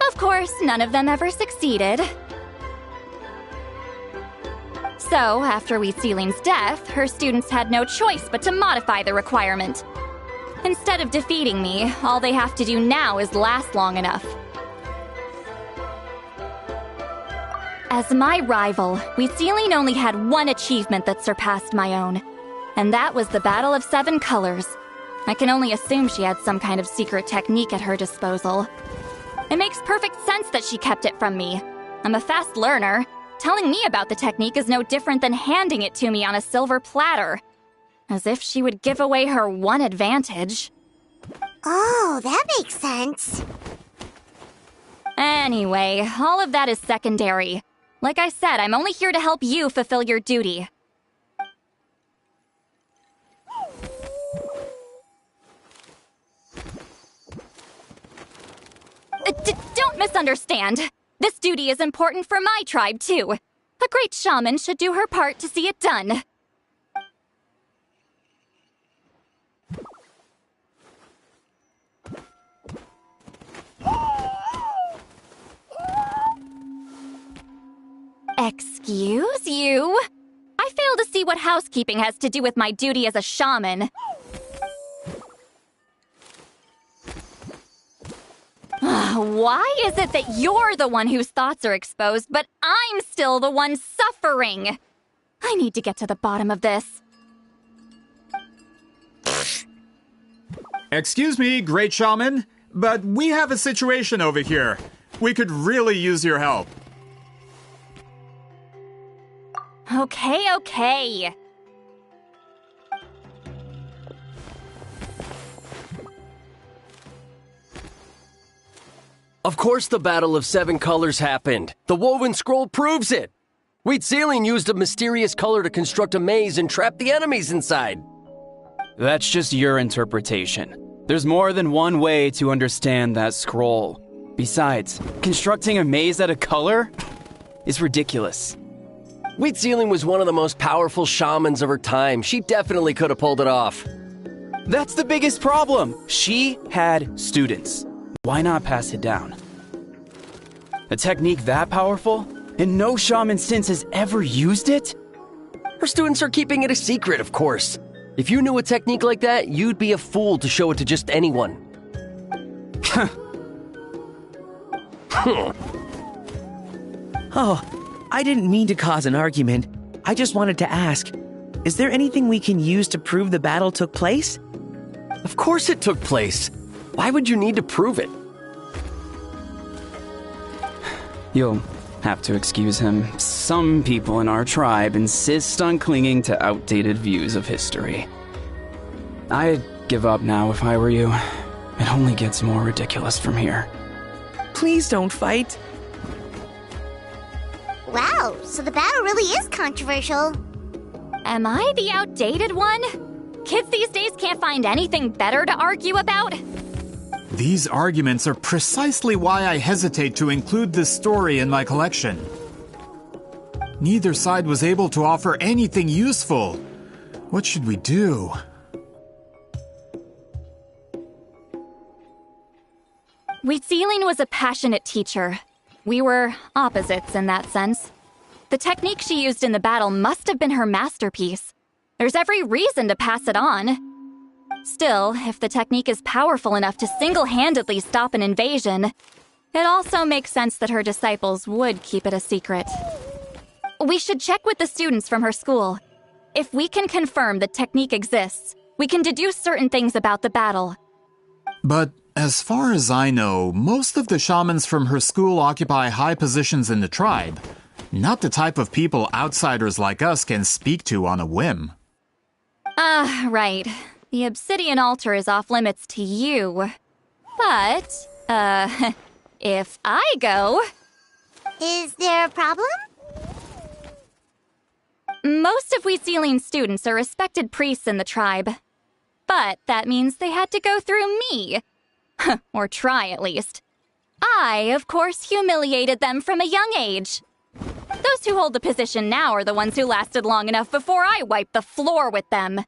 Of course, none of them ever succeeded. So, after Xitlali's death, her students had no choice but to modify the requirement. Instead of defeating me, all they have to do now is last long enough. As my rival, Xitlali only had one achievement that surpassed my own, and that was the Battle of Seven Colors. I can only assume she had some kind of secret technique at her disposal. It makes perfect sense that she kept it from me. I'm a fast learner. Telling me about the technique is no different than handing it to me on a silver platter. As if she would give away her one advantage.
Oh, that makes sense.
Anyway, all of that is secondary. Like I said, I'm only here to help you fulfill your duty. Don't misunderstand. This duty is important for my tribe, too. A great shaman should do her part to see it done. Excuse you? I fail to see what housekeeping has to do with my duty as a shaman. Why is it that you're the one whose thoughts are exposed, but I'm still the one suffering? I need to get to the bottom of this.
Excuse me, great shaman, but we have a situation over here. We could really use your help.
Okay.
Of course the Battle of Seven Colors happened. The woven scroll proves it. Xitlali used a mysterious color to construct a maze and trap the enemies inside.
That's just your interpretation. There's more than one way to understand that scroll. Besides, constructing a maze out of color is ridiculous.
Xitlali was one of the most powerful shamans of her time. She definitely could have pulled it off.
That's the biggest problem. She had students. Why not pass it down? A technique that powerful, and no shaman since has ever used it?
Her students are keeping it a secret, of course. If you knew a technique like that, you'd be a fool to show it to just anyone.
Oh, I didn't mean to cause an argument. I just wanted to ask, is there anything we can use to prove the battle took place?
Of course it took place. Why would you need to prove it?
You'll have to excuse him. Some people in our tribe insist on clinging to outdated views of history. I'd give up now if I were you. It only gets more ridiculous from here.
Please don't fight.
Wow, so the battle really is controversial.
Am I the outdated one? Kids these days can't find anything better to argue about?
These arguments are precisely why I hesitate to include this story in my collection. Neither side was able to offer anything useful. What should we do?
Xitlali was a passionate teacher. We were opposites in that sense. The technique she used in the battle must have been her masterpiece. There's every reason to pass it on. Still, if the technique is powerful enough to single-handedly stop an invasion, it also makes sense that her disciples would keep it a secret. We should check with the students from her school. If we can confirm the technique exists, we can deduce certain things about the battle.
But as far as I know, most of the shamans from her school occupy high positions in the tribe. Not the type of people outsiders like us can speak to on a whim.
Right. The obsidian altar is off limits to you. But, if I go...
Is there a problem?
Most of Xitlali's students are respected priests in the tribe. But that means they had to go through me. Or try, at least. I, of course, humiliated them from a young age. Those who hold the position now are the ones who lasted long enough before I wiped the floor with them.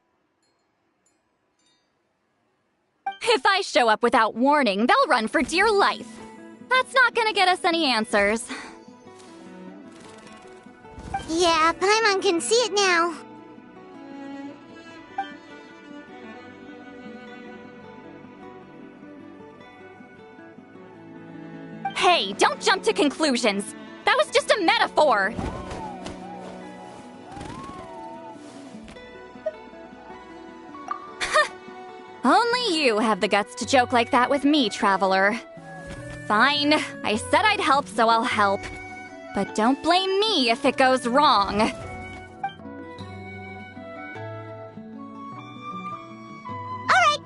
If I show up without warning, they'll run for dear life. That's not gonna get us any answers.
Yeah, Paimon can see it now.
Hey, don't jump to conclusions. That was just a metaphor. Only you have the guts to joke like that with me, Traveler. Fine, I said I'd help, so I'll help. But don't blame me if it goes wrong.
Alright,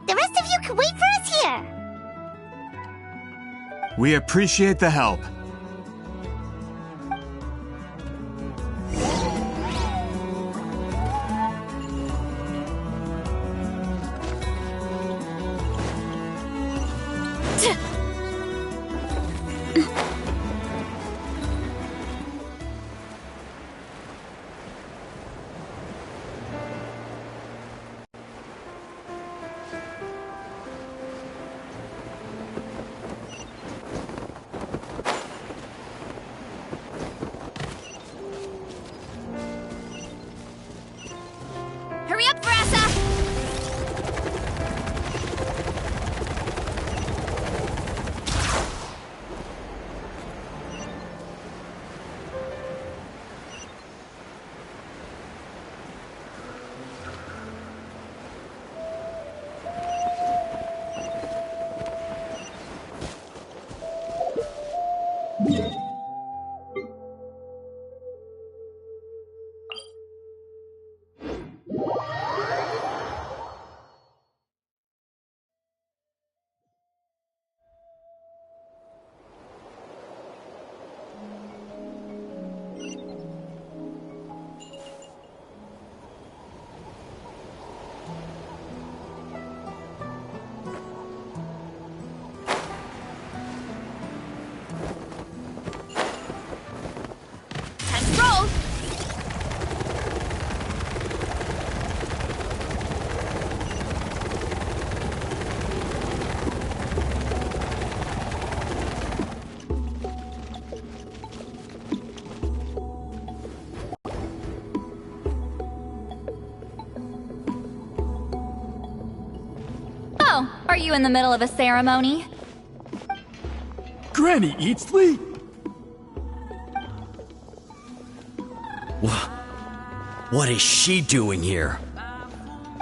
the rest of you can wait for us here.
We appreciate the help.
Hurry up, Vrasa! Oh, are you in the middle of a ceremony?
Granny Xitlali?
What is she doing here?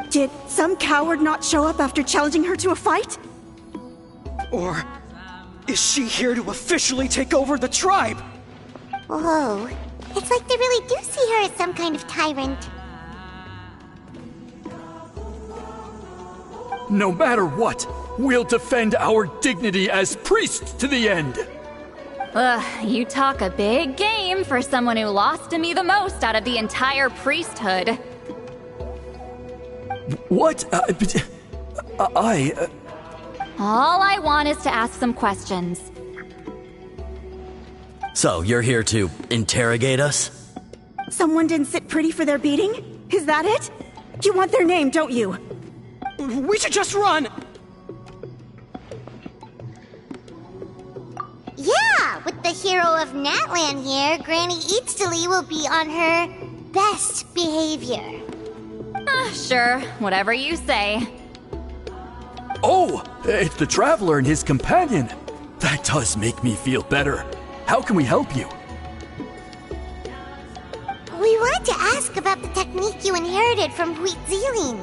Did some coward not show up after challenging her to a fight?
Or is she here to officially take over the tribe?
Whoa. It's like they really do see her as some kind of tyrant.
No matter what, we'll defend our dignity as priests to the end.
Ugh, you talk a big game for someone who lost to me the most out of the entire priesthood.
What?
All I want is to ask some questions.
So, you're here to interrogate us?
Someone didn't sit pretty for their beating? Is that it? You want their name, don't you?
We should just run!
Yeah, with the hero of Natlan here, Granny Xitlali will be on her best behavior.
Sure, whatever you say.
Oh, it's the Traveler and his companion. That does make me feel better. How can we help you?
ask about the technique you inherited from Xitlali.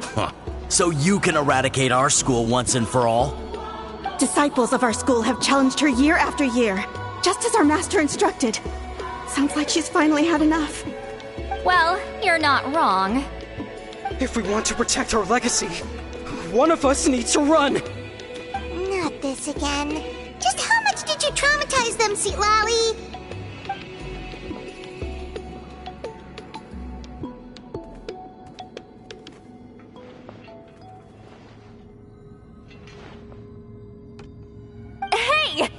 Huh. So you can eradicate our school once and for all?
Disciples of our school have challenged her year after year, just as our master instructed. Sounds like she's finally had enough.
Well, you're not wrong.
If we want to protect our legacy, one of us needs to run!
Not this again. Just how much did you traumatize them, Xitlali?
Hey!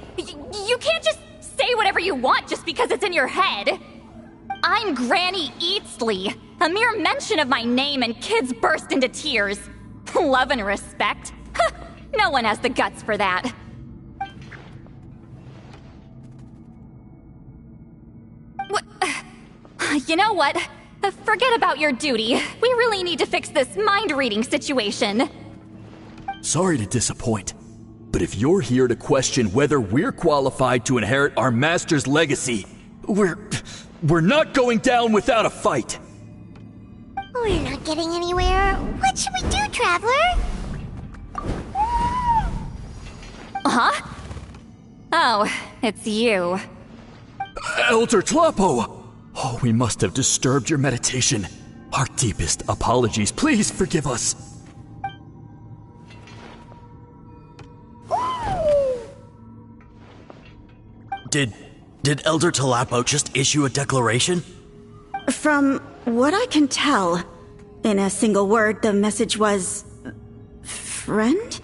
You can't just say whatever you want just because it's in your head. I'm Granny Xitlali. A mere mention of my name and kids burst into tears. Love and respect? No one has the guts for that. You know what? Forget about your duty. We really need to fix this mind-reading situation.
Sorry to disappoint, but if you're here to question whether we're qualified to inherit our master's legacy, we're not going down without a fight.
We're not getting anywhere. What should we do, Traveler?
Huh? Oh, it's you.
Elder Tlapo! Oh, we must have disturbed your meditation. Our deepest apologies. Please forgive us.
Did Elder Tlapo just issue a declaration?
From what I can tell, in a single word, the message was... friend?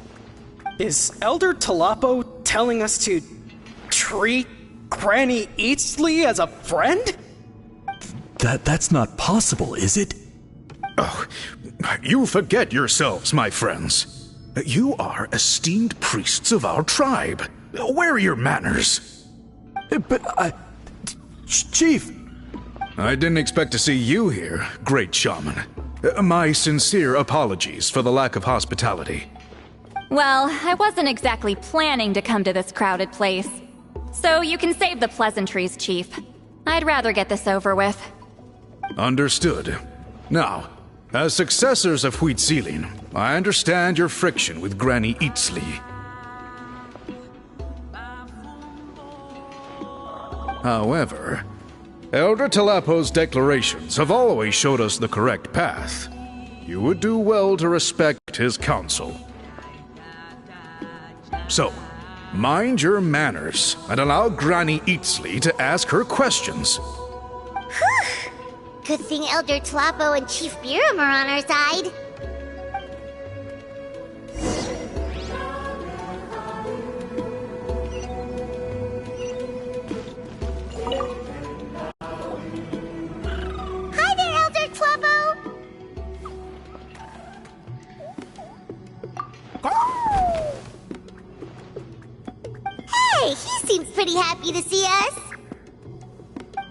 Is Elder Tlapo telling us to treat Granny Xitlali as a friend?
That's not possible, is it?
Oh, you forget yourselves, my friends. You are esteemed priests of our tribe. Where are your manners?
But Chief!
I didn't expect to see you here, great shaman. My sincere apologies for the lack of hospitality.
Well, I wasn't exactly planning to come to this crowded place. So you can save the pleasantries, Chief. I'd rather get this over with.
Understood. Now, as successors of Xitlali, I understand your friction with Granny Xitlali. However, Elder Tlapo's declarations have always showed us the correct path. You would do well to respect his counsel. So, mind your manners and allow Granny Xitlali to ask her questions.
Whew! Good thing Elder Tlapo and Chief Biram are on our side. Hi there, Elder Tlapo! Hey, he seems pretty happy to see us.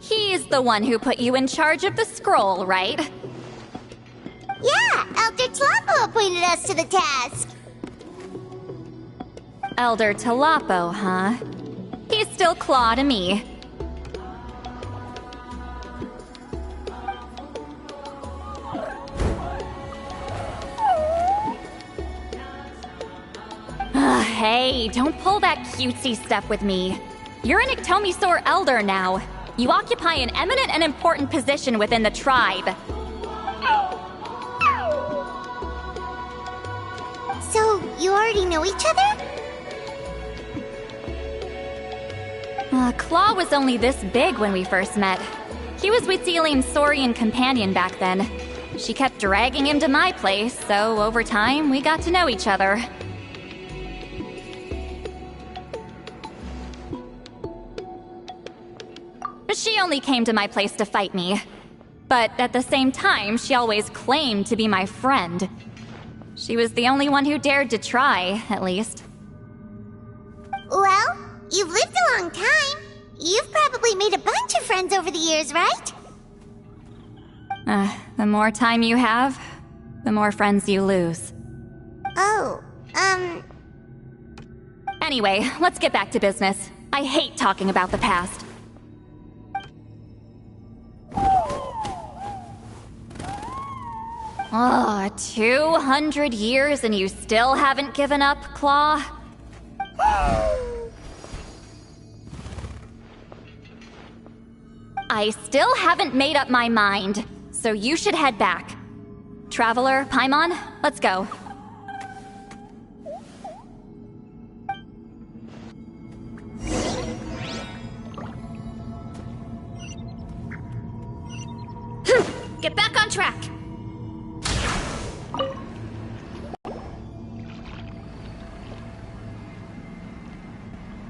He's the one who put you in charge of the scroll, right?
Yeah, Elder Tlapo appointed us to the task.
Elder Tlapo, huh? He's still claw to me. Hey, don't pull that cutesy stuff with me. You're an Iktomi-Sor Elder now. You occupy an eminent and important position within the tribe.
So, you already know each other?
Claw was only this big when we first met. He was Xitlali's Saurian companion back then. She kept dragging him to my place, so over time, we got to know each other. She only came to my place to fight me. But at the same time, she always claimed to be my friend. She was the only one who dared to try, at least.
Well, you've lived a long time. You've probably made a bunch of friends over the years, right?
The more time you have, the more friends you lose.
Oh,
Anyway, let's get back to business. I hate talking about the past. Oh, 200 years and you still haven't given up, Claw? I still haven't made up my mind, so you should head back. Traveler, Paimon, let's go. Get back on track!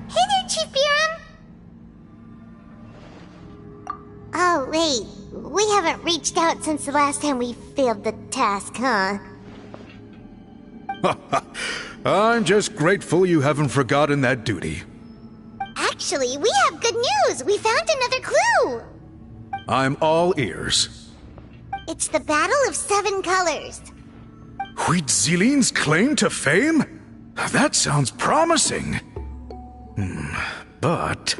Hey there, Chief Biram! Oh, wait. We haven't reached out since the last time we failed the task, huh?
I'm just grateful you haven't forgotten that duty.
Actually, we have good news! We found another clue!
I'm all ears.
It's the Battle of Seven Colors.
Xitlali's claim to fame? That sounds promising. But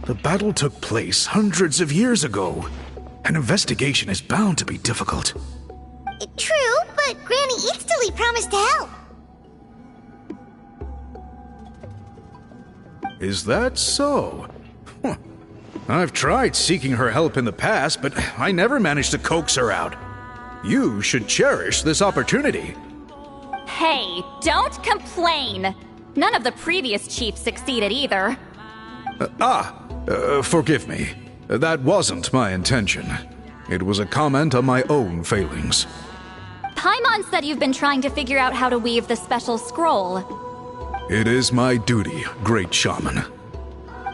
the battle took place hundreds of years ago. An investigation is bound to be difficult.
True, but Granny Xitlali promised to help.
Is that so? I've tried seeking her help in the past, but I never managed to coax her out. You should cherish this opportunity.
Hey, don't complain! None of the previous chiefs succeeded either.
Forgive me. That wasn't my intention. It was a comment on my own failings.
Paimon said you've been trying to figure out how to weave the special scroll.
It is my duty, Great Shaman.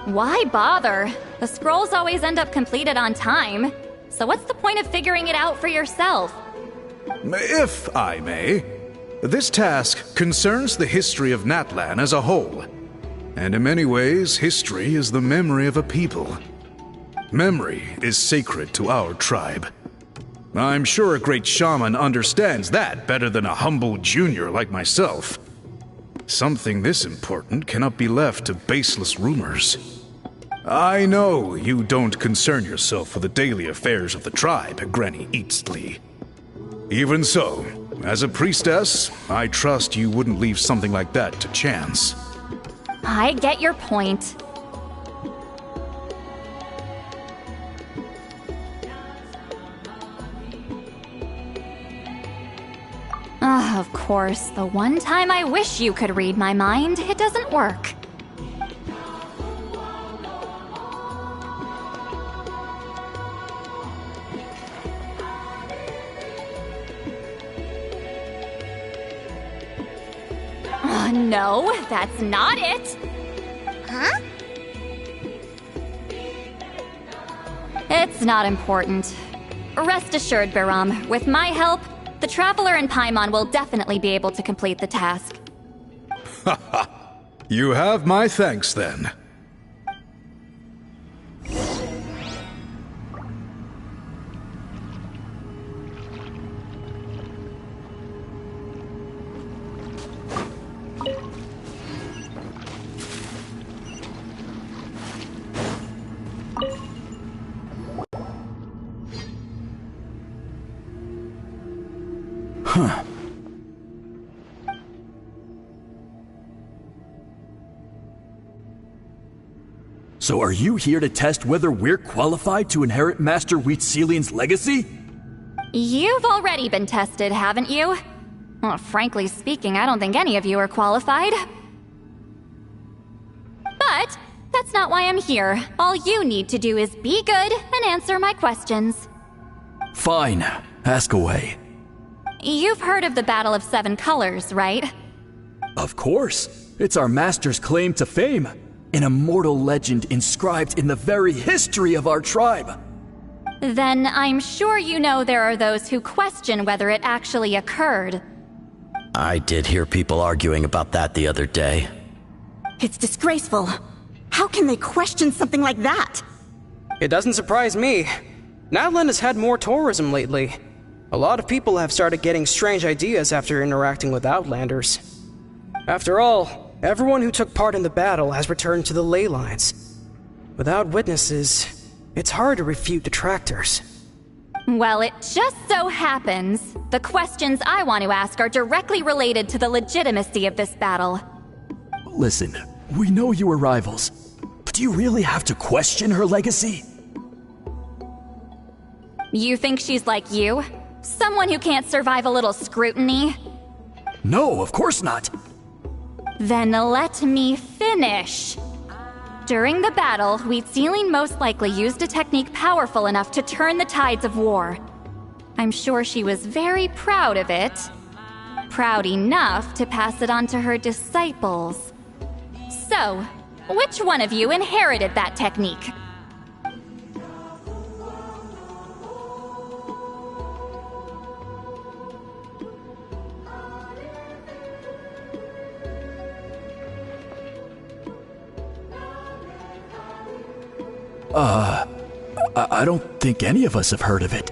Why bother? The scrolls always end up completed on time. So what's the point of figuring it out for yourself?
If I may, this task concerns the history of Natlan as a whole. And in many ways, history is the memory of a people. Memory is sacred to our tribe. I'm sure a great shaman understands that better than a humble junior like myself. Something this important cannot be left to baseless rumors. I know you don't concern yourself with the daily affairs of the tribe, Granny Xitlali. Even so, as a priestess, I trust you wouldn't leave something like that to chance.
I get your point. Of course, the one time I wish you could read my mind, it doesn't work. No, that's not it.
Huh?
It's not important. Rest assured, Biram, with my help, the Traveler and Paimon will definitely be able to complete the task.
You have my thanks, then.
Huh.
So are you here to test whether we're qualified to inherit Master Xitlali's legacy?
You've already been tested, haven't you? Well, frankly speaking, I don't think any of you are qualified. But that's not why I'm here. All you need to do is be good and answer my questions.
Fine. Ask away.
You've heard of the Battle of Seven Colors, right?
Of course. It's our master's claim to fame. An immortal legend inscribed in the very history of our tribe.
Then I'm sure you know there are those who question whether it actually occurred.
I did hear people arguing about that the other day.
It's disgraceful. How can they question something like that?
It doesn't surprise me. Natlan has had more tourism lately. A lot of people have started getting strange ideas after interacting with Outlanders. After all, everyone who took part in the battle has returned to the ley lines. Without witnesses, it's hard to refute detractors.
Well, it just so happens the questions I want to ask are directly related to the legitimacy of this battle.
Listen, we know you were rivals, but do you really have to question her legacy?
You think she's like you? Someone who can't survive a little scrutiny?
No, of course not.
Then let me finish. During the battle, Xitlali most likely used a technique powerful enough to turn the tides of war. I'm sure she was very proud of it. Proud enough to pass it on to her disciples. So, which one of you inherited that technique?
I don't think any of us have heard of it.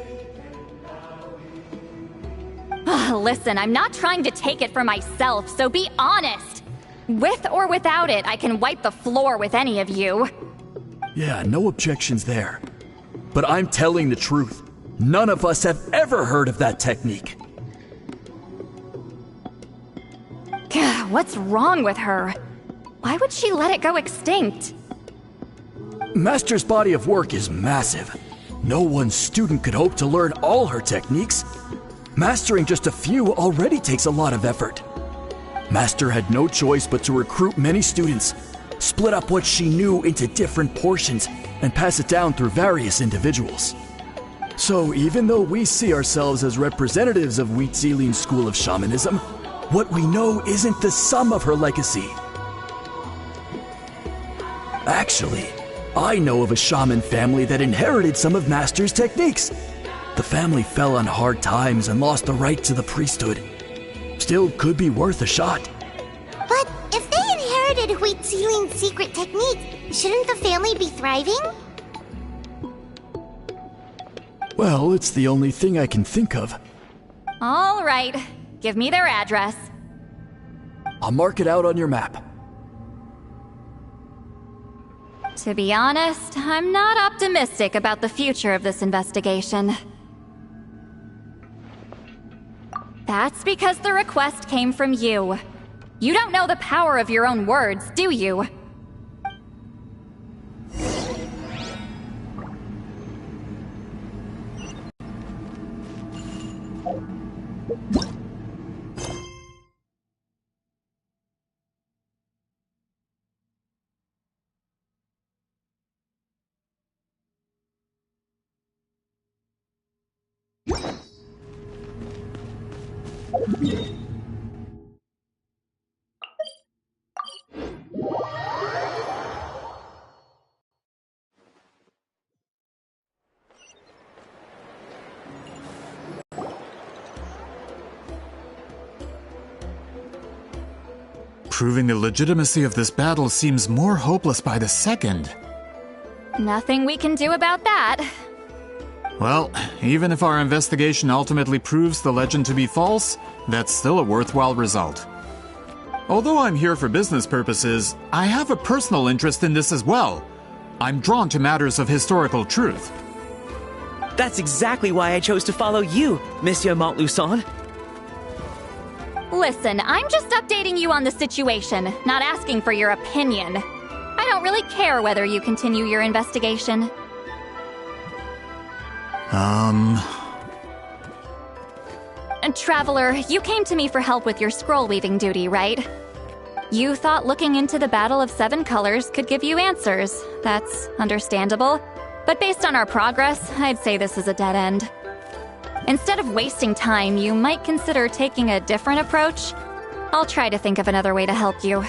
Listen, I'm not trying to take it for myself, so be honest. With or without it, I can wipe the floor with any of you.
Yeah, no objections there. But I'm telling the truth. None of us have ever heard of that technique.
What's wrong with her? Why would she let it go extinct?
Master's body of work is massive. No one student could hope to learn all her techniques. Mastering just a few already takes a lot of effort. Master had no choice but to recruit many students, split up what she knew into different portions, and pass it down through various individuals. So even though we see ourselves as representatives of Xitlali's school of shamanism, what we know isn't the sum of her legacy. Actually, I know of a shaman family that inherited some of Master's techniques. The family fell on hard times and lost the right to the priesthood. Still could be worth a shot.
But if they inherited Xitlali's secret techniques, shouldn't the family be thriving?
Well, it's the only thing I can think of.
All right, give me their address.
I'll mark it out on your map.
To be honest, I'm not optimistic about the future of this investigation. That's because the request came from you. You don't know the power of your own words, do you?
Proving the legitimacy of this battle seems more hopeless by the second.
Nothing we can do about that.
Well, even if our investigation ultimately proves the legend to be false, that's still a worthwhile result. Although I'm here for business purposes, I have a personal interest in this as well. I'm drawn to matters of historical truth.
That's exactly why I chose to follow you, Monsieur Montluçon.
Listen, I'm just updating you on the situation, not asking for your opinion. I don't really care whether you continue your investigation. Traveler, you came to me for help with your scroll weaving duty, right? You thought looking into the Battle of Seven Colors could give you answers. That's understandable. But based on our progress, I'd say this is a dead end. Instead of wasting time, you might consider taking a different approach. I'll try to think of another way to help you.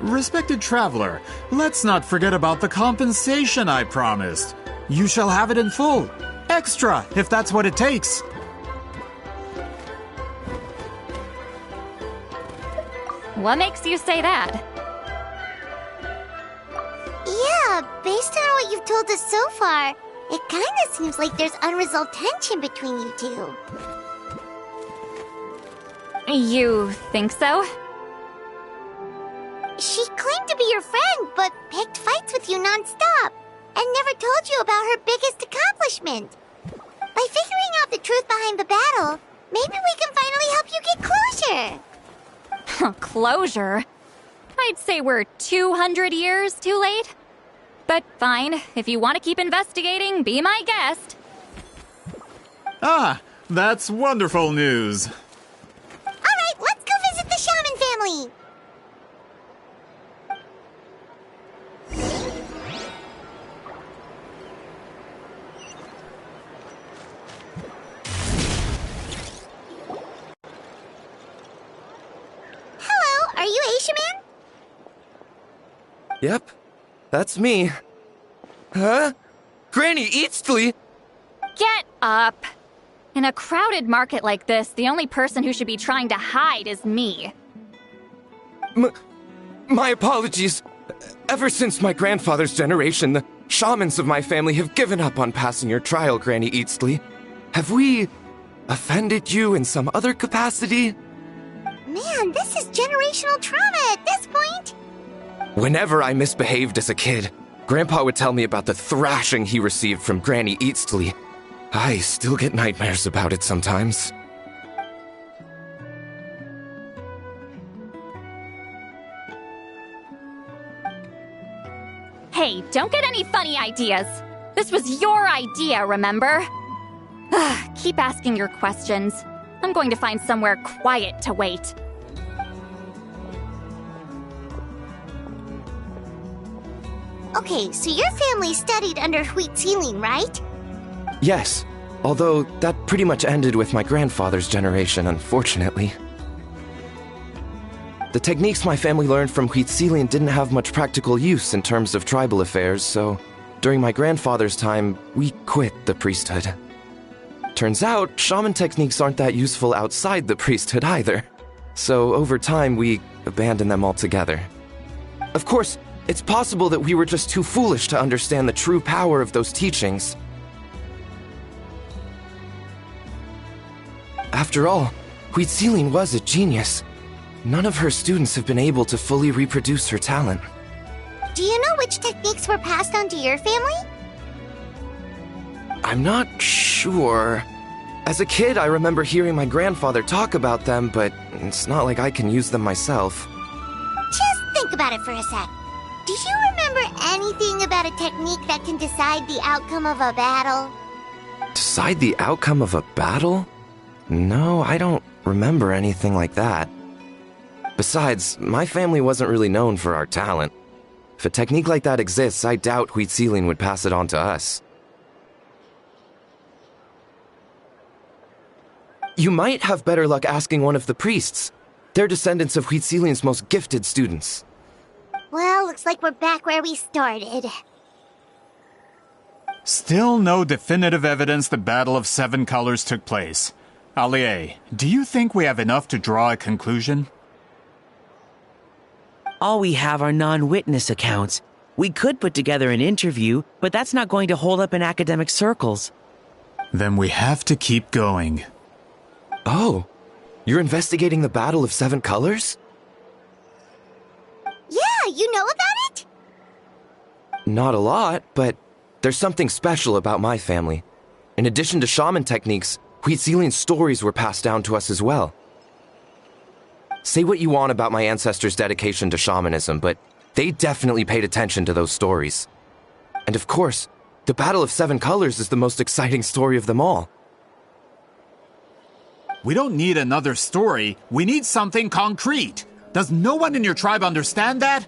Respected traveler, let's not forget about the compensation I promised. You shall have it in full. Extra, if that's what it takes.
What makes you say that?
Yeah, based on what you've told us so far, it kinda seems like there's unresolved tension between you two.
You think so?
She claimed to be your friend, but picked fights with you non-stop, and never told you about her biggest accomplishment. By figuring out the truth behind the battle, maybe we can finally help you get closure.
Closure? I'd say we're 200 years too late. But fine, if you want to keep investigating, be my guest.
Ah, that's wonderful news.
Alright, let's go visit the shaman family. Hello, are you a shaman?
Yep, that's me. Huh? Granny Xitlali!
Get up! In a crowded market like this, the only person who should be trying to hide is me.
My apologies. Ever since my grandfather's generation, the shamans of my family have given up on passing your trial, Granny Xitlali. Have we offended you in some other capacity?
Man, this is generational trauma at this point.
Whenever I misbehaved as a kid, Grandpa would tell me about the thrashing he received from Granny Xitlali. I still get nightmares about it sometimes.
Hey, don't get any funny ideas. This was your idea, remember? Keep asking your questions. I'm going to find somewhere quiet to wait.
Okay, so your family studied under Xitlali, right?
Yes, although that pretty much ended with my grandfather's generation, unfortunately. The techniques my family learned from Xitlali didn't have much practical use in terms of tribal affairs, so during my grandfather's time, we quit the priesthood. Turns out, shaman techniques aren't that useful outside the priesthood either. So over time, we abandoned them altogether. Of course, it's possible that we were just too foolish to understand the true power of those teachings. After all, Xitlali was a genius. None of her students have been able to fully reproduce her talent.
Do you know which techniques were passed on to your family?
I'm not sure. As a kid, I remember hearing my grandfather talk about them, but it's not like I can use them myself.
Just think about it for a sec. Do you remember anything about a technique that can decide the outcome of a battle?
Decide the outcome of a battle? No, I don't remember anything like that. Besides, my family wasn't really known for our talent. If a technique like that exists, I doubt Xitlali would pass it on to us. You might have better luck asking one of the priests. They're descendants of Xitlali's most gifted students.
Well, looks like we're back where we started.
Still no definitive evidence the Battle of Seven Colors took place. Allie, do you think we have enough to draw a conclusion?
All we have are non-witness accounts. We could put together an interview, but that's not going to hold up in academic circles.
Then we have to keep going.
Oh, you're investigating the Battle of Seven Colors?
Yeah, you know about it?
Not a lot, but there's something special about my family. In addition to shaman techniques, Xitlali's stories were passed down to us as well. Say what you want about my ancestors' dedication to shamanism, but they definitely paid attention to those stories. And of course, the Battle of Seven Colors is the most exciting story of them all.
We don't need another story. We need something concrete. Does no one in your tribe understand that?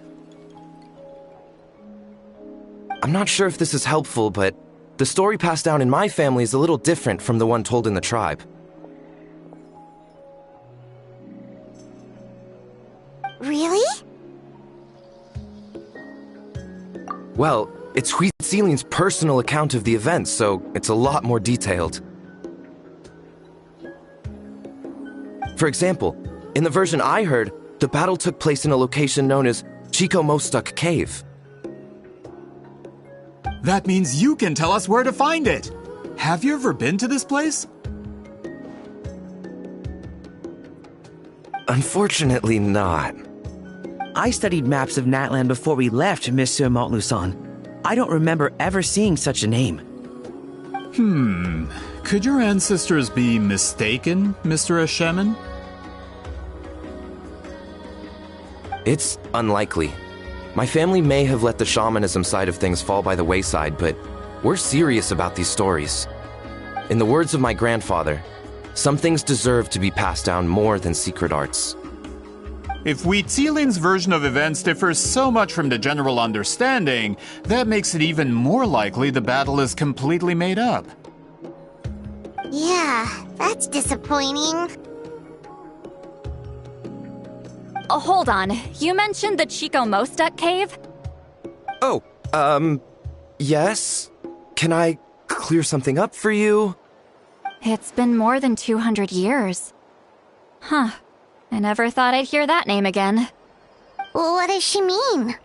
I'm not sure if this is helpful, but the story passed down in my family is a little different from the one told in the tribe.
Really?
Well, it's Xitlali's personal account of the event, so it's a lot more detailed. For example, in the version I heard, the battle took place in a location known as Chico Mostuk Cave.
That means you can tell us where to find it. Have you ever been to this place?
Unfortunately not.
I studied maps of Natlan before we left, Monsieur Montluçon. I don't remember ever seeing such a name.
Could your ancestors be mistaken, Mr. Shaman?
It's unlikely. My family may have let the shamanism side of things fall by the wayside, but we're serious about these stories. In the words of my grandfather, some things deserve to be passed down more than secret arts.
If Xitlali's version of events differs so much from the general understanding, that makes it even more likely the battle is completely made up.
Yeah, that's disappointing.
Oh, hold on. You mentioned the Chico Mostek cave?
Oh, yes? Can I clear something up for you?
It's been more than 200 years. Huh. I never thought I'd hear that name again.
What does she mean?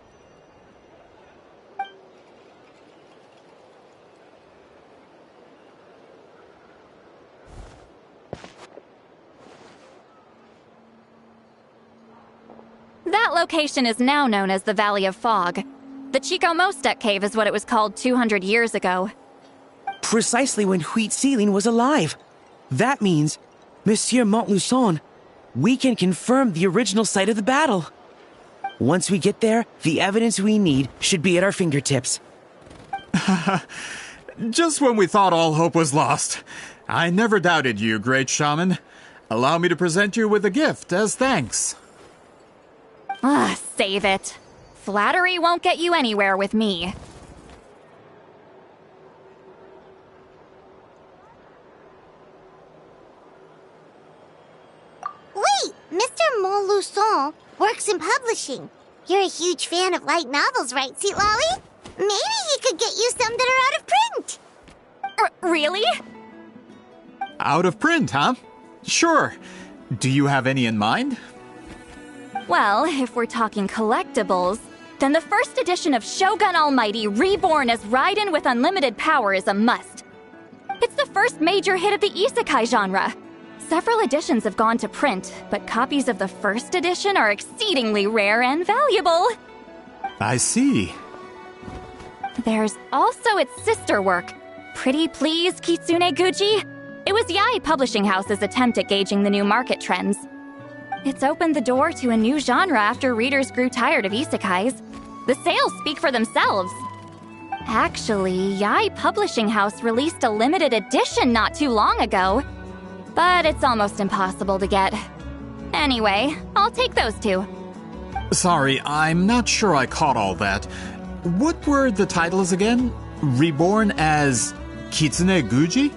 That location is now known as the Valley of Fog. The Chico Mostek cave is what it was called 200 years ago.
Precisely when Xitlali was alive. That means, Monsieur Montluçon, we can confirm the original site of the battle. Once we get there, the evidence we need should be at our fingertips.
Just when we thought all hope was lost. I never doubted you, great shaman. Allow me to present you with a gift as thanks.
Save it. Flattery won't get you anywhere with me.
Wait, Mr. Montluçon works in publishing. You're a huge fan of light novels, right, Xitlali? Maybe he could get you some that are out of print.
Really?
Out of print, huh? Sure. Do you have any in mind?
Well, if we're talking collectibles, then the first edition of Shogun Almighty reborn as Raiden with unlimited power is a must. It's the first major hit of the isekai genre. Several editions have gone to print, but copies of the first edition are exceedingly rare and valuable.
I see.
There's also its sister work, Pretty Please Kitsune Guji. It was Yae Publishing House's attempt at gauging the new market trends. It's opened the door to a new genre after readers grew tired of isekais. The sales speak for themselves. Actually, Yae Publishing House released a limited edition not too long ago, but it's almost impossible to get. Anyway, I'll take those two.
Sorry, I'm not sure I caught all that. What were the titles again? Reborn as Kitsune Guji?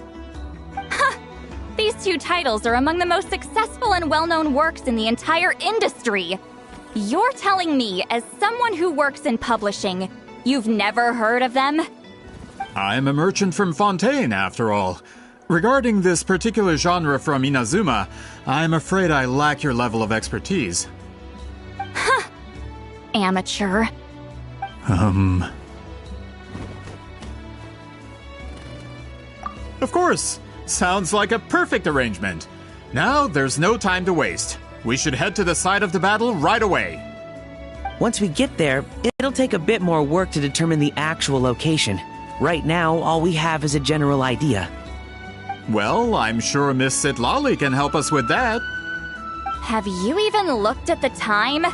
These two titles are among the most successful and well-known works in the entire industry. You're telling me, as someone who works in publishing, you've never heard of them?
I'm a merchant from Fontaine, after all. Regarding this particular genre from Inazuma, I'm afraid I lack your level of expertise.
Amateur.
Of course. Sounds like a perfect arrangement. Now, there's no time to waste. We should head to the site of the battle right away.
Once we get there, it'll take a bit more work to determine the actual location. Right now, all we have is a general idea.
Well, I'm sure Miss Xitlali can help us with that.
Have you even looked at the time?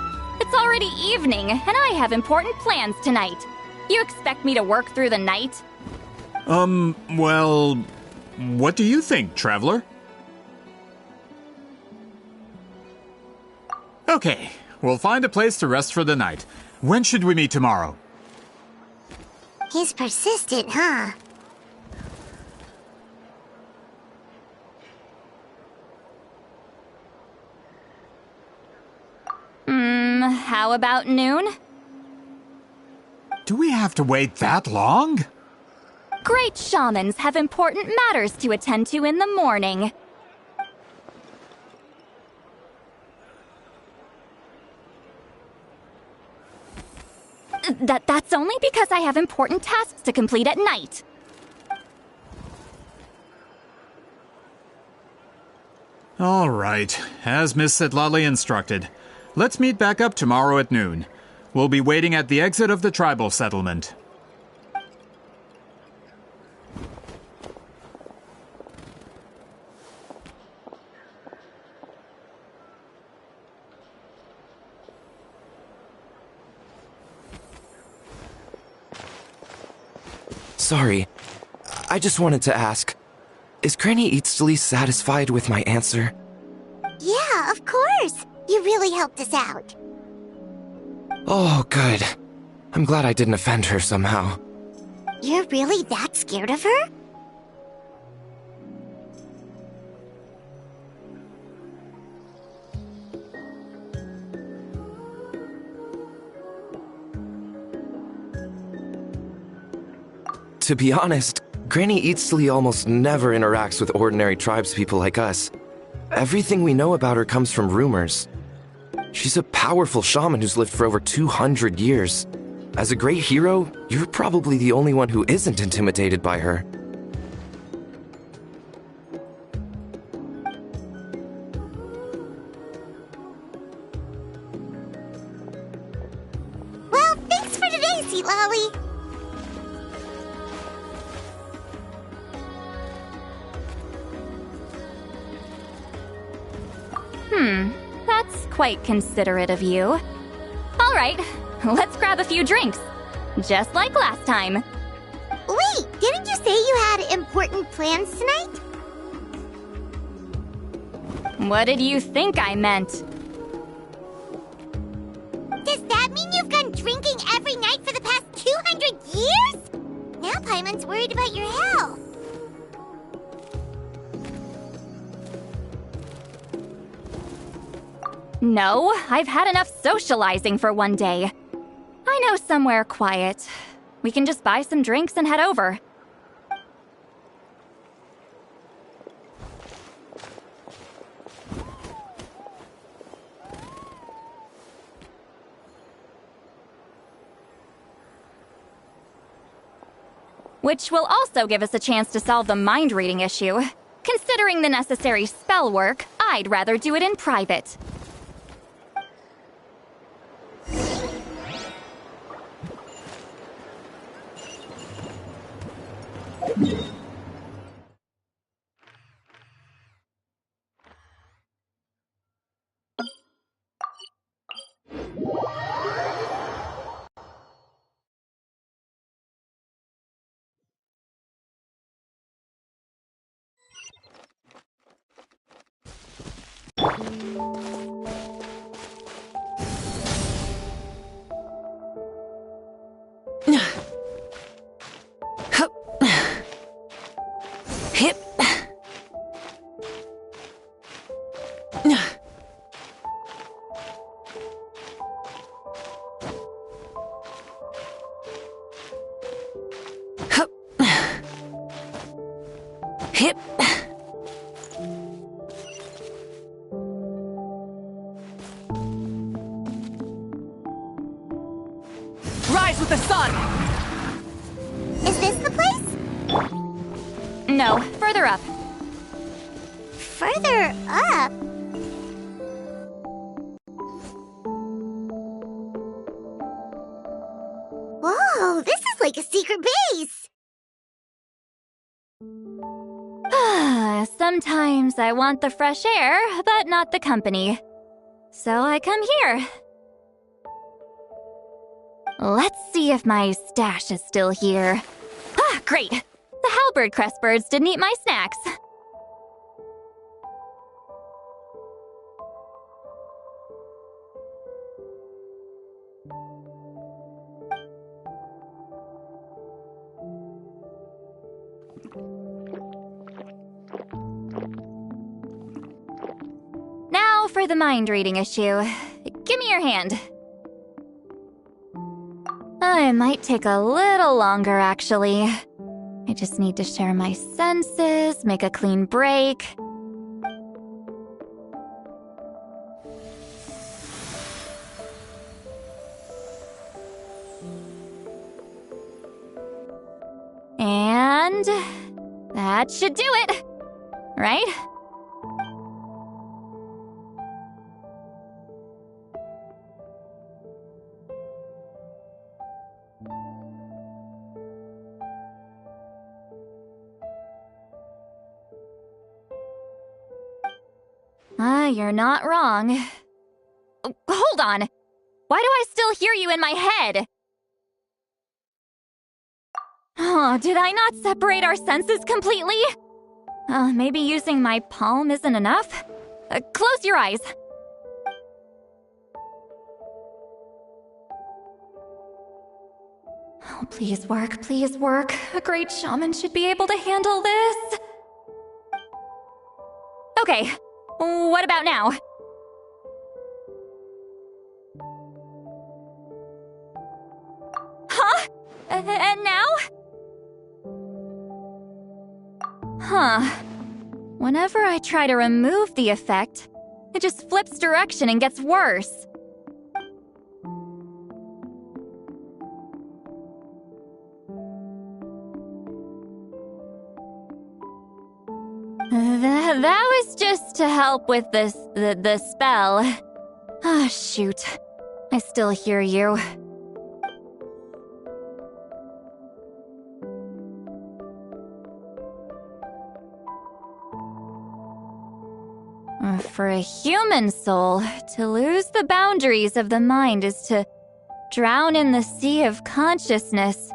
It's already evening, and I have important plans tonight. You expect me to work through the night?
Well, what do you think, traveler? Okay, we'll find a place to rest for the night. When should we meet tomorrow?
He's persistent, huh?
How about noon?
Do we have to wait that long?
Great shamans have important matters to attend to in the morning. That's only because I have important tasks to complete at night.
All right, as Miss Xitlali instructed. Let's meet back up tomorrow at noon. We'll be waiting at the exit of the tribal settlement.
sorry. I just wanted to ask, is Granny Xitlali satisfied with my answer?
Yeah, of course. You really helped us out.
Oh, good. I'm glad I didn't offend her somehow.
You're really that scared of her?
To be honest, Granny Xitlali almost never interacts with ordinary tribespeople like us. Everything we know about her comes from rumors. She's a powerful shaman who's lived for over 200 years. As a great hero, you're probably the only one who isn't intimidated by her.
Well, thanks for today, Xitlali.
That's quite considerate of you. All right, let's grab a few drinks. Just like last time.
Wait, didn't you say you had important plans tonight?
What did you think I meant?
Does that mean you've gone drinking every night for the past 200 years? Now Paimon's worried about your health.
No, I've had enough socializing for one day. I know somewhere quiet. We can just buy some drinks and head over. Which will also give us a chance to solve the mind reading issue. Considering the necessary spell work, I'd rather do it in private.
Hip. Hip.
Rise with the sun!
Is this the place?
No, further up.
Further up? Whoa, this is like a secret base!
Sometimes I want the fresh air, but not the company. So I come here. Let's see if my stash is still here. Ah, great! The halberd crest birds didn't eat my snacks. Now for the mind reading issue. Give me your hand. It might take a little longer, actually. I just need to share my senses, make a clean break. And that should do it, right? You're not wrong. Hold on! Why do I still hear you in my head? Oh, did I not separate our senses completely? Maybe using my palm isn't enough? Close your eyes. Oh, please work, please work. A great shaman should be able to handle this. Okay, what about now? Huh? And now? Huh. Whenever I try to remove the effect, it just flips direction and gets worse. That was just to help with the spell. Ah, shoot. I still hear you. For a human soul, to lose the boundaries of the mind is to drown in the sea of consciousness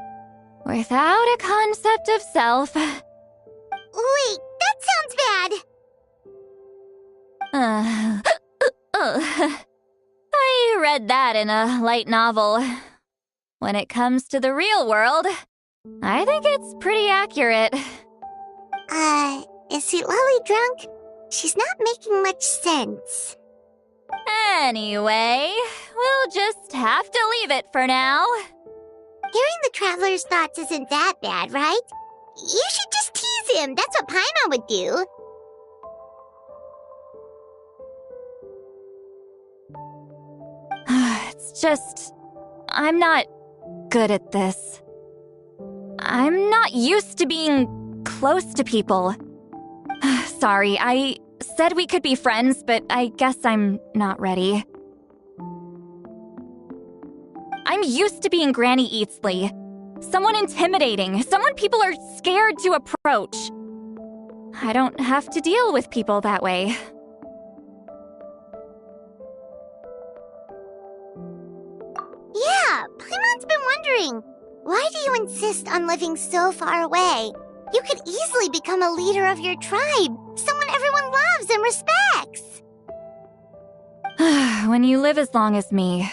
without a concept of self.
Wait, that sounds bad!
I read that in a light novel. When it comes to the real world, I think it's pretty accurate.
Is Xitlali drunk? She's not making much sense.
Anyway, we'll just have to leave it for now.
Hearing the Traveler's thoughts isn't that bad, right? You should just tease him. That's what Paimon would do.
It's just... I'm not good at this. I'm not used to being close to people. Sorry, I said we could be friends, but I guess I'm not ready. I'm used to being Granny Eatsley. Someone intimidating, someone people are scared to approach. I don't have to deal with people that way.
Yeah, Paimon's been wondering. Why do you insist on living so far away? You could easily become a leader of your tribe, someone everyone loves and respects.
When you live as long as me,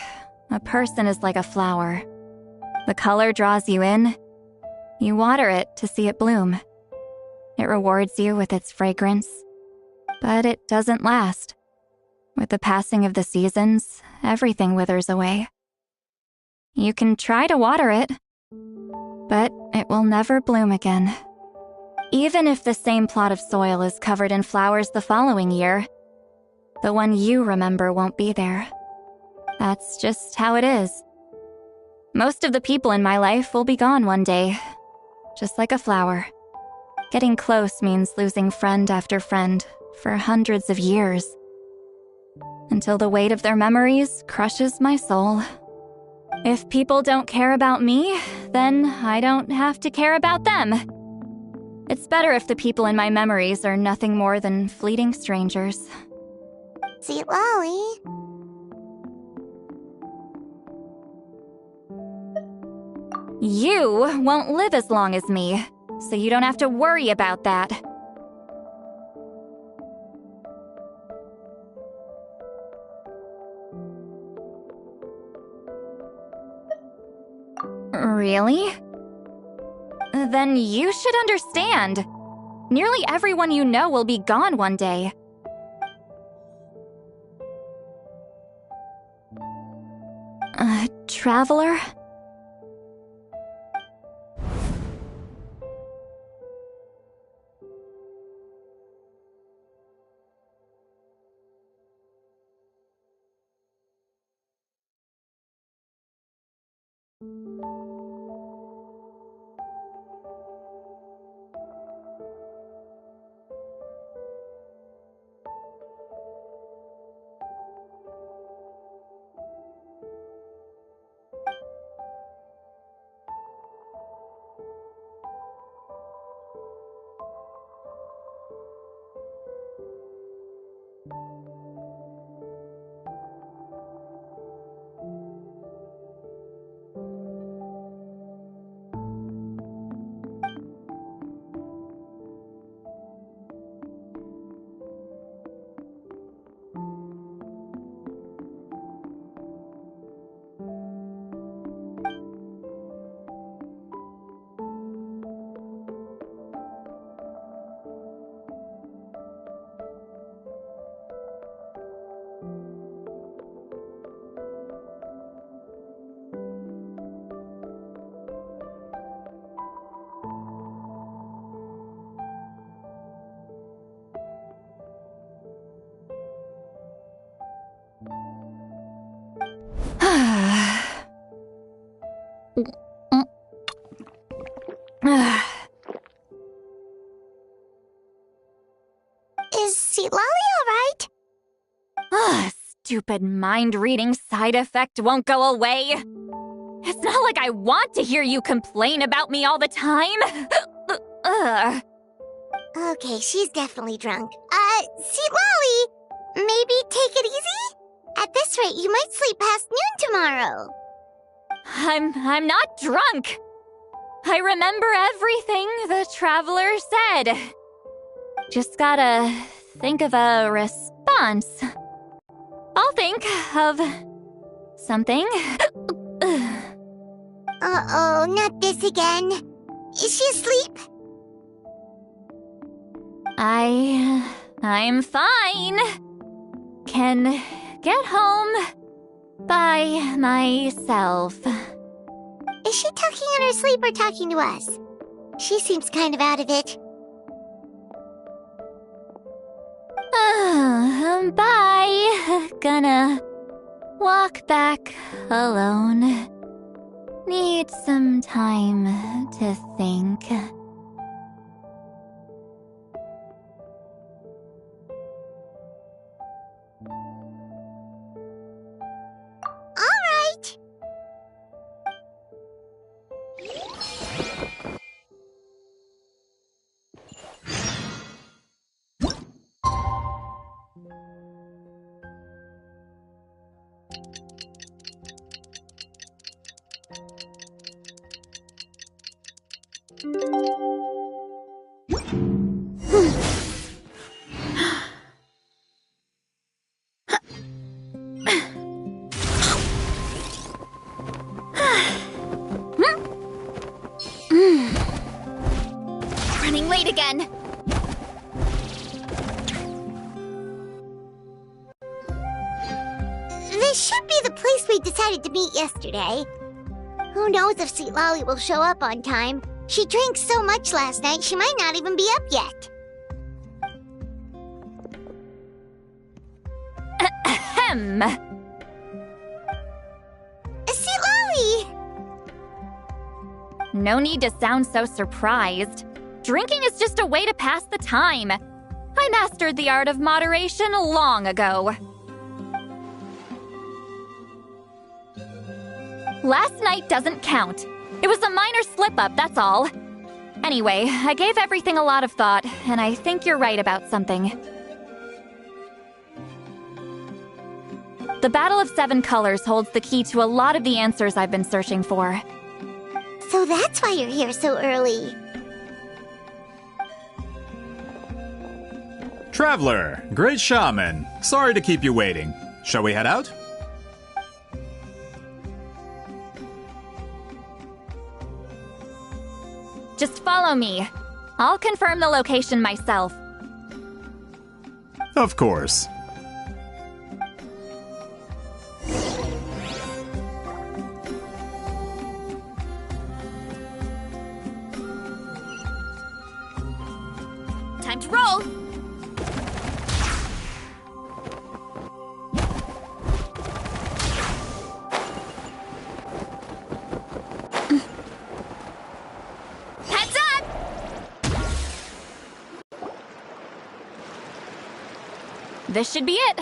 a person is like a flower. The color draws you in. You water it to see it bloom. It rewards you with its fragrance. But it doesn't last. With the passing of the seasons, everything withers away. You can try to water it, but it will never bloom again. Even if the same plot of soil is covered in flowers the following year, the one you remember won't be there. That's just how it is. Most of the people in my life will be gone one day, just like a flower. Getting close means losing friend after friend for hundreds of years, until the weight of their memories crushes my soul. If people don't care about me, then I don't have to care about them. It's better if the people in my memories are nothing more than fleeting strangers.
Xitlali.
You won't live as long as me, so you don't have to worry about that. Really? Then you should understand. Nearly everyone you know will be gone one day. Traveler?
Is Xitlali alright?
Stupid mind-reading side effect won't go away. It's not like I want to hear you complain about me all the time.
Okay, she's definitely drunk. Xitlali, maybe take it easy? At this rate, you might sleep past noon tomorrow.
I'm not drunk. I remember everything the traveler said. Just gotta think of a response. I'll think of something.
Uh-oh, not this again. Is she asleep?
I'm fine. Can get home by myself.
Is she talking in her sleep or talking to us? She seems kind of out of it.
Bye. Gonna walk back alone. Need some time to think.
Alright.
Running late again.
This should be the place we decided to meet yesterday. Who knows if Xitlali will show up on time? She drank so much last night, she might not even be up yet.
Ahem.
Xitlali!
No need to sound so surprised. Drinking is just a way to pass the time. I mastered the art of moderation long ago. Last night doesn't count. It was a minor slip-up, that's all. Anyway, I gave everything a lot of thought, and I think you're right about something. The Battle of Seven Colors holds the key to a lot of the answers I've been searching for.
So that's why you're here so early.
Traveler, great shaman. Sorry to keep you waiting. Shall we head out?
Just follow me. I'll confirm the location myself.
Of course.
Time to roll! Heads up! This should be it.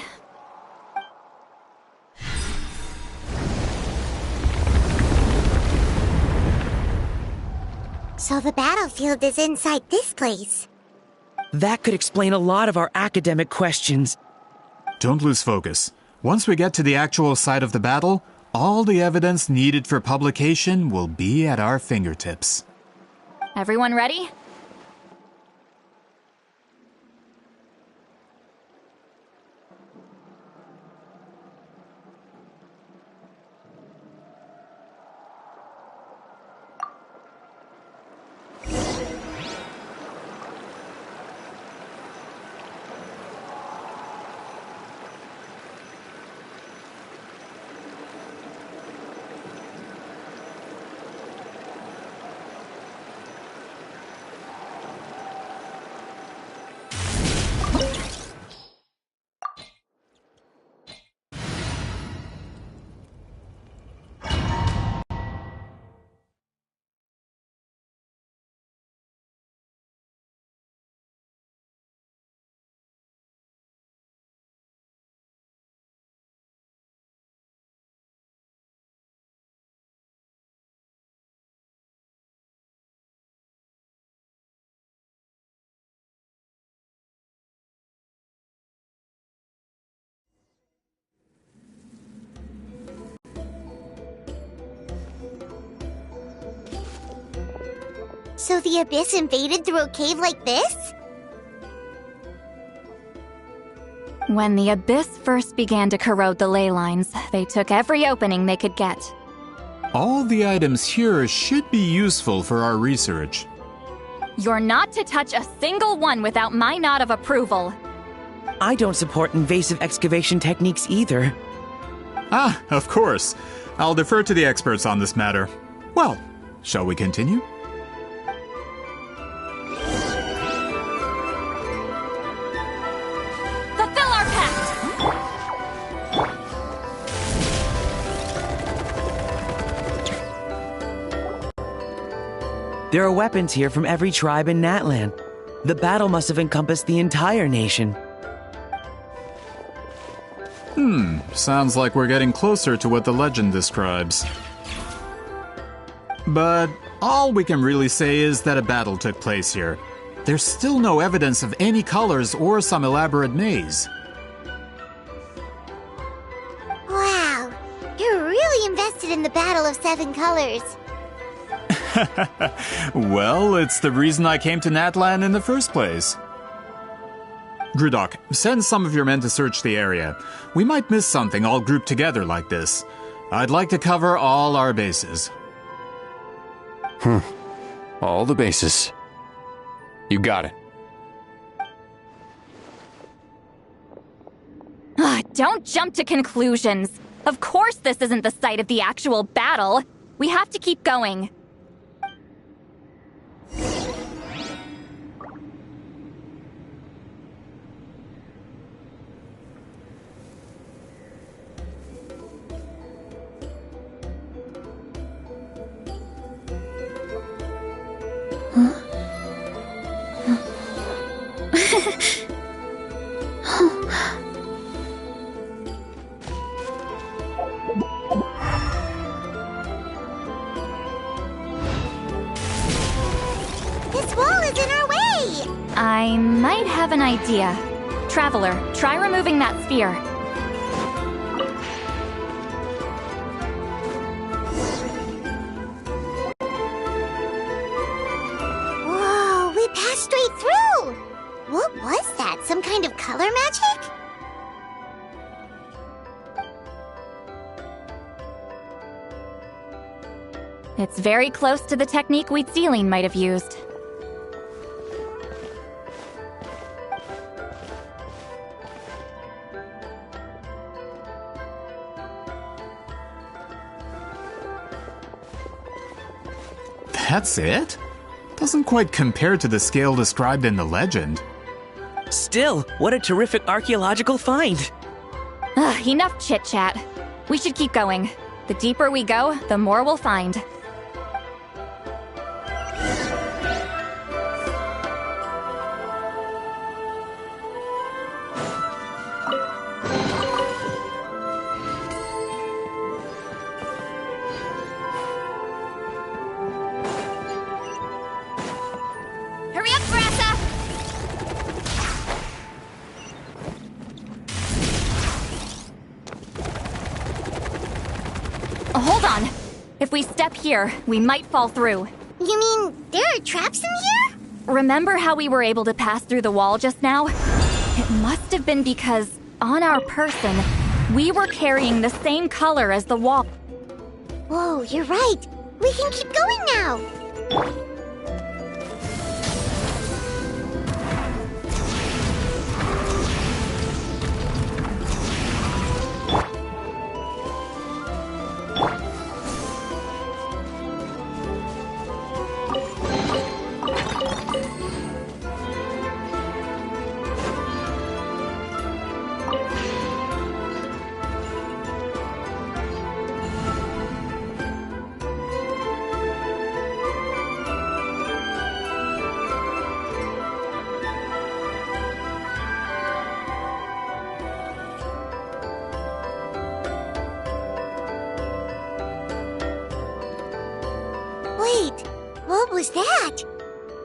So the battlefield is inside this place.
That could explain a lot of our academic questions.
Don't lose focus. Once we get to the actual site of the battle, all the evidence needed for publication will be at our fingertips.
Everyone ready?
So the Abyss invaded through a cave like this?
When the Abyss first began to corrode the ley lines, they took every opening they could get.
All the items here should be useful for our research.
You're not to touch a single one without my nod of approval.
I don't support invasive excavation techniques either.
Ah, of course. I'll defer to the experts on this matter. Well, shall we continue?
Fulfill our pact!
There are weapons here from every tribe in Natlan. The battle must have encompassed the entire nation.
Sounds like we're getting closer to what the legend describes. But all we can really say is that a battle took place here. There's still no evidence of any colors or some elaborate maze.
Wow, you're really invested in the Battle of Seven Colors.
Well, it's the reason I came to Natlan in the first place. Grudok, send some of your men to search the area. We might miss something all grouped together like this. I'd like to cover all our bases.
All the bases. You got it.
Don't jump to conclusions. Of course this isn't the site of the actual battle. We have to keep going.
This wall is in our way!
I might have an idea. Traveler, try removing that sphere.
Whoa, we passed straight through! What was that? Some kind of color magic?
It's very close to the technique Xitlali might have used.
That's it? Doesn't quite compare to the scale described in the legend.
Still, what a terrific archaeological find!
Enough chit-chat. We should keep going. The deeper we go, the more we'll find.
Hurry up, Grassa!
Hold on. If we step here, we might fall through.
You mean there are traps in here?
Remember how we were able to pass through the wall just now? It must have been because, on our person, we were carrying the same color as the wall.
Whoa, you're right. We can keep going now. Wait, what was that?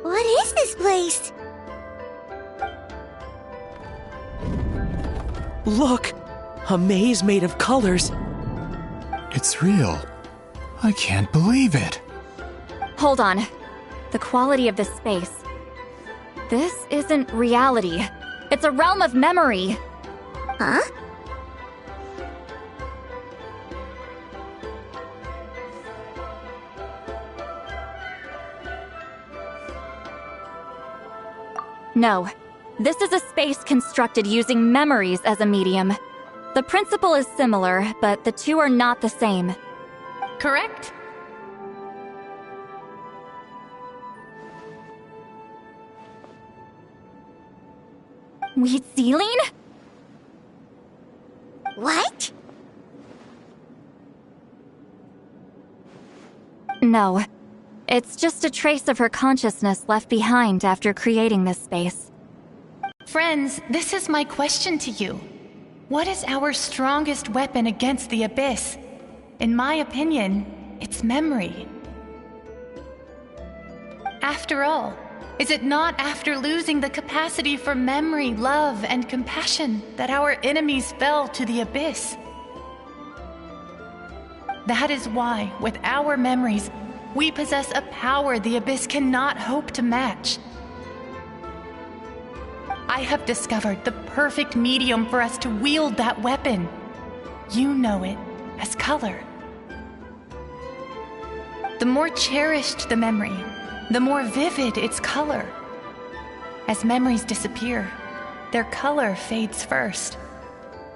What is this place?
Look! A maze made of colors.
It's real. I can't believe it.
Hold on. the quality of the space. This isn't reality. It's a realm of memory.
Huh?
No. This is a space constructed using memories as a medium. The principle is similar, but the two are not the same.
Correct?
Xitlali?
What?
No. It's just a trace of her consciousness left behind after creating this space.
Friends, this is my question to you. What is our strongest weapon against the Abyss? In my opinion, it's memory. After all, is it not after losing the capacity for memory, love, and compassion that our enemies fell to the Abyss? That is why, with our memories, we possess a power the Abyss cannot hope to match. I have discovered the perfect medium for us to wield that weapon. You know it as color. The more cherished the memory, the more vivid its color. As memories disappear, their color fades first.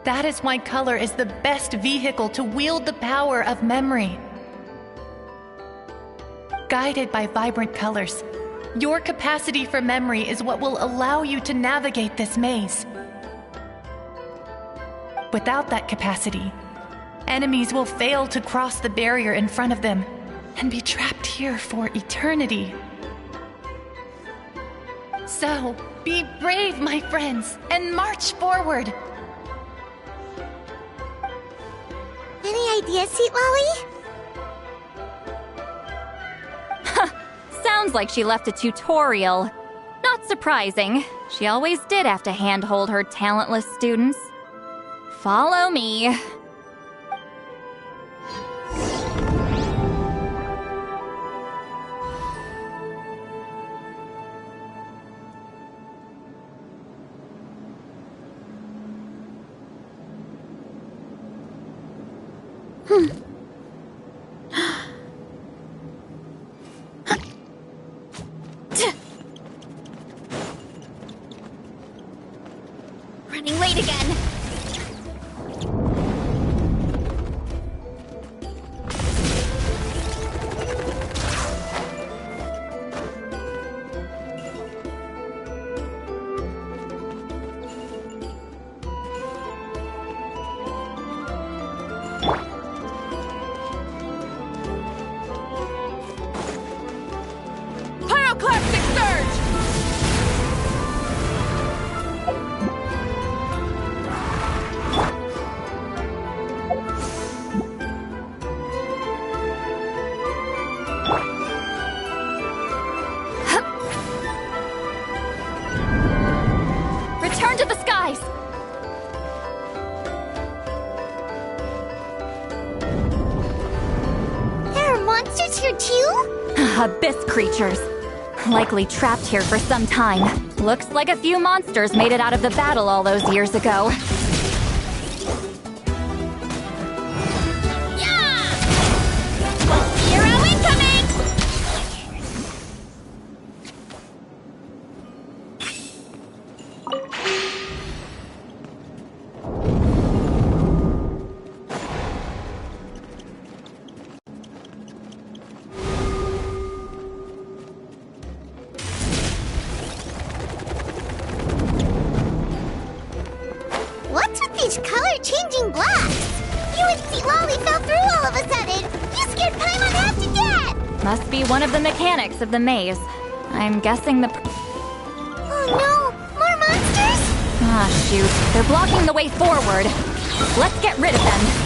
That is why color is the best vehicle to wield the power of memory. Guided by vibrant colors, your capacity for memory is what will allow you to navigate this maze. Without that capacity, enemies will fail to cross the barrier in front of them and be trapped here for eternity. So, be brave, my friends, and march forward.
Any ideas, Xitlali?
Sounds like she left a tutorial. Not surprising. She always did have to handhold her talentless students. Follow me.
Running late again.
Pyroclastic surge!
Return to the skies!
There are monsters here too?
Abyss creatures. Likely trapped here for some time. Looks like a few monsters made it out of the battle all those years ago.
Hero incoming! What's with these color-changing blocks? You and Xitlali fell through all of a sudden! You scared Paimon half to death!
Must be one of the mechanics of the maze. I'm guessing the...
Oh no! More monsters?
Ah, shoot. They're blocking the way forward. Let's get rid of them.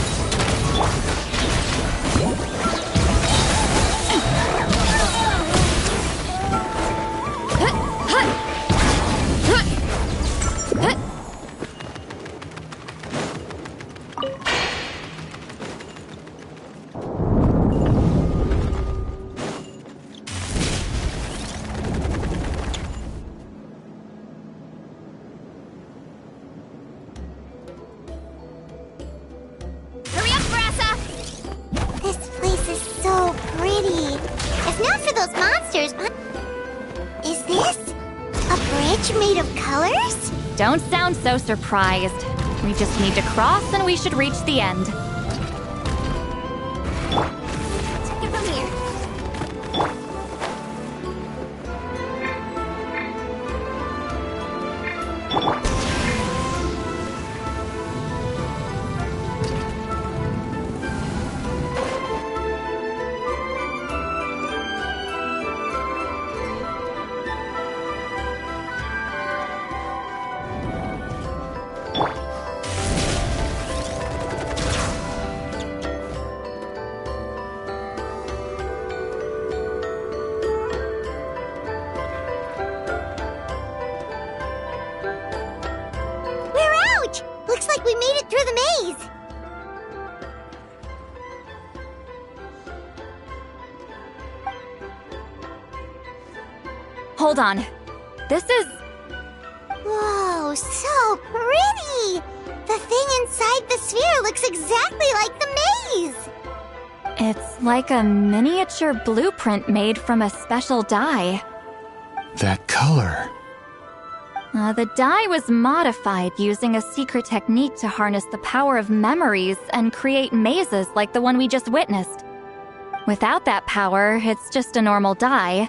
masters. Is this a bridge made of colors?
Don't sound so surprised. We just need to cross and we should reach the end.
Check it from here. We made it through the maze!
Hold on. This is...
Whoa, so pretty! The thing inside the sphere looks exactly like the maze!
It's like a miniature blueprint made from a special dye.
That color...
The dye was modified using a secret technique to harness the power of memories and create mazes like the one we just witnessed. Without that power, it's just a normal dye.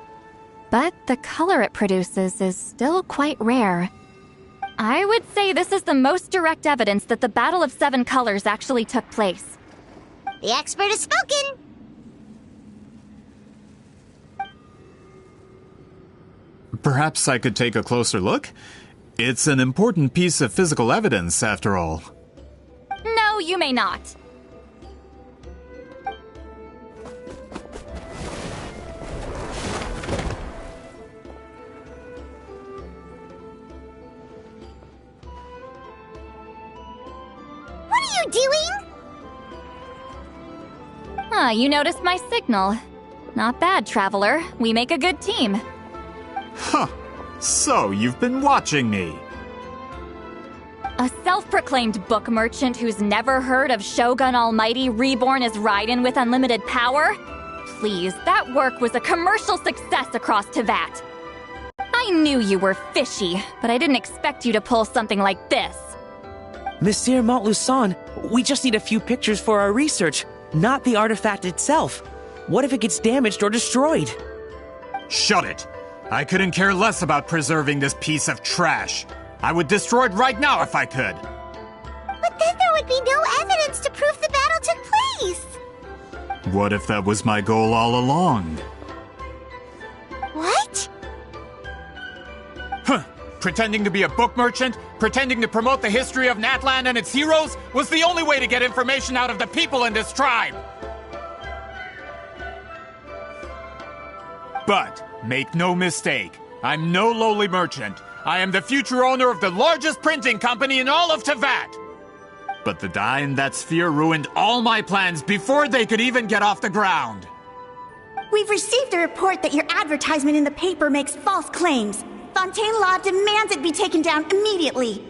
But the color it produces is still quite rare. I would say this is the most direct evidence that the Battle of Seven Colors actually took place.
The expert has spoken!
Perhaps I could take a closer look? It's an important piece of physical evidence, after all.
No, you may not.
What are you doing?
You noticed my signal. Not bad, Traveler. We make a good team.
Huh. So, you've been watching me.
A self-proclaimed book merchant who's never heard of Shogun Almighty reborn as Raiden with unlimited power? Please, that work was a commercial success across Teyvat. I knew you were fishy, but I didn't expect you to pull something like this.
Monsieur Montluçon, we just need a few pictures for our research, not the artifact itself. What if it gets damaged or destroyed?
Shut it! I couldn't care less about preserving this piece of trash. I would destroy it right now if I could.
But then there would be no evidence to prove the battle took place.
What if that was my goal all along?
What?
Huh. Pretending to be a book merchant, pretending to promote the history of Natlan and its heroes, was the only way to get information out of the people in this tribe. But, make no mistake, I'm no lowly merchant. I am the future owner of the largest printing company in all of Teyvat. But the dye in that sphere ruined all my plans before they could even get off the ground.
We've received a report that your advertisement in the paper makes false claims. Fontaine Law demands it be taken down immediately.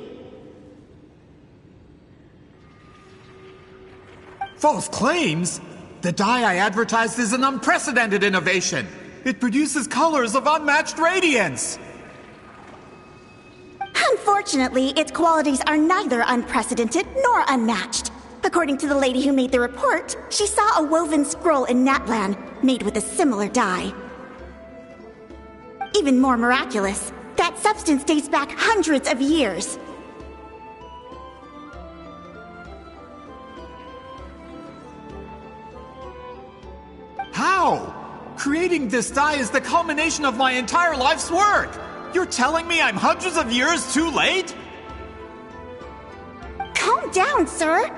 False claims? The dye I advertised is an unprecedented innovation. It produces colors of unmatched radiance.
Unfortunately, its qualities are neither unprecedented nor unmatched. According to the lady who made the report, she saw a woven scroll in Natlan made with a similar dye. Even more miraculous, that substance dates back hundreds of years.
How? Creating this dye is the culmination of my entire life's work! You're telling me I'm hundreds of years too late?
Calm down, sir!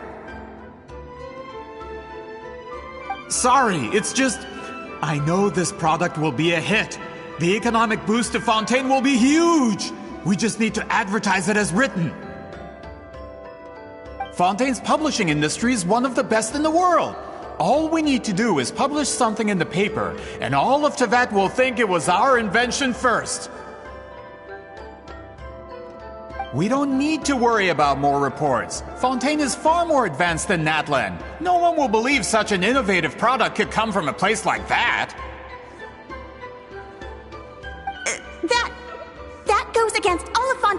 Sorry, it's just... I know this product will be a hit. The economic boost to Fontaine will be huge! We just need to advertise it as written. Fontaine's publishing industry is one of the best in the world. All we need to do is publish something in the paper, and all of Teyvat will think it was our invention first. We don't need to worry about more reports. Fontaine is far more advanced than Natlan. No one will believe such an innovative product could come from a place like that.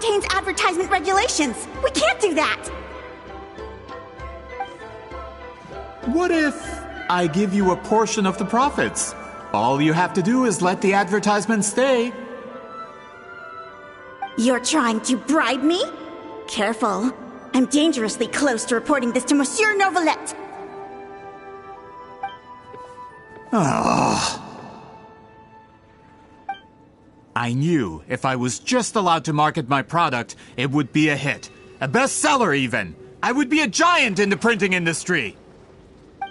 contains advertisement regulations. We can't do that.
What if I give you a portion of the profits? All you have to do is let the advertisement stay.
You're trying to bribe me? Careful. I'm dangerously close to reporting this to Monsieur Novelette.
I knew if I was just allowed to market my product, it would be a hit. A bestseller, even. I would be a giant in the printing industry.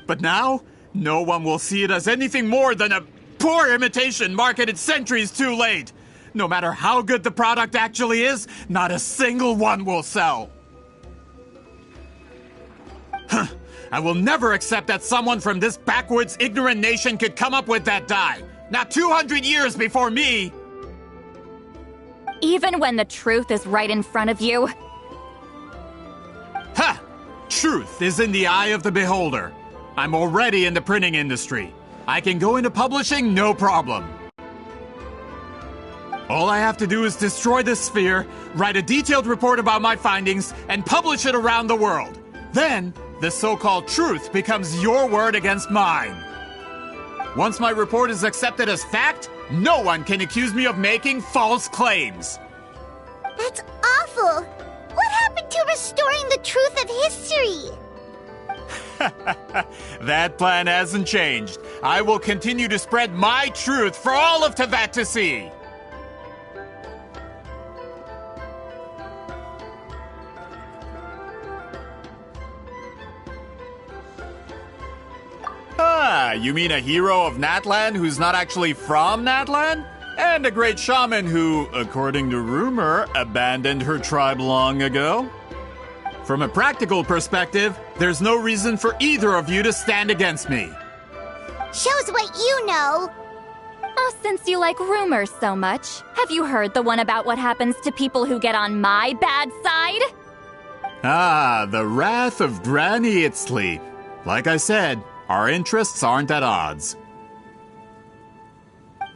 But now, no one will see it as anything more than a poor imitation marketed centuries too late. No matter how good the product actually is, not a single one will sell. I will never accept that someone from this backwoods, ignorant nation could come up with that dye. Not 200 years before me!
Even when the truth is right in front of you?
Ha! Truth is in the eye of the beholder. I'm already in the printing industry. I can go into publishing, no problem. All I have to do is destroy this sphere, write a detailed report about my findings, and publish it around the world. Then, the so-called truth becomes your word against mine. Once my report is accepted as fact, no one can accuse me of making false claims.
That's awful. What happened to restoring the truth of history?
That plan hasn't changed. I will continue to spread my truth for all of Teyvat to see. Ah, you mean a hero of Natlan who's not actually from Natlan? And a great shaman who, according to rumor, abandoned her tribe long ago? From a practical perspective, there's no reason for either of you to stand against me.
Shows what you know.
Oh, since you like rumors so much, have you heard the one about what happens to people who get on my bad side?
Ah, the wrath of Granny Xitlali. Like I said, our interests aren't at odds.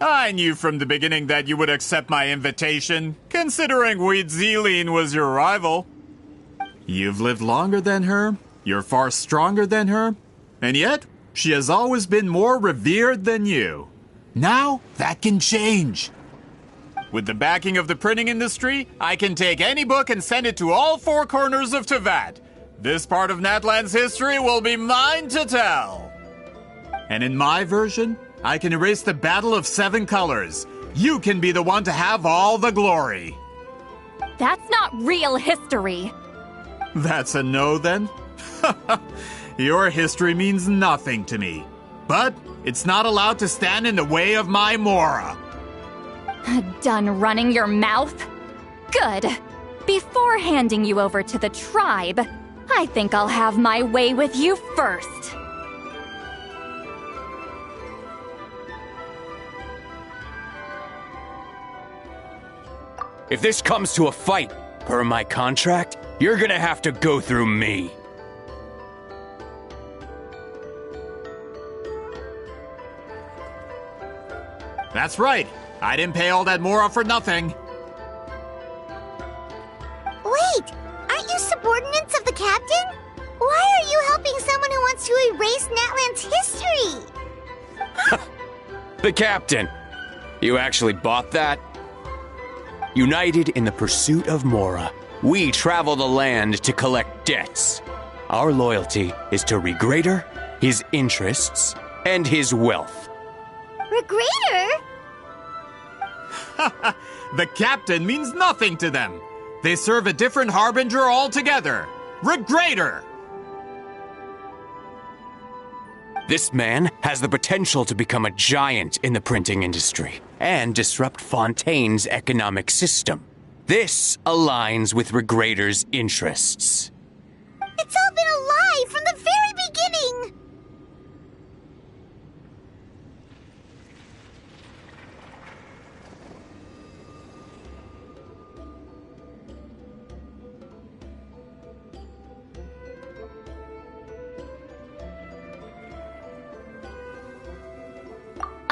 I knew from the beginning that you would accept my invitation, considering Xitlali was your rival. You've lived longer than her, you're far stronger than her, and yet she has always been more revered than you. Now, that can change. With the backing of the printing industry, I can take any book and send it to all four corners of Teyvat. This part of Natlan's history will be mine to tell. And in my version, I can erase the Battle of Seven Colors. You can be the one to have all the glory.
That's not real history.
That's a no, then? Your history means nothing to me. But it's not allowed to stand in the way of my Mora.
Done running your mouth? Good. Before handing you over to the tribe, I think I'll have my way with you first.
If this comes to a fight, per my contract, you're gonna have to go through me.
That's right. I didn't pay all that Mora for nothing.
Wait, aren't you subordinates of the captain? Why are you helping someone who wants to erase Natlan's history?
The captain. You actually bought that? United in the pursuit of Mora, we travel the land to collect debts. Our loyalty is to Recuerda, his interests, and his wealth.
Recuerda?
The captain means nothing to them. They serve a different harbinger altogether. Recuerda!
This man has the potential to become a giant in the printing industry and disrupt Fontaine's economic system. This aligns with Recuerda's interests.
It's all been a lie from the very beginning!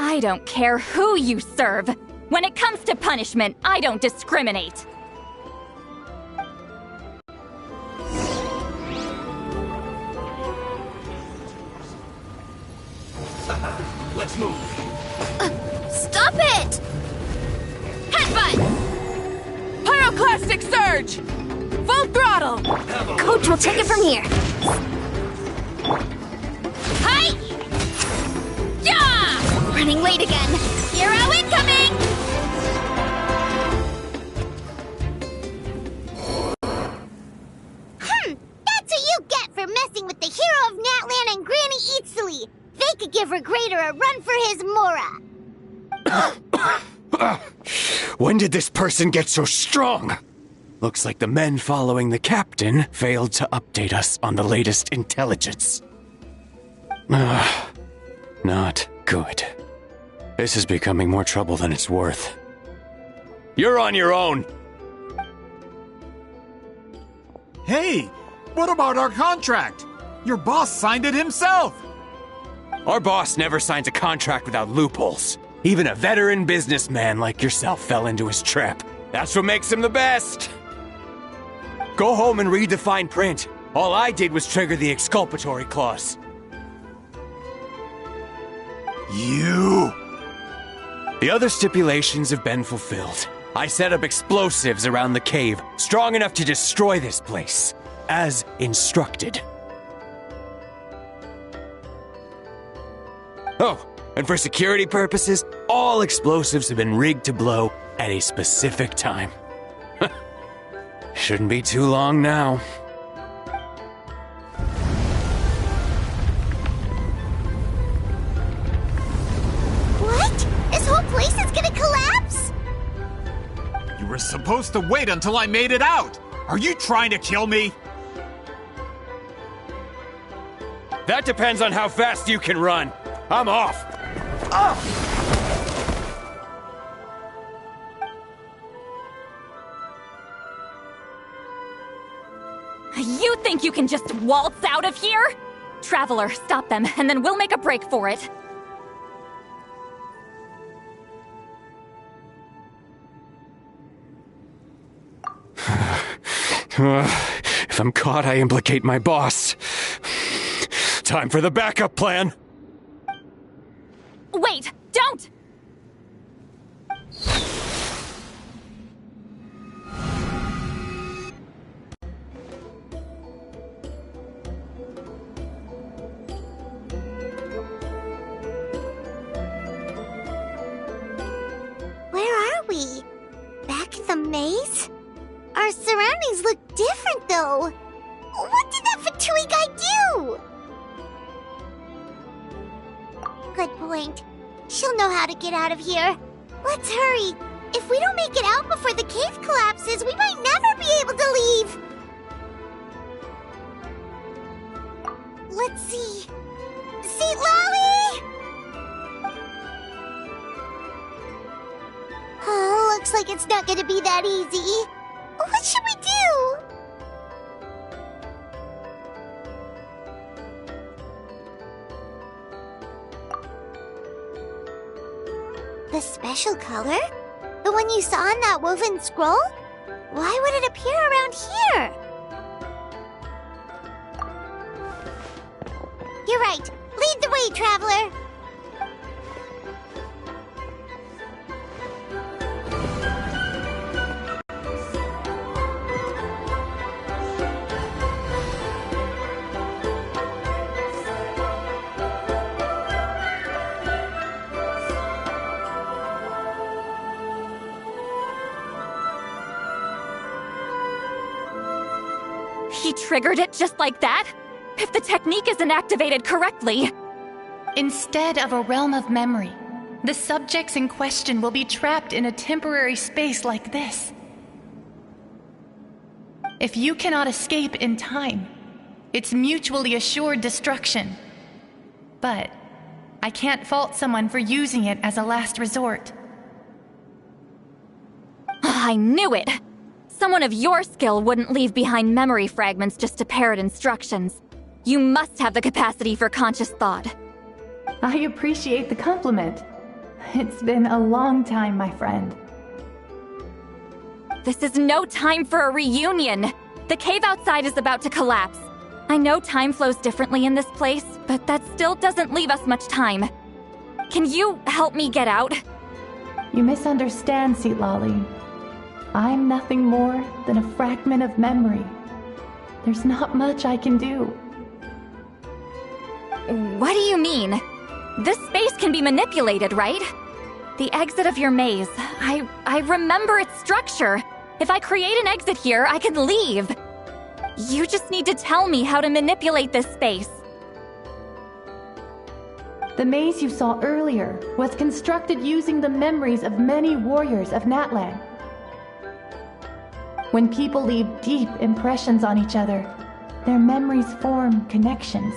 I don't care who you serve. When it comes to punishment, I don't discriminate.
Let's move.
Stop it! Headbutt!
Pyroclastic surge! Full throttle!
Coach will take it from here.
Hi! Yeah!
Running late again.
Hero incoming!
That's what you get for messing with the hero of Natlan and Granny Xitlali. They could give Recuerda a run for his Mora.
When did this person get so strong? Looks like the men following the captain failed to update us on the latest intelligence. Not good. This is becoming more trouble than it's worth. You're on your own!
Hey, what about our contract? Your boss signed it himself!
Our boss never signs a contract without loopholes. Even a veteran businessman like yourself fell into his trap. That's what makes him the best! Go home and read the fine print. All I did was trigger the exculpatory clause. You! The other stipulations have been fulfilled. I set up explosives around the cave, strong enough to destroy this place, as instructed. Oh, and for security purposes, all explosives have been rigged to blow at a specific time. Shouldn't be too long now.
What? This whole place is gonna collapse?
You were supposed to wait until I made it out! Are you trying to kill me?
That depends on how fast you can run. I'm off. Oh!
You think you can just waltz out of here? Traveler, stop them, and then we'll make a break for it.
If I'm caught, I implicate my boss. Time for the backup plan.
Wait, don't!
Where are we? Back in the maze? Our surroundings look different, though. What did that Fatui guy do? Good point. She'll know how to get out of here. Let's hurry. If we don't make it out before the cave collapses, we might never be able to leave. Let's see. Xitlali! Oh, looks like it's not gonna be that easy. What should we do? The special color? The one you saw in that woven scroll? Why would it appear around here? You're right. Lead the way, traveler.
He triggered it just like that? If the technique isn't activated correctly...
Instead of a realm of memory, the subjects in question will be trapped in a temporary space like this. If you cannot escape in time, it's mutually assured destruction. But I can't fault someone for using it as a last resort.
I knew it! Someone of your skill wouldn't leave behind memory fragments just to parrot instructions. You must have the capacity for conscious thought.
I appreciate the compliment. It's been a long time, my friend.
This is no time for a reunion! The cave outside is about to collapse. I know time flows differently in this place, but that still doesn't leave us much time. Can you help me get out?
You misunderstand, Xitlali. I'm nothing more than a fragment of memory. There's not much I can do.
What do you mean? This space can be manipulated, right? The exit of your maze. I remember its structure. If I create an exit here, I can leave. You just need to tell me how to manipulate this space.
The maze you saw earlier was constructed using the memories of many warriors of Natlan. When people leave deep impressions on each other, their memories form connections.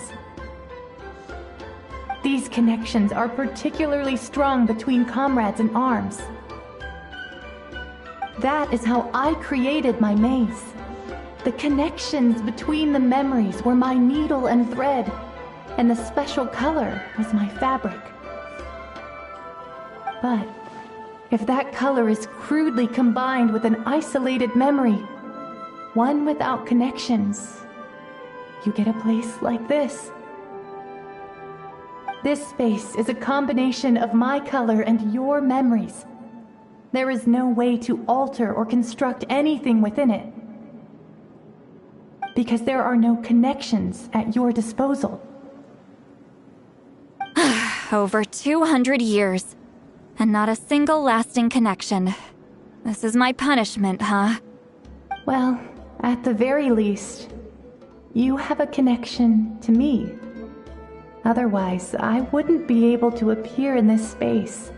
These connections are particularly strong between comrades in arms. That is how I created my maze. The connections between the memories were my needle and thread, and the special color was my fabric. But if that color is crudely combined with an isolated memory, one without connections, you get a place like this. This space is a combination of my color and your memories. There is no way to alter or construct anything within it, because there are no connections at your disposal.
Over 200 years, and not a single lasting connection. This is my punishment, huh?
Well, at the very least, you have a connection to me. Otherwise, I wouldn't be able to appear in this space.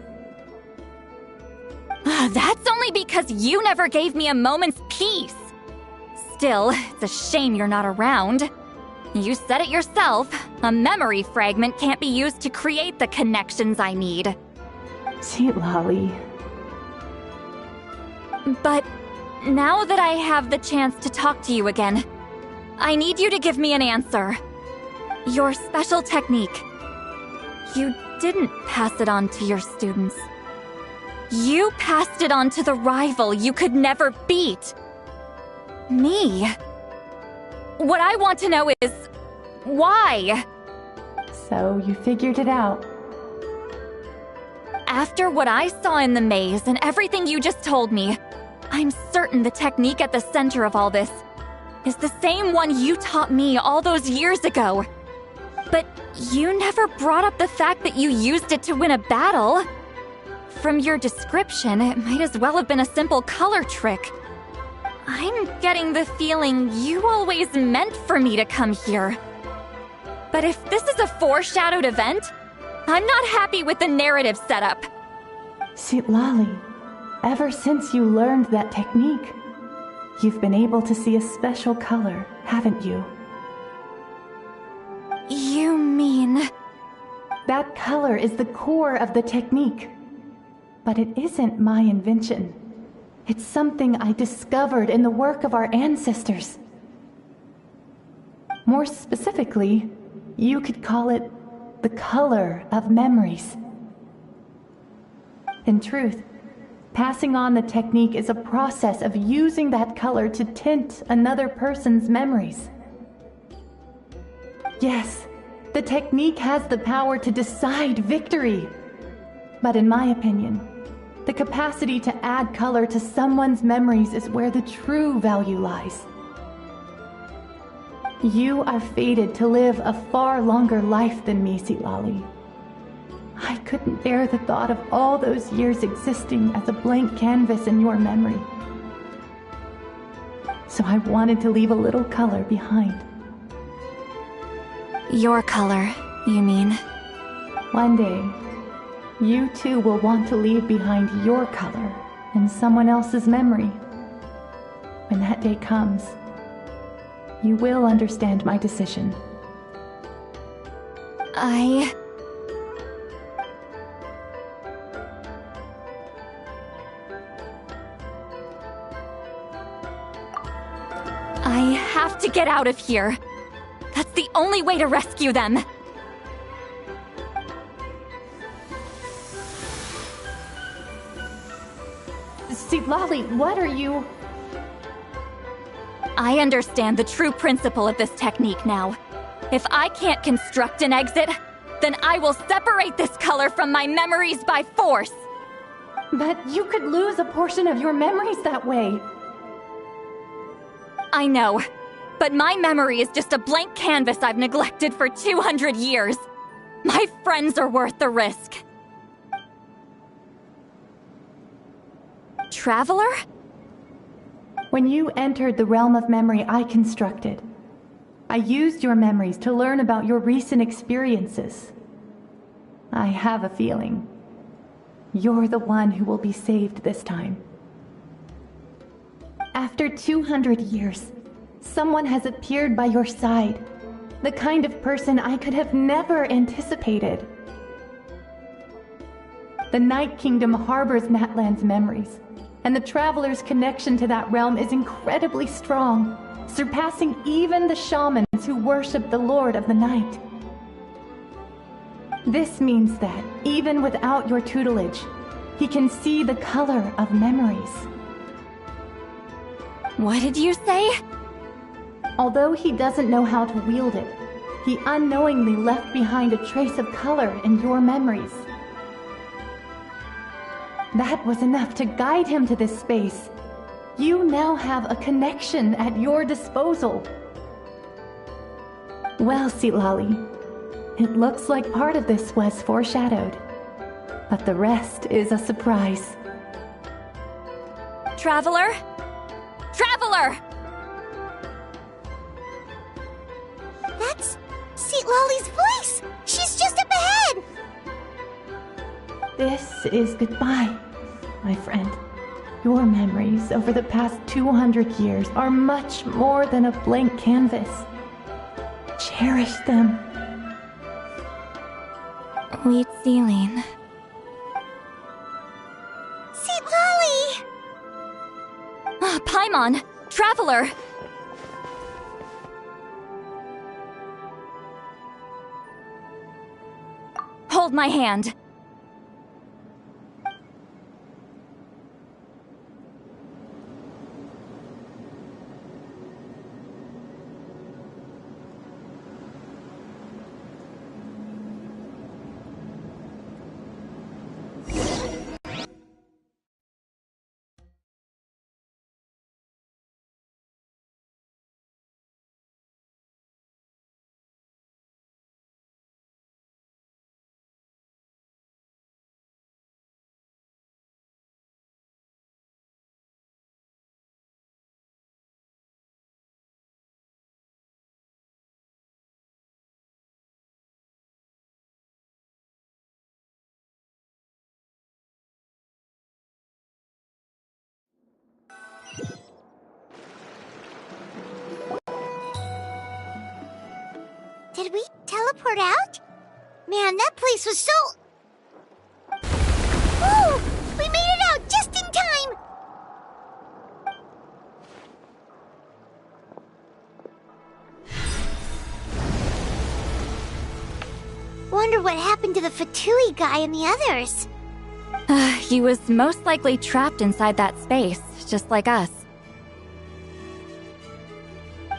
That's only because you never gave me a moment's peace. Still, it's a shame you're not around. You said it yourself. A memory fragment can't be used to create the connections I need.
Xitlali.
But now that I have the chance to talk to you again, I need you to give me an answer. Your special technique. You didn't pass it on to your students. You passed it on to the rival you could never beat. Me. What I want to know is, why?
So you figured it out.
After what I saw in the maze and everything you just told me, I'm certain the technique at the center of all this is the same one you taught me all those years ago. But you never brought up the fact that you used it to win a battle. From your description, it might as well have been a simple color trick. I'm getting the feeling you always meant for me to come here. But if this is a foreshadowed event, I'm not happy with the narrative setup.
Xitlali, ever since you learned that technique, you've been able to see a special color, haven't you?
You mean...
That color is the core of the technique. But it isn't my invention. It's something I discovered in the work of our ancestors. More specifically, you could call it the color of memories. In truth, passing on the technique is a process of using that color to tint another person's memories. Yes, the technique has the power to decide victory. But in my opinion, the capacity to add color to someone's memories is where the true value lies. You are fated to live a far longer life than me, Xitlali. I couldn't bear the thought of all those years existing as a blank canvas in your memory. So I wanted to leave a little color behind.
Your color, you mean?
One day, you too will want to leave behind your color in someone else's memory. When that day comes, you will understand my decision.
I have to get out of here. That's the only way to rescue them.
Xitlali, what are you...
I understand the true principle of this technique now. If I can't construct an exit, then I will separate this color from my memories by force.
But you could lose a portion of your memories that way.
I know, but my memory is just a blank canvas I've neglected for 200 years. My friends are worth the risk. Traveler?
When you entered the realm of memory I constructed, I used your memories to learn about your recent experiences. I have a feeling you're the one who will be saved this time. After 200 years, someone has appeared by your side. The kind of person I could have never anticipated. The Night Kingdom harbors Natlan's memories, and the Traveler's connection to that realm is incredibly strong, surpassing even the shamans who worship the Lord of the Night. This means that, even without your tutelage, he can see the color of memories.
What did you say?
Although he doesn't know how to wield it, he unknowingly left behind a trace of color in your memories. That was enough to guide him to this space. You now have a connection at your disposal. Well, Xitlali, it looks like part of this was foreshadowed, but the rest is a surprise.
Traveler? Traveler!
That's Xitlali's voice! She's just up ahead!
This is goodbye, my friend. Your memories over the past 200 years are much more than a blank canvas. Cherish them.
Wheat ceiling.
Xitlali!
Paimon! Traveler! Hold my hand.
Did we teleport out? Man, that place was so... Woo! We made it out just in time! Wonder what happened to the Fatui guy and the others.
He was most likely trapped inside that space, just like us.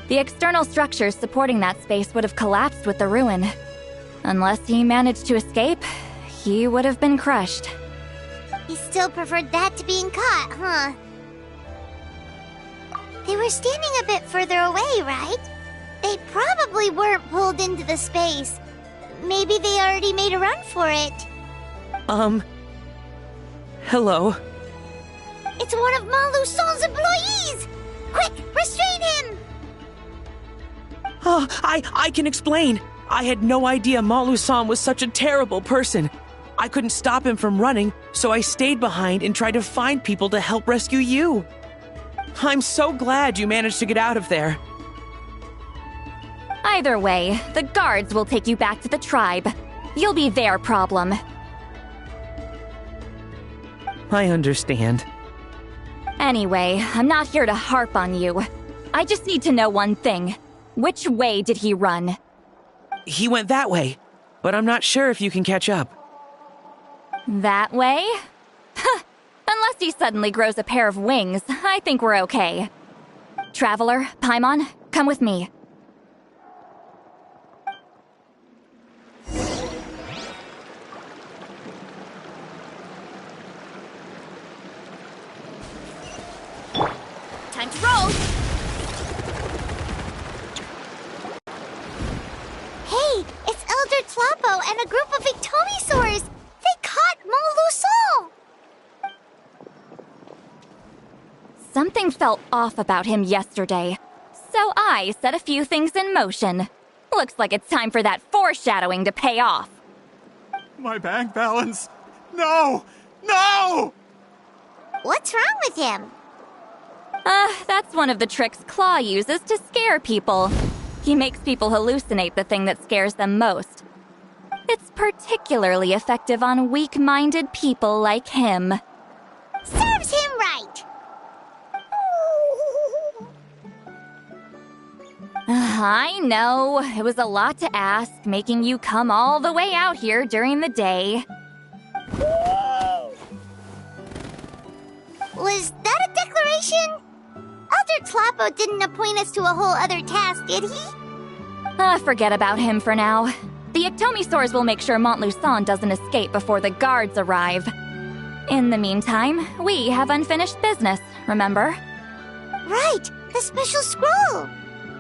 The external structures supporting that space would have collapsed with the ruin. Unless he managed to escape, he would have been crushed.
He still preferred that to being caught, huh? They were standing a bit further away, right? They probably weren't pulled into the space. Maybe they already made a run for it.
Hello?
It's one of Malu Son's employees! Quick, restrain him!
Oh, I can explain. I had no idea Malu-san was such a terrible person. I couldn't stop him from running, so I stayed behind and tried to find people to help rescue you. I'm so glad you managed to get out of there.
Either way, the guards will take you back to the tribe. You'll be their problem.
I understand.
Anyway, I'm not here to harp on you. I just need to know one thing. Which way did he run?
He went that way, but I'm not sure if you can catch up.
That way? Unless he suddenly grows a pair of wings, I think we're okay. Traveler, Paimon, come with me.
Elder Tlapo and a group of Ictomisaurs! They caught Molusol!
Something felt off about him yesterday, so I set a few things in motion. Looks like it's time for that foreshadowing to pay off.
My bank balance! No! No!
What's wrong with him?
That's one of the tricks Claw uses to scare people. He makes people hallucinate the thing that scares them most. It's particularly effective on weak-minded people like him.
Serves him right!
I know, it was a lot to ask, making you come all the way out here during the day.
Was that a declaration? Elder Tlapo didn't appoint us to a whole other task, did he?
Forget about him for now. The Ictomisaurs will make sure Montluçon doesn't escape before the guards arrive. In the meantime, we have unfinished business, remember?
Right, the special scroll!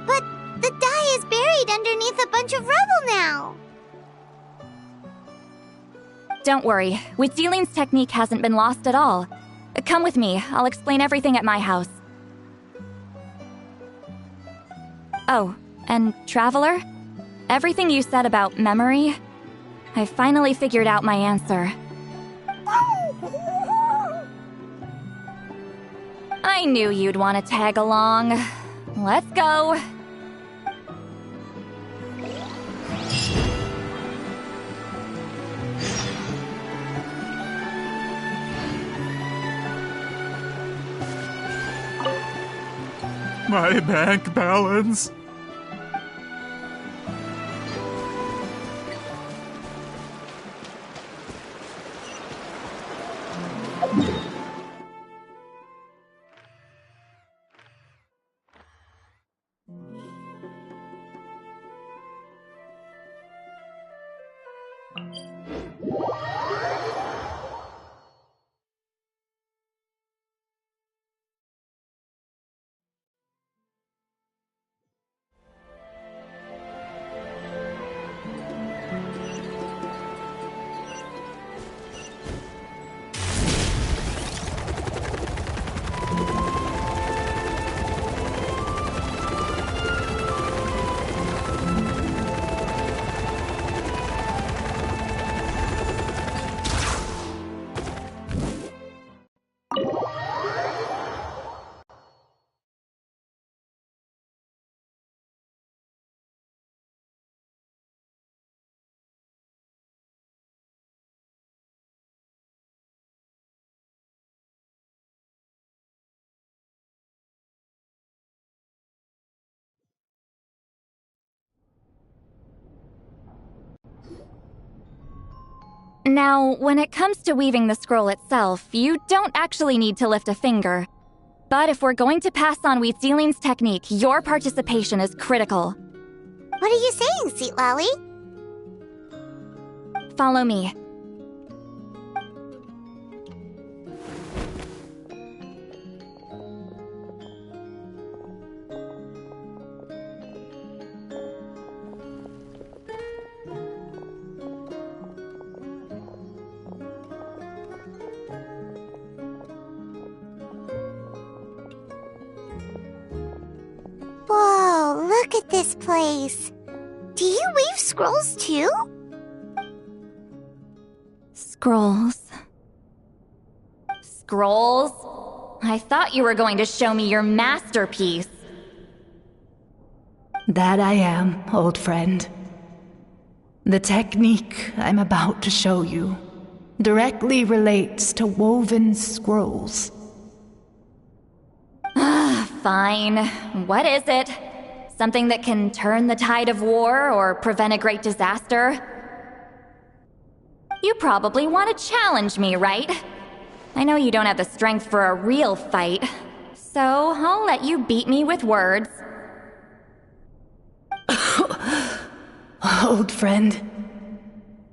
But the die is buried underneath a bunch of rubble now!
Don't worry, Huitzilin's technique hasn't been lost at all. Come with me, I'll explain everything at my house. Oh, and Traveler? Everything you said about memory, I finally figured out my answer. I knew you'd want to tag along. Let's go.
My bank balance.
Now, when it comes to weaving the scroll itself, you don't actually need to lift a finger. But if we're going to pass on Huitzilin's technique, your participation is critical.
What are you saying, Xitlali?
Follow me.
Whoa, look at this place. Do you weave scrolls too?
Scrolls. Scrolls? I thought you were going to show me your masterpiece.
That I am, old friend. The technique I'm about to show you directly relates to woven scrolls.
Fine. What is it? Something that can turn the tide of war or prevent a great disaster? You probably want to challenge me, right? I know you don't have the strength for a real fight, so I'll let you beat me with words.
Old friend,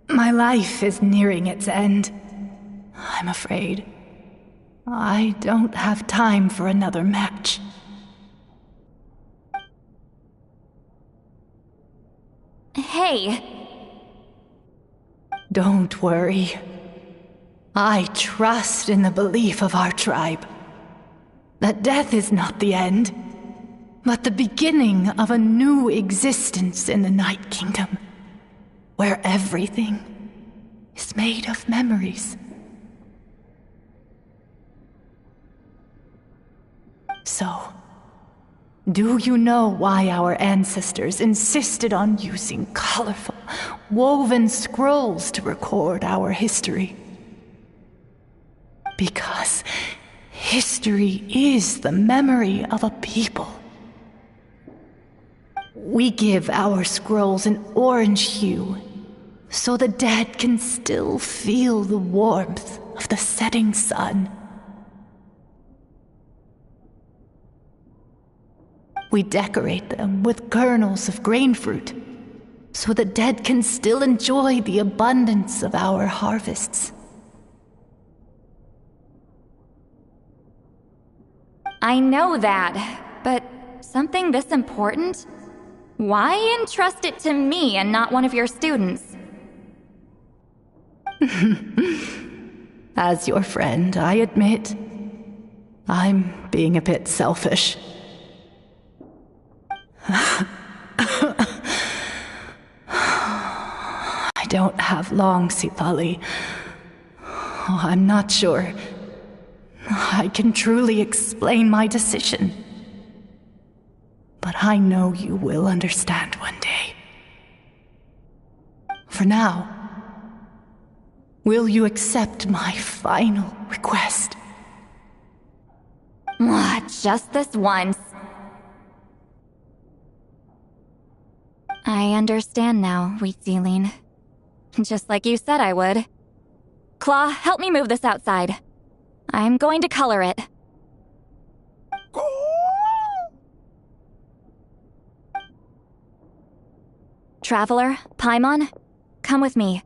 my life is nearing its end. I'm afraid I don't have time for another match.
Hey,
Don't worry. I trust in the belief of our tribe that death is not the end, but the beginning of a new existence in the Night Kingdom, where everything is made of memories. So, do you know why our ancestors insisted on using colorful, woven scrolls to record our history? Because history is the memory of a people. We give our scrolls an orange hue, so the dead can still feel the warmth of the setting sun. We decorate them with kernels of grain fruit, so the dead can still enjoy the abundance of our harvests.
I know that, but something this important? Why entrust it to me and not one of your students?
As your friend, I admit, I'm being a bit selfish. I don't have long, Xitlali. Oh, I'm not sure I can truly explain my decision. But I know you will understand one day. For now, will you accept my final request?
Just this once. I understand now, Xitlali. Just like you said I would. Claw, help me move this outside. I'm going to color it. Traveler, Paimon, come with me.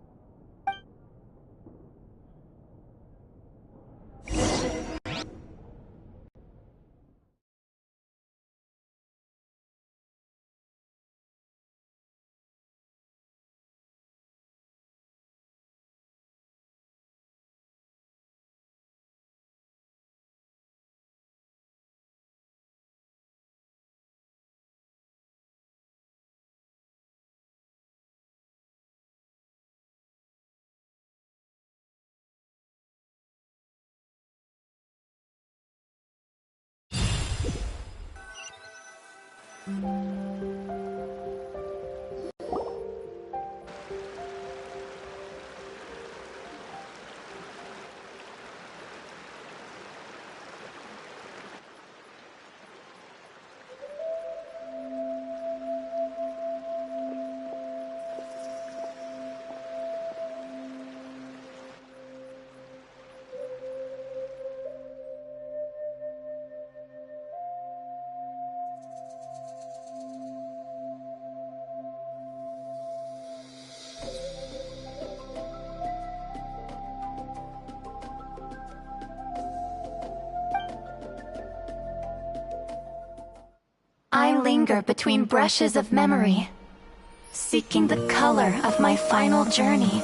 I linger between brushes of memory, seeking the color of my final journey.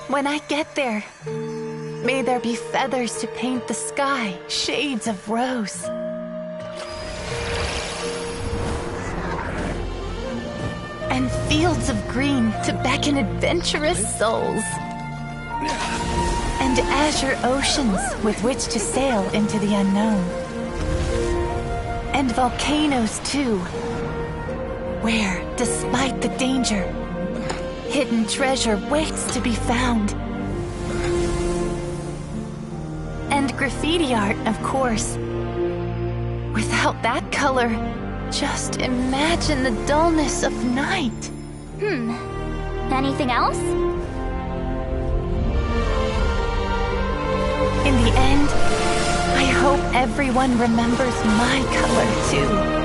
When I get there, may there be feathers to paint the sky, shades of rose. And fields of green to beckon adventurous souls. And azure oceans with which to sail into the unknown. And volcanoes too, where, despite the danger, hidden treasure waits to be found. And graffiti art, of course. Without that color, just imagine the dullness of night.
Anything else?
In the end, I hope everyone remembers my color too.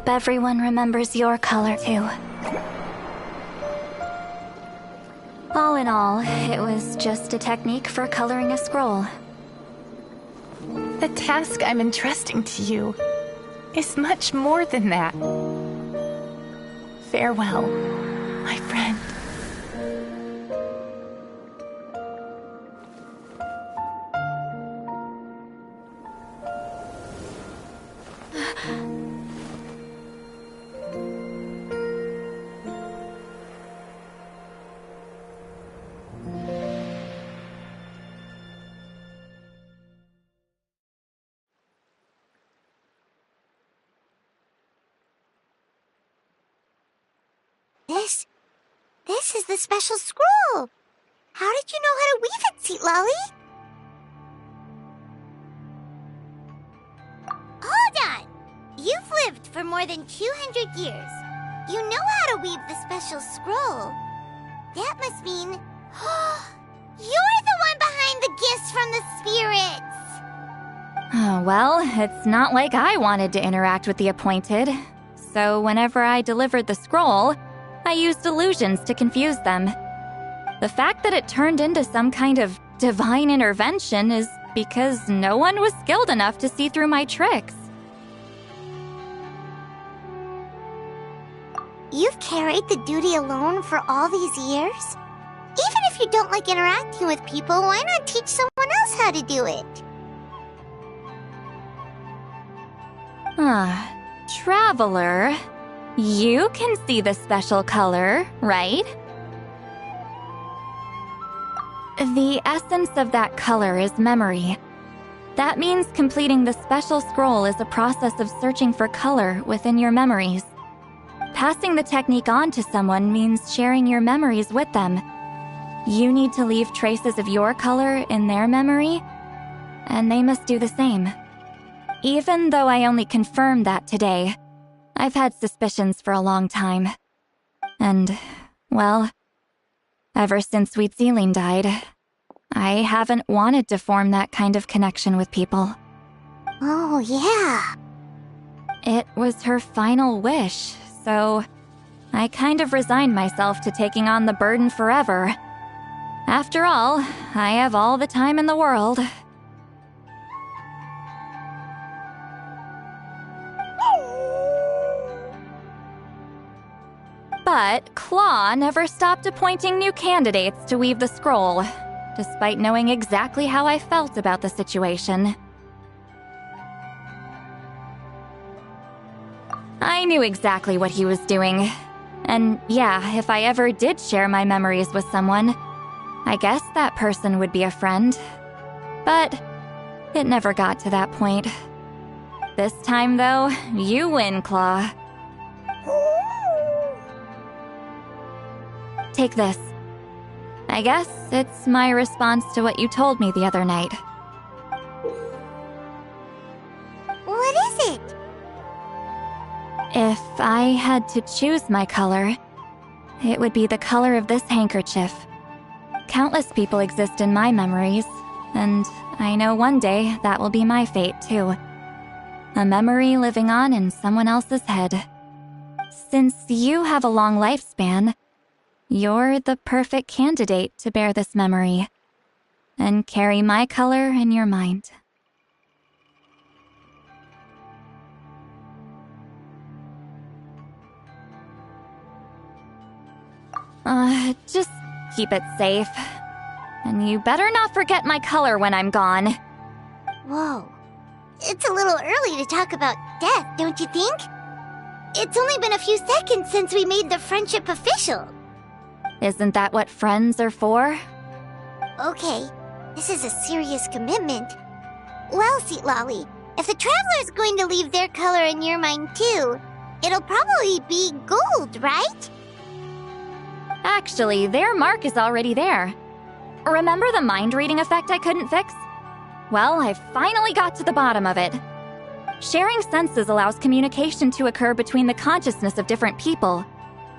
hope everyone remembers your color too. All in all, it was just a technique for coloring a scroll.
The task I'm entrusting to you is much more than that. Farewell, my friend.
This is the special scroll. How did you know how to weave it, Xitlali? Hold on! You've lived for more than 200 years. You know how to weave the special scroll. That must mean... you're the one behind the gifts from the spirits!
Oh, well, it's not like I wanted to interact with the appointed. So whenever I delivered the scroll, I used illusions to confuse them. The fact that it turned into some kind of divine intervention is because no one was skilled enough to see through my tricks.
You've carried the duty alone for all these years? Even if you don't like interacting with people, why not teach someone else how to do it?
Traveler, you can see the special color, right? The essence of that color is memory. That means completing the special scroll is a process of searching for color within your memories. Passing the technique on to someone means sharing your memories with them. You need to leave traces of your color in their memory, and they must do the same. Even though I only confirmed that today, I've had suspicions for a long time. And, well, ever since Sweet Celine died, I haven't wanted to form that kind of connection with people.
Oh, yeah.
It was her final wish, so I kind of resigned myself to taking on the burden forever. After all, I have all the time in the world. But Claw never stopped appointing new candidates to weave the scroll, despite knowing exactly how I felt about the situation. I knew exactly what he was doing. And yeah, if I ever did share my memories with someone, I guess that person would be a friend. But it never got to that point. This time, though, you win, Claw. Take this. I guess it's my response to what you told me the other night.
What is it?
If I had to choose my color, it would be the color of this handkerchief. Countless people exist in my memories, and I know one day that will be my fate too. A memory living on in someone else's head. Since you have a long lifespan, you're the perfect candidate to bear this memory and carry my color in your mind. Just keep it safe. And you better not forget my color when I'm gone.
Whoa. It's a little early to talk about death, don't you think? It's only been a few seconds since we made the friendship official.
Isn't that what friends are for?
Okay, this is a serious commitment. Well, Xitlali, if the Traveler's going to leave their color in your mind too, it'll probably be gold, right?
Actually, their mark is already there. Remember the mind-reading effect I couldn't fix? Well, I finally got to the bottom of it. Sharing senses allows communication to occur between the consciousness of different people.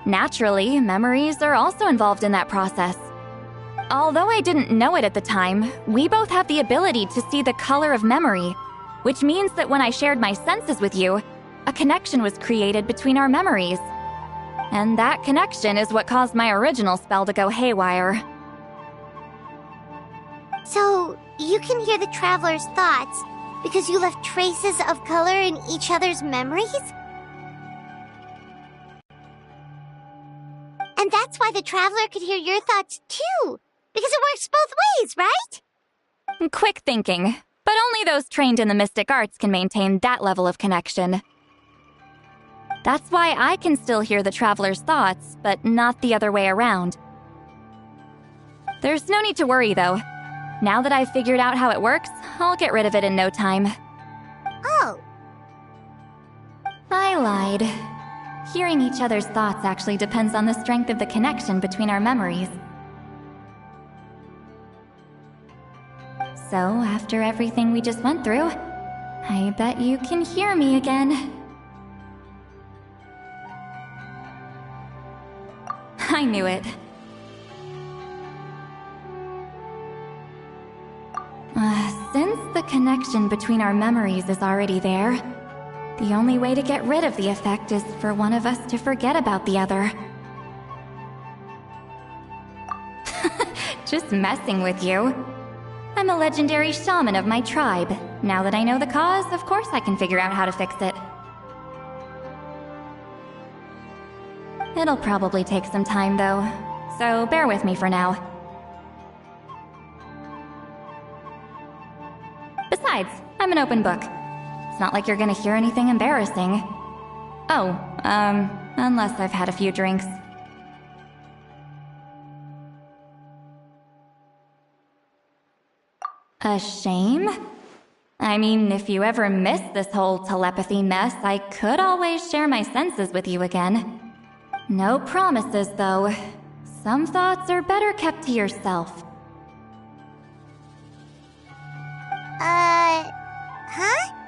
Naturally, memories are also involved in that process. Although I didn't know it at the time, we both have the ability to see the color of memory, which means that when I shared my senses with you, a connection was created between our memories. And that connection is what caused my original spell to go haywire.
So, you can hear the traveler's thoughts because you left traces of color in each other's memories? And that's why the traveler could hear your thoughts too, because it works both ways, right?
Quick thinking, but only those trained in the mystic arts can maintain that level of connection. That's why I can still hear the traveler's thoughts, but not the other way around. There's no need to worry, though. Now that I've figured out how it works, I'll get rid of it in no time.
Oh.
I lied. Hearing each other's thoughts actually depends on the strength of the connection between our memories. So, after everything we just went through, I bet you can hear me again. I knew it. Since the connection between our memories is already there, the only way to get rid of the effect is for one of us to forget about the other. Just messing with you. I'm a legendary shaman of my tribe. Now that I know the cause, of course I can figure out how to fix it. It'll probably take some time, though, so bear with me for now. Besides, I'm an open book. It's not like you're gonna hear anything embarrassing. Oh, unless I've had a few drinks. A shame? I mean, if you ever miss this whole telepathy mess, I could always share my senses with you again. No promises, though. Some thoughts are better kept to yourself.
Huh?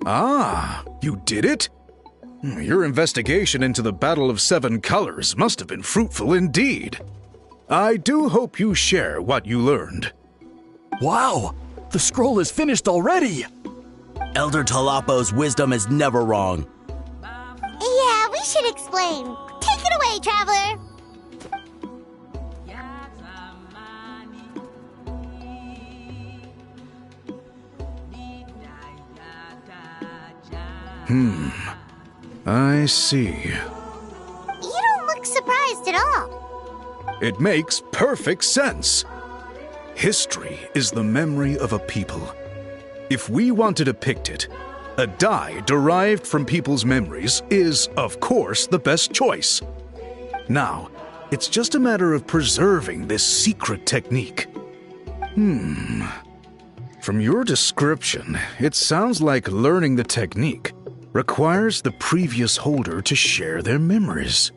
Ah, you did it? Your investigation into the Battle of Seven Colors must have been fruitful indeed. I do hope you share what you learned.
Wow! The scroll is finished already!
Elder Talapo's wisdom is never wrong.
Yeah, we should explain. Take it away, traveler!
I see.
You don't look surprised at all.
It makes perfect sense. History is the memory of a people. If we want to depict it, A die derived from people's memories is, of course, the best choice. Now, it's just a matter of preserving this secret technique. From your description, it sounds like learning the technique requires the previous holder to share their memories.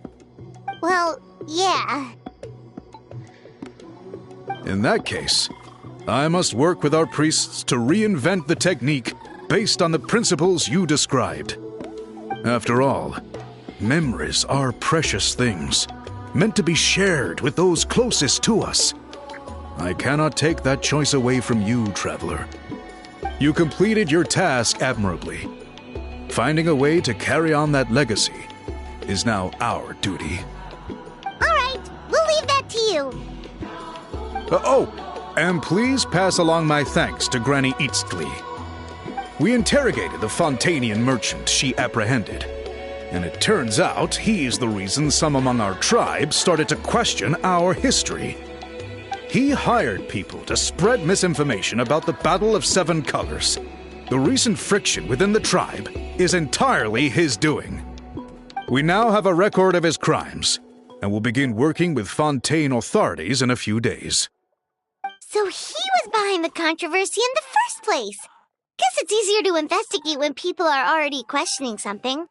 Well, yeah.
In that case, I must work with our priests to reinvent the technique based on the principles you described. After all, memories are precious things, meant to be shared with those closest to us. I cannot take that choice away from you, traveler. You completed your task admirably. Finding a way to carry on that legacy is now our duty.
All right, we'll leave that to you.
And please pass along my thanks to Granny Xitlali. We interrogated the Fontanian merchant she apprehended, and it turns out he's the reason some among our tribe started to question our history. He hired people to spread misinformation about the Battle of Seven Colors. The recent friction within the tribe is entirely his doing. We now have a record of his crimes, and will begin working with Fontaine authorities in a few days.
So he was behind the controversy in the first place. Guess it's easier to investigate when people are already questioning something.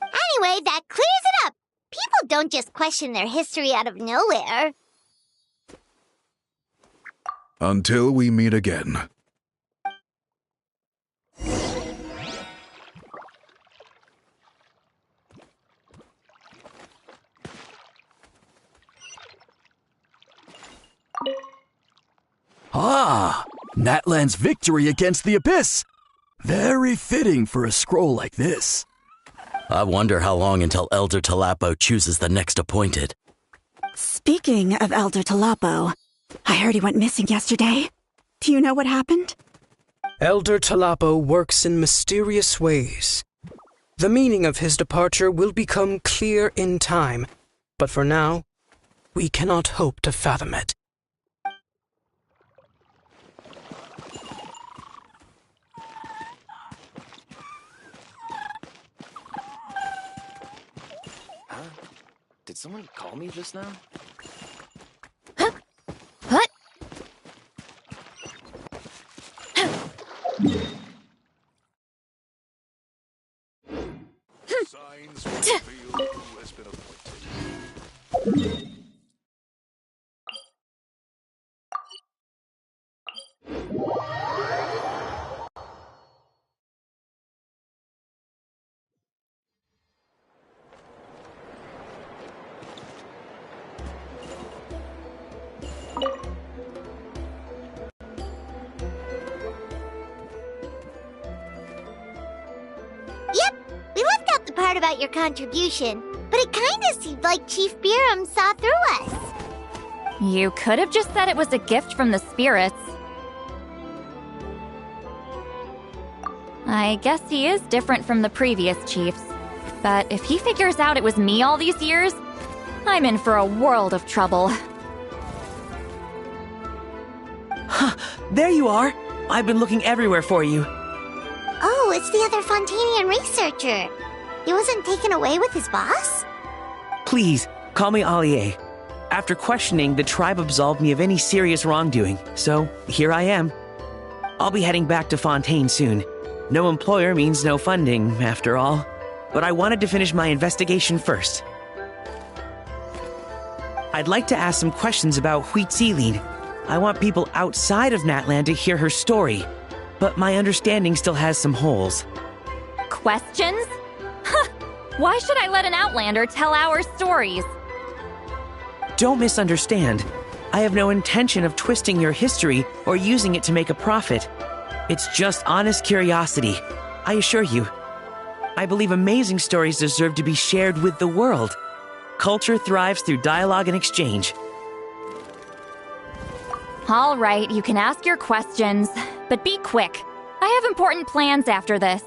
Anyway, that clears it up. People don't just question their history out of nowhere.
Until we meet again.
Ah, Natlan's victory against the Abyss. Very fitting for a scroll like this.
I wonder how long until Elder Talapo chooses the next appointed.
Speaking of Elder Talapo, I heard he went missing yesterday. Do you know what happened?
Elder Talapo works in mysterious ways. The meaning of his departure will become clear in time, but for now, we cannot hope to fathom it.
Did someone call me just now?
What?
Signs reveal who has been appointed.
Yep, we left out the part about your contribution, but it kinda seemed like Chief Biram saw through us.
You could have just said it was a gift from the spirits. I guess he is different from the previous chiefs. But if he figures out it was me all these years, I'm in for a world of trouble.
Huh, there you are! I've been looking everywhere for you.
Oh, it's the other Fontanian researcher. He wasn't taken away with his boss?
Please, call me Allier. After questioning, the tribe absolved me of any serious wrongdoing, so here I am. I'll be heading back to Fontaine soon. No employer means no funding, after all. But I wanted to finish my investigation first. I'd like to ask some questions about Xitlali. I want people outside of Natlan to hear her story, but my understanding still has some holes.
Questions? Huh! Why should I let an Outlander tell our stories?
Don't misunderstand. I have no intention of twisting your history or using it to make a profit. It's just honest curiosity, I assure you. I believe amazing stories deserve to be shared with the world. Culture thrives through dialogue and exchange.
All right, you can ask your questions, but be quick. I have important plans after this.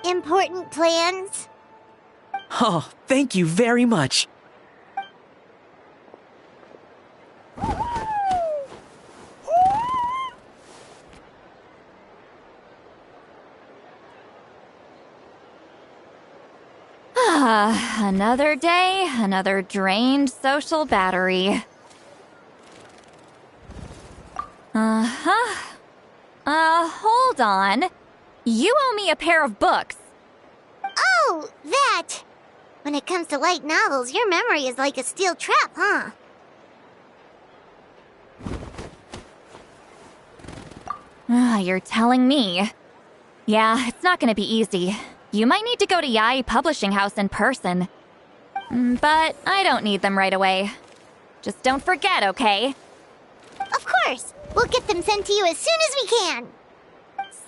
Important plans?
Oh, thank you very much.
Another day, another drained social battery. Hold on. You owe me a pair of books.
Oh, that! When it comes to light novels, your memory is like a steel trap, huh?
You're telling me. Yeah, it's not gonna be easy. You might need to go to Yai Publishing House in person. But I don't need them right away. Just don't forget, okay?
Of course! We'll get them sent to you as soon as we can!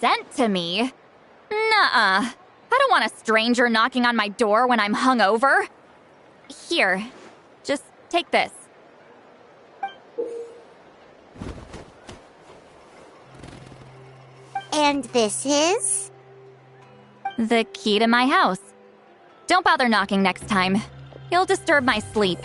Sent to me? Nuh-uh. I don't want a stranger knocking on my door when I'm hungover. Here, just take this.
And this is?
The key to my house. Don't bother knocking next time. You'll disturb my sleep.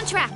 Track.